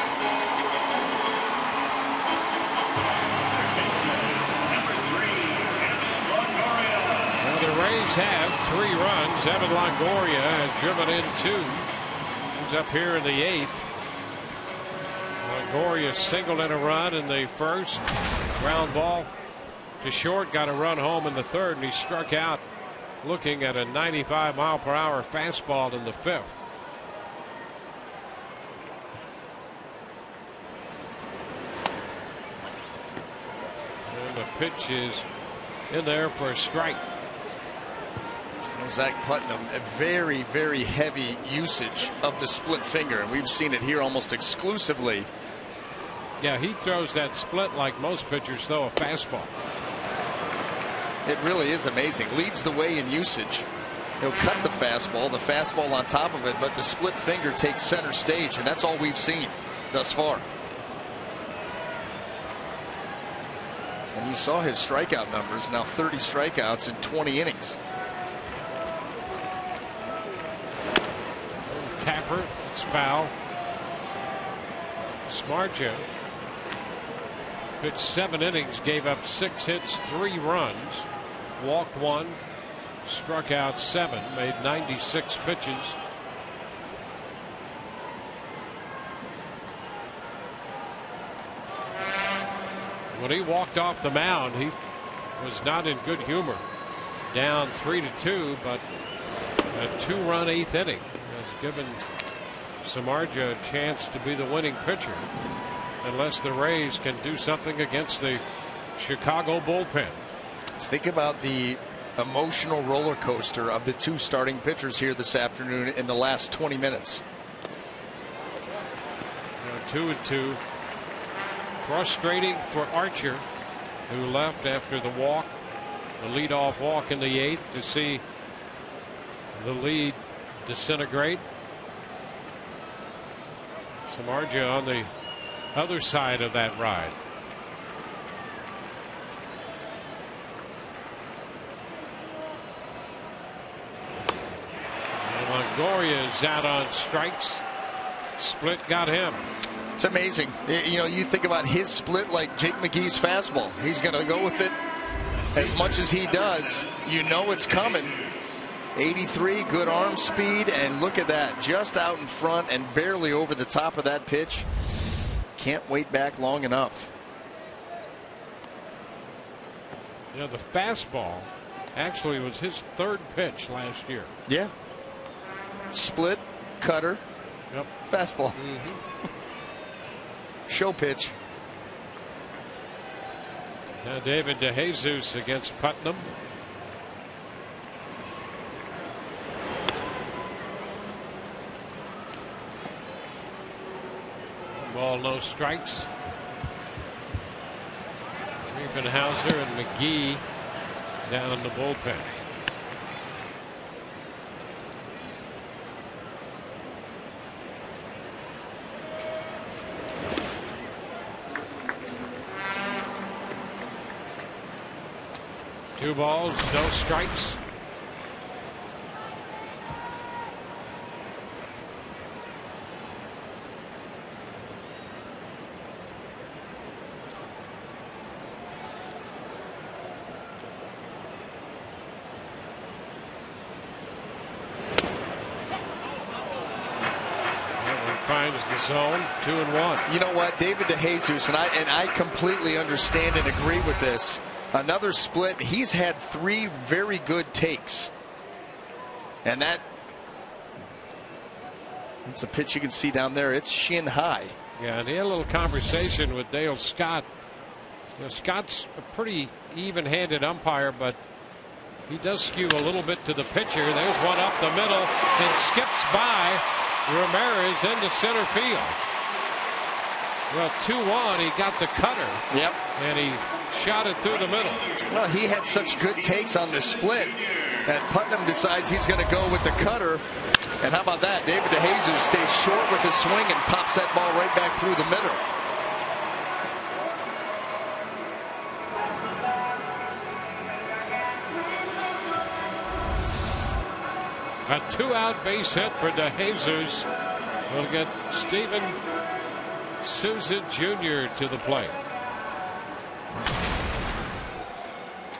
Well, the Rays have 3 runs. Evan Longoria has driven in 2. He's up here in the eighth. Longoria singled in a run in the first. Ground ball to short, got a run home in the third, and he struck out looking at a 95-mile-per-hour fastball in the fifth. And the pitch is in there for a strike. Zach Putnam, a very, very heavy usage of the split finger, and we've seen it here almost exclusively. Yeah, he throws that split like most pitchers throw a fastball. It really is amazing. Leads the way in usage. He'll cut the fastball on top of it, but the split finger takes center stage, and that's all we've seen thus far. And you saw his strikeout numbers, now 30 strikeouts in 20 innings. Tapper, it's foul. Smartjo pitched 7 innings, gave up 6 hits, 3 runs, walked 1, struck out 7, made 96 pitches. When he walked off the mound, he was not in good humor. Down 3-2, but a 2-run 8th inning has given Samardzija a chance to be the winning pitcher, unless the Rays can do something against the Chicago bullpen. Think about the emotional roller coaster of the 2 starting pitchers here this afternoon in the last 20 minutes. 2-2. Frustrating for Archer, who left after the walk, the leadoff walk in the 8th, to see the lead disintegrate. Samardzija on the other side of that ride. And Longoria is out on strikes. Split got him. It's amazing. You know, you think about his split like Jake McGee's fastball. He's going to go with it as much as he does. You know it's coming. 83, good arm speed, and look at that, just out in front and barely over the top of that pitch. Can't wait back long enough. You know, the fastball actually was his 3rd pitch last year. Yeah. Split, cutter, yep. Fastball. Show pitch. Now David DeJesus against Putnam. Ball, no strikes. Riefenhauser and McGee down in the bullpen. Two balls, no strikes. times the zone, 2-1. You know what, David DeJesus, and I completely understand and agree with this. Another split. He's had 3 very good takes, and it's a pitch you can see down there. It's shin high. Yeah, and he had a little conversation with Dale Scott. You know, Scott's a pretty even-handed umpire, but he does skew a little bit to the pitcher. There's one up the middle and skips by Ramirez into center field. Well, 2-1, he got the cutter. Yep. And he shot it through the middle. Well, he had such good takes on the split, and Putnam decides he's going to go with the cutter. And how about that? David DeJesus stays short with his swing and pops that ball right back through the middle. A 2-out base hit for DeJesus will get Steven Souza Jr. to the plate.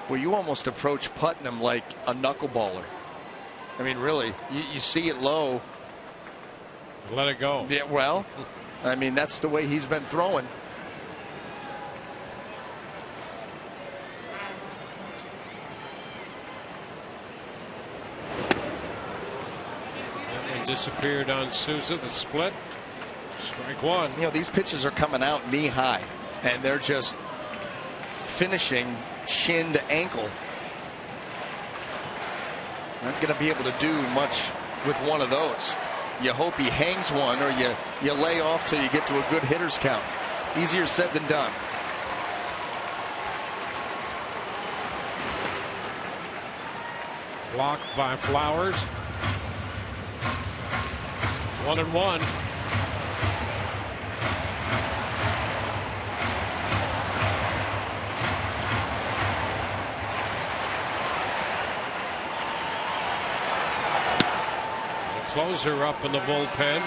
Well, you almost approach Putnam like a knuckleballer. I mean, really, you see it low. Let it go. Yeah, well, I mean, that's the way he's been throwing. And they disappeared on Souza, the split. Strike one. You know, these pitches are coming out knee high, and they're just finishing shin to ankle. Not going to be able to do much with one of those. You hope he hangs one, or you lay off till you get to a good hitter's count. Easier said than done. Blocked by Flowers. 1-1. Closer up in the bullpen,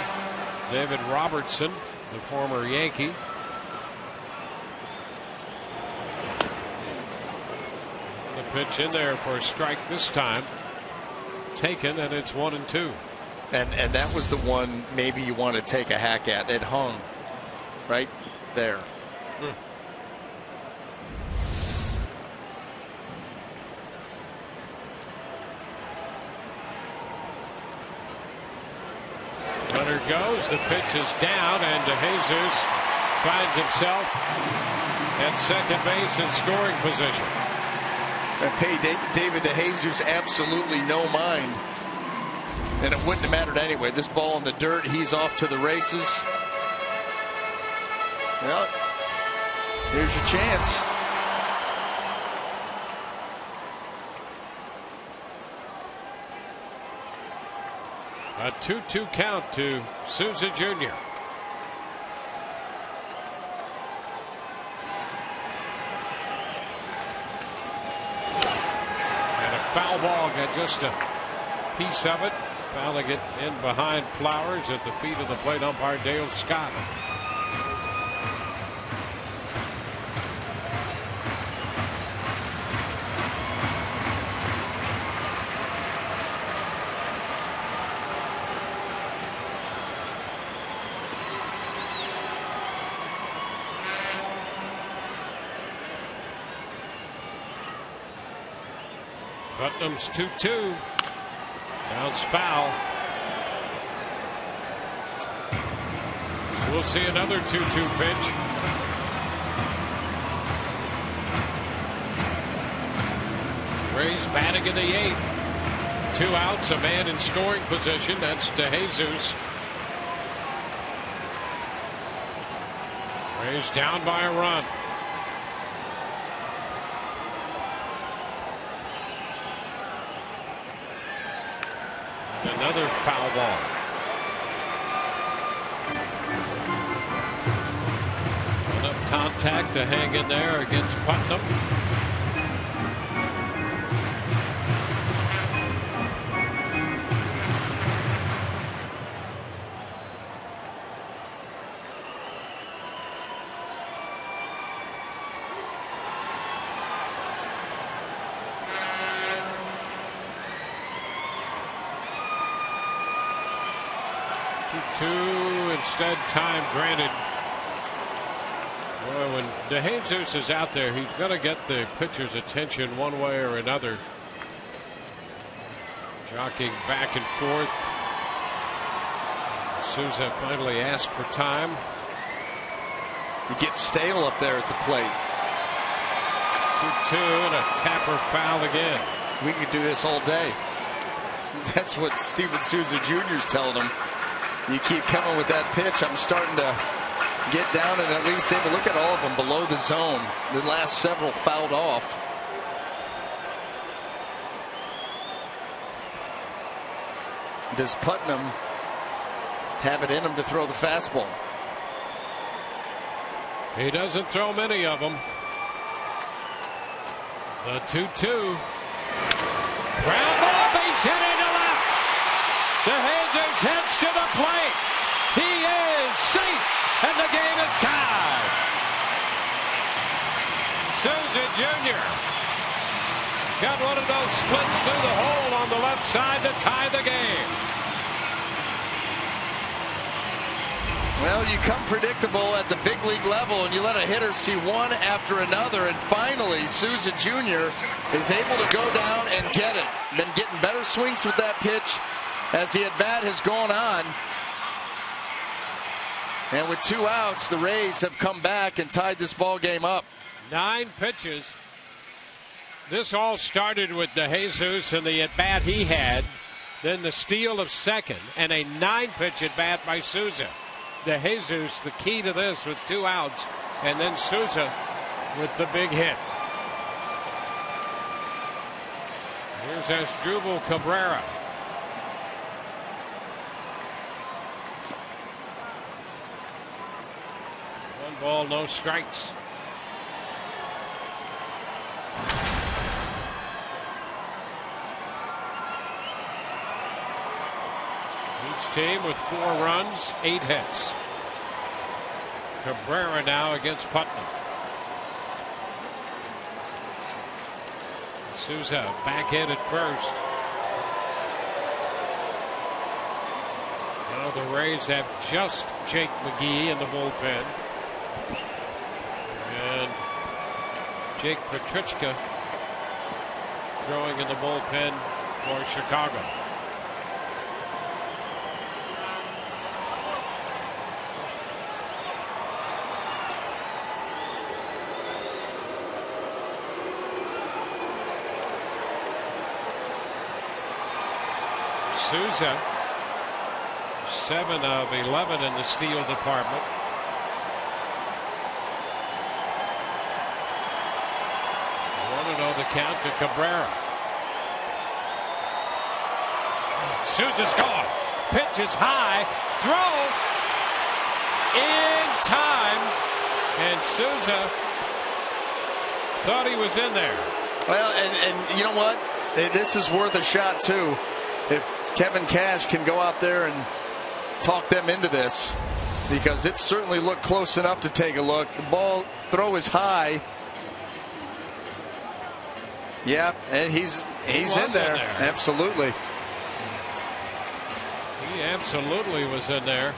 David Robertson, the former Yankee. The pitch in there for a strike this time. Taken, and it's 1-2. And that was the one maybe you want to take a hack at. It hung right there. Runner goes, the pitch is down, and DeJesus finds himself at second base in scoring position. And pay David DeJesus absolutely no mind. And it wouldn't have mattered anyway. This ball in the dirt, he's off to the races. Well, here's your chance. A 2-2 count to Souza Jr. And a foul ball, got just a piece of it. Fouling it in behind Flowers at the feet of the plate umpire Dale Scott. Putnam's 2-2. Bounce foul. We'll see another 2-2 pitch. Rays batting in the 8th. 2 outs, a man in scoring position. That's DeJesus. Rays down by a run. Another foul ball. Enough contact to hang in there against Putnam. Instead, time granted. Boy, when DeJesus is out there, he's going to get the pitcher's attention one way or another. Jockeying back and forth. Souza finally asked for time. He gets stale up there at the plate. 2-2 and a tapper foul again. We could do this all day. That's what Steven Souza Jr. is telling him. You keep coming with that pitch, I'm starting to get down and at least take a look at all of them below the zone. The last several fouled off. Does Putnam have it in him to throw the fastball? He doesn't throw many of them. The 2-2. Ground ball, base hit into left. DeJesus heads to the plate. He is safe, and the game is tied. Souza Jr. got one of those splits through the hole on the left side to tie the game. Well, you come predictable at the big league level, and you let a hitter see one after another, and finally Souza Jr. is able to go down and get it. Been getting better swings with that pitch as the at-bat has gone on. And with 2 outs, the Rays have come back and tied this ball game up. 9 pitches. This all started with DeJesus and the at-bat he had, then the steal of second, and a 9-pitch at-bat by Souza. DeJesus, the key to this, with 2 outs, and then Souza with the big hit. Here's Asdrubal Cabrera. One ball, no strikes. Each team with 4 runs, 8 hits. Cabrera now against Putnam. Souza back in at first. Now the Rays have just Jake McGee in the bullpen. And Jake Petrichka throwing in the bullpen for Chicago. Souza, 7 of 11 in the steal department. Want to know the count to Cabrera. Souza's gone. Pitch is high. Throw in time. And Souza thought he was in there. Well, and you know what? This is worth a shot, too. If Kevin Cash can go out there and talk them into this, because it certainly looked close enough to take a look. The ball throw is high. Yeah, and he's in there. Absolutely. He absolutely was in there.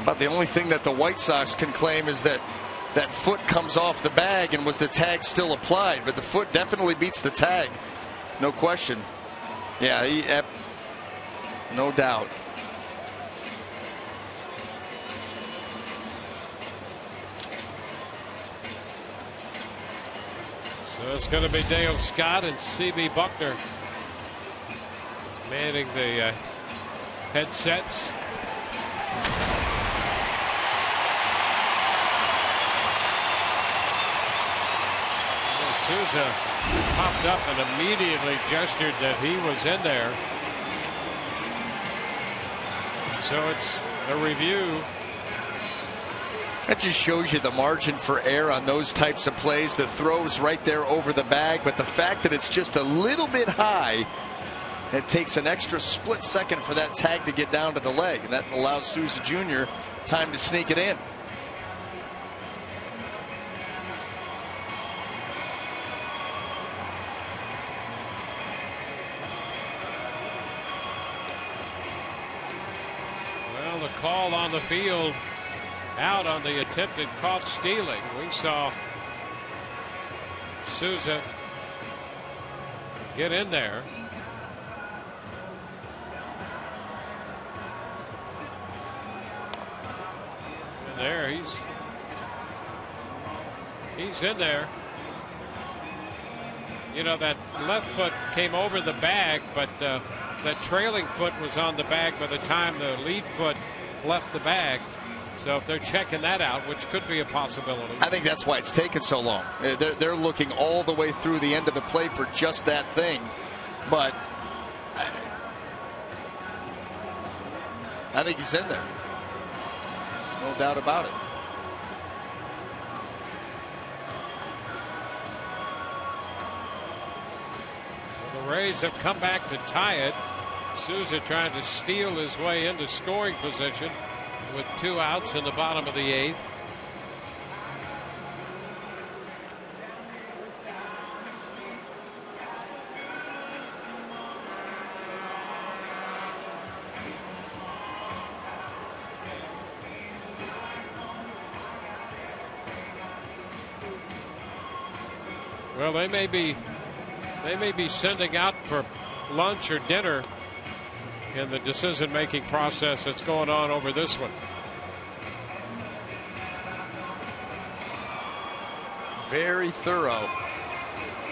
About the only thing that the White Sox can claim is that that foot comes off the bag, and was the tag still applied? But the foot definitely beats the tag. No question. Yeah, no doubt. So it's going to be Dale Scott and C.B. Buckner manning the headsets. Souza popped up and immediately gestured that he was in there. So it's a review. That just shows you the margin for error on those types of plays. The throw's right there over the bag, but the fact that it's just a little bit high, it takes an extra split second for that tag to get down to the leg, and that allows Souza Jr. time to sneak it in. call on the field out on the attempted caught stealing. We saw Souza get in there. And there he's in there. You know, that left foot came over the bag, but that trailing foot was on the bag by the time the lead foot left the bag. So if they're checking that out, which could be a possibility. I think that's why it's taken so long. They're looking all the way through the end of the play for just that thing. But I think he's in there. No doubt about it. The Rays have come back to tie it. Souza trying to steal his way into scoring position with 2 outs in the bottom of the 8th. Well, they may be sending out for lunch or dinner in the decision-making process that's going on over this one. Very thorough.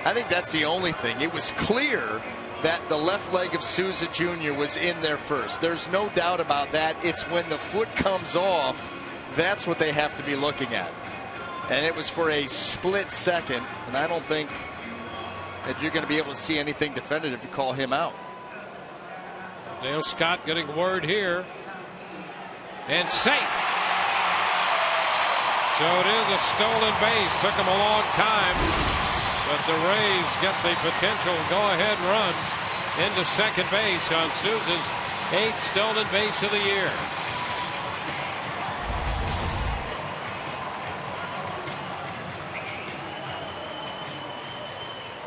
I think that's the only thing. It was clear that the left leg of Souza Jr. was in there first. There's no doubt about that. It's when the foot comes off, that's what they have to be looking at. And it was for a split second, and I don't think that you're going to be able to see anything definitive to call him out. Dale Scott getting word here. And safe. So it is a stolen base. Took him a long time. But the Rays get the potential go-ahead run into second base on Souza's 8th stolen base of the year.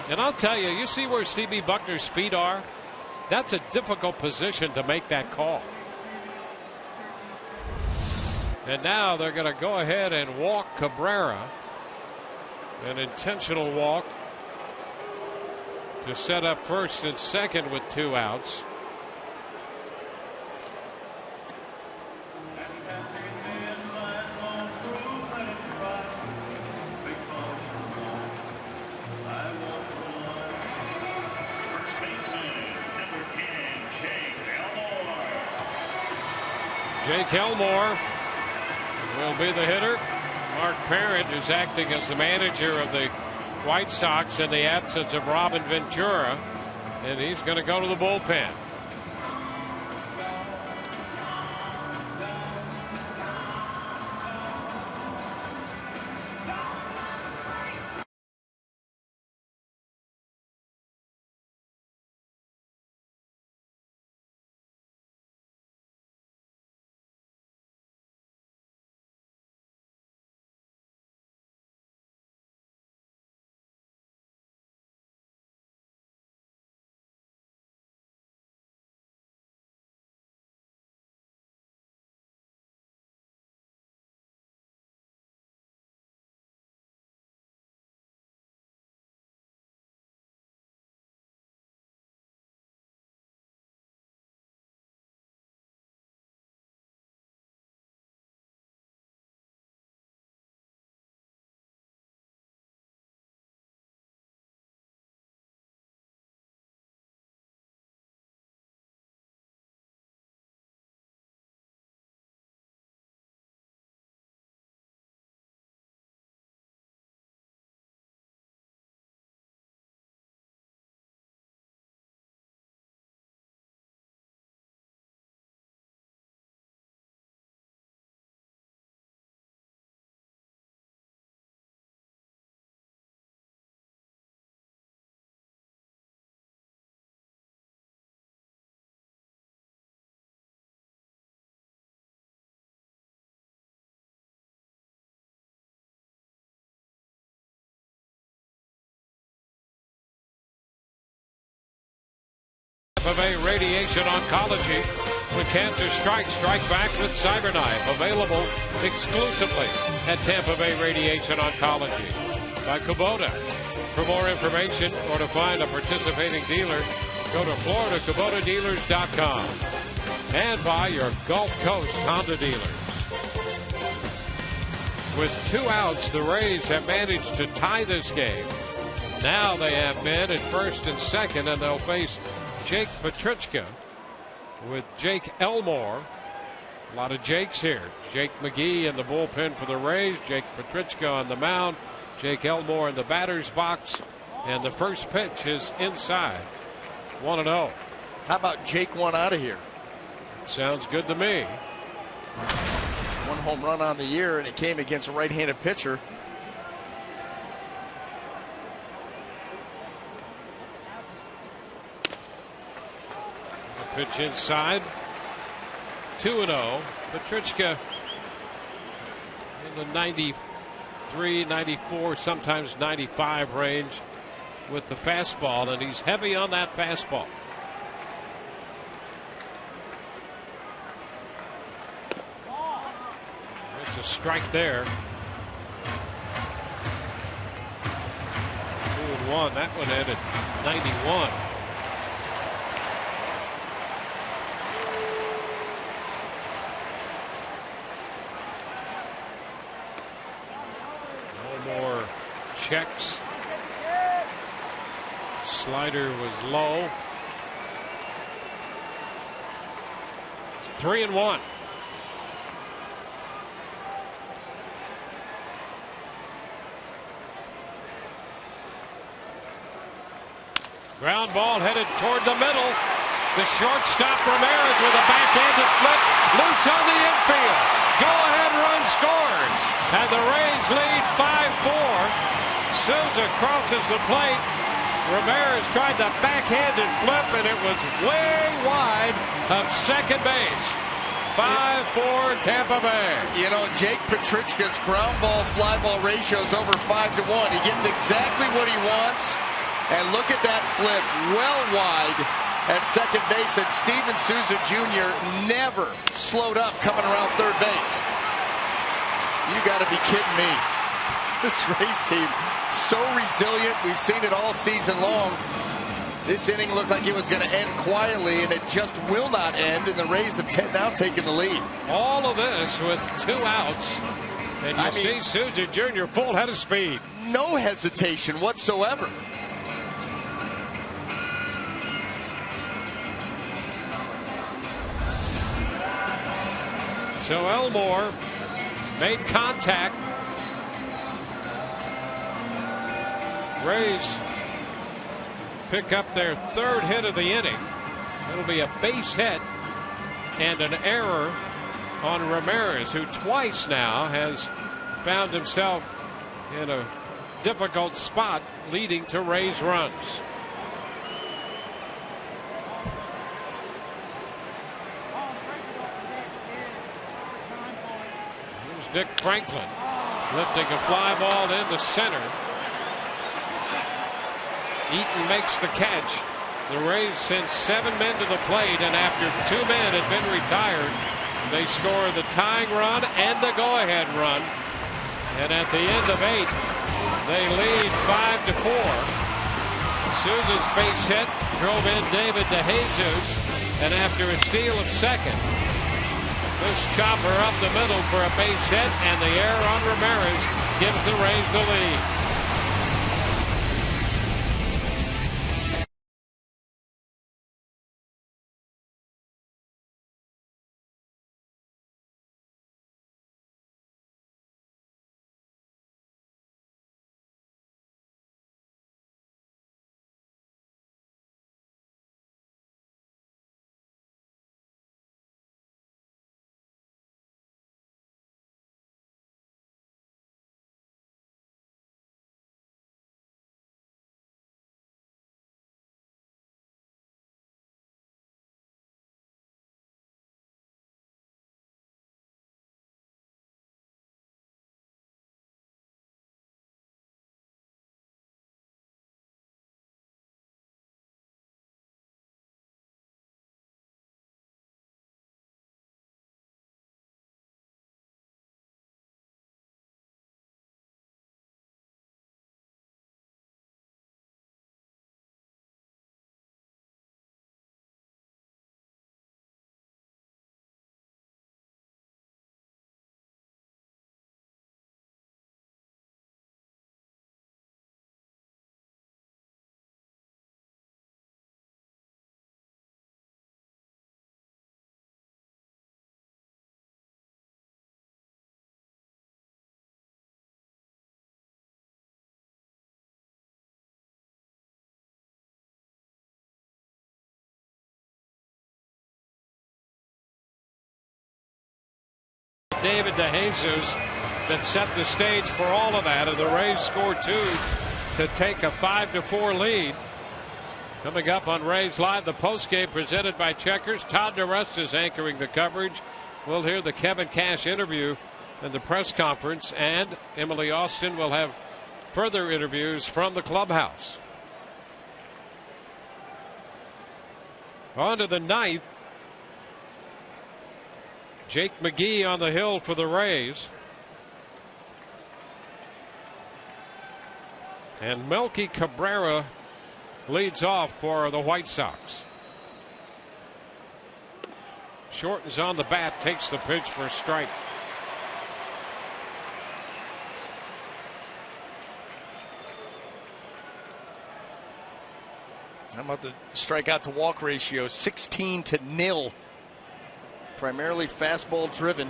And I'll tell you, you see where C.B. Buckner's feet are? That's a difficult position to make that call. And now they're going to go ahead and walk Cabrera. An intentional walk to set up first and second with 2 outs. Jake Elmore will be the hitter. Mark Parent is acting as the manager of the White Sox in the absence of Robin Ventura, and he's going to go to the bullpen. Tampa Bay Radiation Oncology McCanter strike back with Cyberknife. Available exclusively at Tampa Bay Radiation Oncology by Kubota. For more information or to find a participating dealer, go to FloridaKubotaDealers.com. And by your Gulf Coast Honda dealers. With 2 outs, the Rays have managed to tie this game. Now they have men at first and second, and they'll face Jake Petrichka with Jake Elmore. A lot of Jakes here. Jake McGee in the bullpen for the Rays. Jake Petrichka on the mound. Jake Elmore in the batter's box. And the first pitch is inside. 1-0. How about Jake one out of here? Sounds good to me. 1 home run on the year, and it came against a right-handed pitcher. The pitch inside. 2-0. Petrichka in the 93, 94, sometimes 95 range with the fastball, and he's heavy on that fastball. There's a strike there. 2-1. That one ended 91. More checks. Slider was low. 3-1. Ground ball headed toward the middle. The shortstop Ramirez with a backhanded flip. Loose on the infield. Go-ahead run scores. And the Rays lead 5-4. Souza crosses the plate. Ramirez tried the backhanded flip, and it was way wide of second base. 5-4 Tampa Bay. You know, Jake Petrichka's ground ball fly ball ratio is over 5-1. He gets exactly what he wants. And look at that flip, well wide at second base. And Steven Souza Jr. never slowed up coming around third base. You got to be kidding me. This Rays team, so resilient. We've seen it all season long. This inning looked like it was going to end quietly, and it just will not end. And the Rays have now taken the lead. All of this with 2 outs. And you see Souza Jr. full head of speed. No hesitation whatsoever. So Elmore made contact. Rays pick up their 3rd hit of the inning. It'll be a base hit and an error on Ramirez, who twice now has found himself in a difficult spot, leading to Rays runs. Dick Franklin lifting a fly ball into center. Eaton makes the catch. The Rays sent 7 men to the plate, and after 2 men had been retired, they score the tying run and the go-ahead run. And at the end of 8, they lead 5-4. Souza's base hit drove in David DeJesus, and after a steal of second, this chopper up the middle for a base hit, and the error on Ramirez gives the Rays the lead. David DeJesus that set the stage for all of that, and the Rays scored 2 to take a 5-4 lead. Coming up on Rays Live, the postgame presented by Checkers. Todd DeRust is anchoring the coverage. We'll hear the Kevin Cash interview and the press conference, and Emily Austin will have further interviews from the clubhouse. On to the 9th. Jake McGee on the hill for the Rays. And Melky Cabrera leads off for the White Sox. Shorten's on the bat, takes the pitch for a strike. How about the strikeout to walk ratio? 16-0. Primarily fastball driven.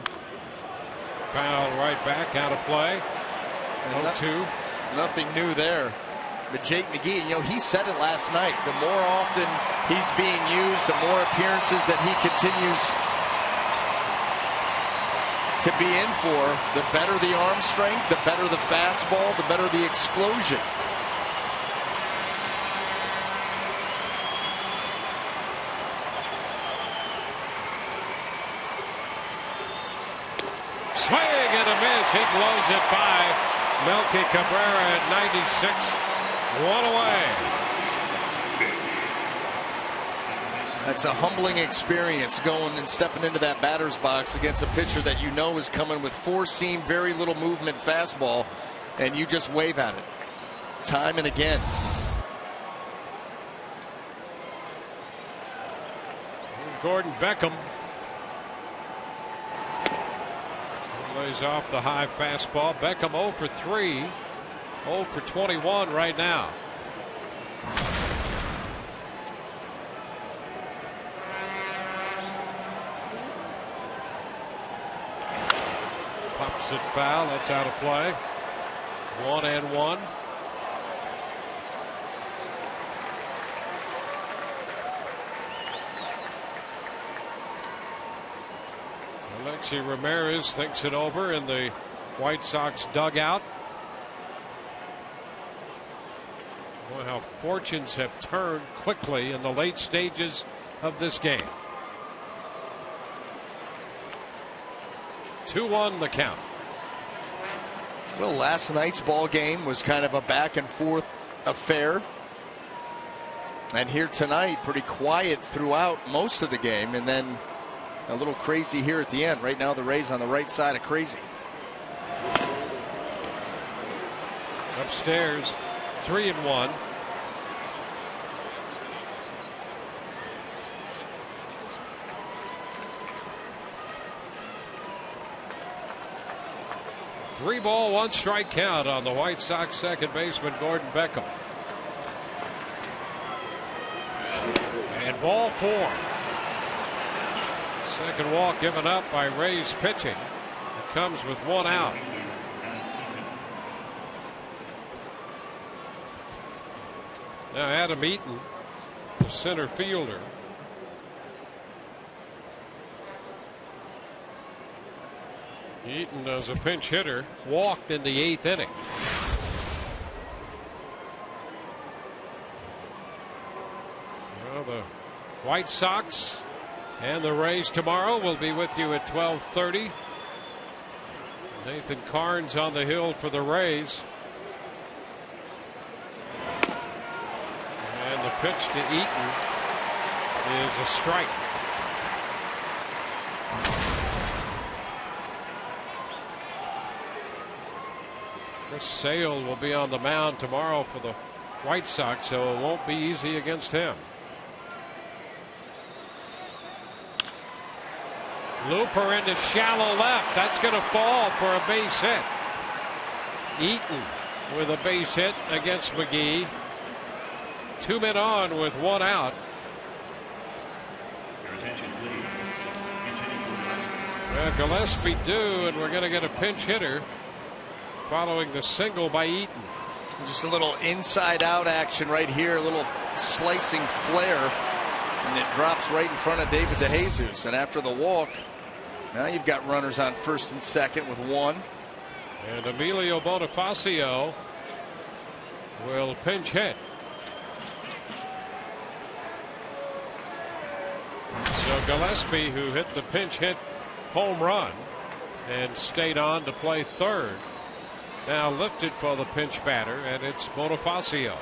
Foul right back, out of play. 0-2. Nothing new there. But Jake McGee, he said it last night. The more often he's being used, the more appearances that he continues to be in for, the better the arm strength, the better the fastball, the better the explosion. Swing and a miss. He blows it by Melky Cabrera at 96. 1 away. That's a humbling experience going and stepping into that batter's box against a pitcher that is coming with 4-seam, very little movement fastball, and you just wave at it time and again. Here's Gordon Beckham. Lays off the high fastball. Beckham 0 for 3. 0 for 21 right now. Pops it foul. That's out of play. 1-1. Alexi Ramirez thinks it over in the White Sox dugout. Boy, how fortunes have turned quickly in the late stages of this game. 2-1 the count. Well, last night's ball game was kind of a back and forth affair. And here tonight, pretty quiet throughout most of the game, and then a little crazy here at the end. Right now, the Rays on the right side of crazy. Upstairs, 3-1. Three ball, 1 strike count on the White Sox second baseman Gordon Beckham. And ball 4. Second walk given up by Rays pitching. It comes with 1 out. Now Adam Eaton, the center fielder. Eaton, as a pinch hitter, walked in the 8th inning. Well, the White Sox and the Rays tomorrow. Will be with you at 12:30. Nathan Carnes on the hill for the Rays. And the pitch to Eaton is a strike. Chris Sale will be on the mound tomorrow for the White Sox, so it won't be easy against him. Looper into shallow left. That's going to fall for a base hit. Eaton with a base hit against McGee. 2 men on with 1 out. Well, Gillespie due, and we're going to get a pinch hitter following the single by Eaton. Just a little inside out action right here, a little slicing flare, and it drops right in front of David DeJesus. And after the walk, Now you've got runners on first and second with one. And Emilio Bonifacio will pinch hit. So Gillespie, who hit the pinch hit home run and stayed on to play third, now lifted for the pinch batter, and it's Bonifacio.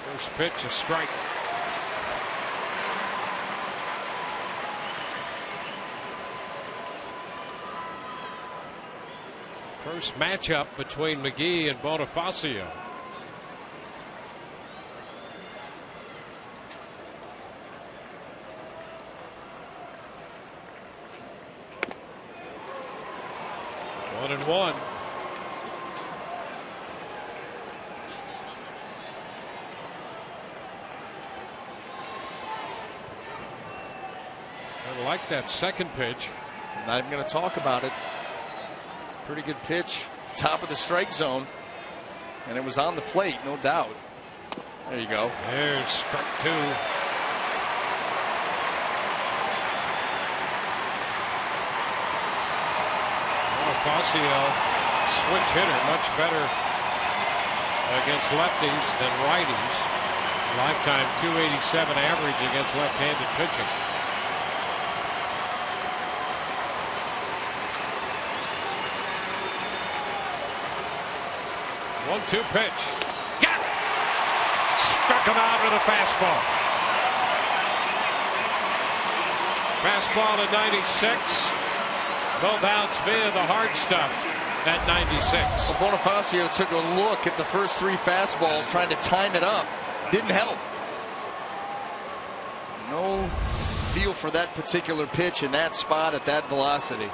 First pitch, a strike. First matchup between McGee and Bonifacio. One and one. I like that second pitch. I'm not even going to talk about it. Pretty good pitch, top of the strike zone, and it was on the plate, no doubt. There you go. There's strike two. Bonifacio, switch hitter, much better against lefties than righties. Lifetime .287 average against left-handed pitching. 1-2 pitch. Got it! Struck him out with a fastball. Fastball at 96. Both outs via the hard stuff at 96. Well, Bonifacio took a look at the first three fastballs, trying to time it up. Didn't help. No feel for that particular pitch in that spot at that velocity.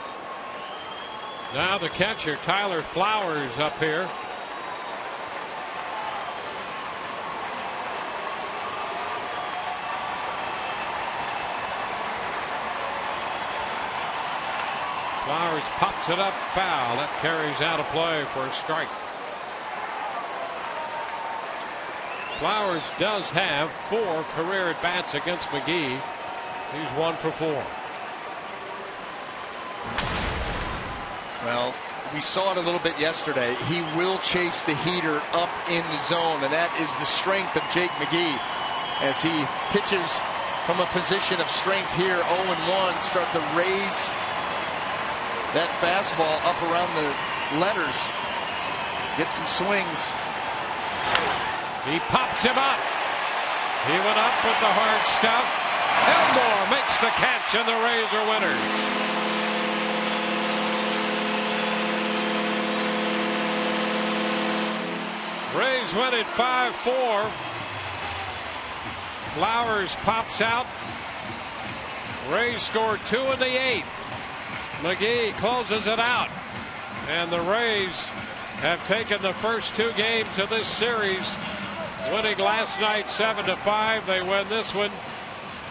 Now the catcher, Tyler Flowers, up here. Flowers pops it up, foul. That carries out a play for a strike. Flowers does have 4 career at-bats against McGee. He's 1 for 4. Well, we saw it a little bit yesterday. He will chase the heater up in the zone, and that is the strength of Jake McGee. As he pitches from a position of strength here, 0-1, start to raise that fastball up around the letters. Get some swings. He pops him up. He went up with the hard stuff. Elmore makes the catch, and the Rays are winners. Rays win it 5-4. Flowers pops out. Rays scored 2 in the 8th. McGee closes it out, and the Rays have taken the first 2 games of this series, winning last night 7-5. They win this one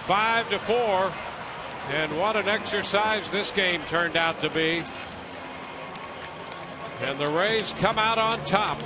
5-4, and what an exercise this game turned out to be. And the Rays come out on top.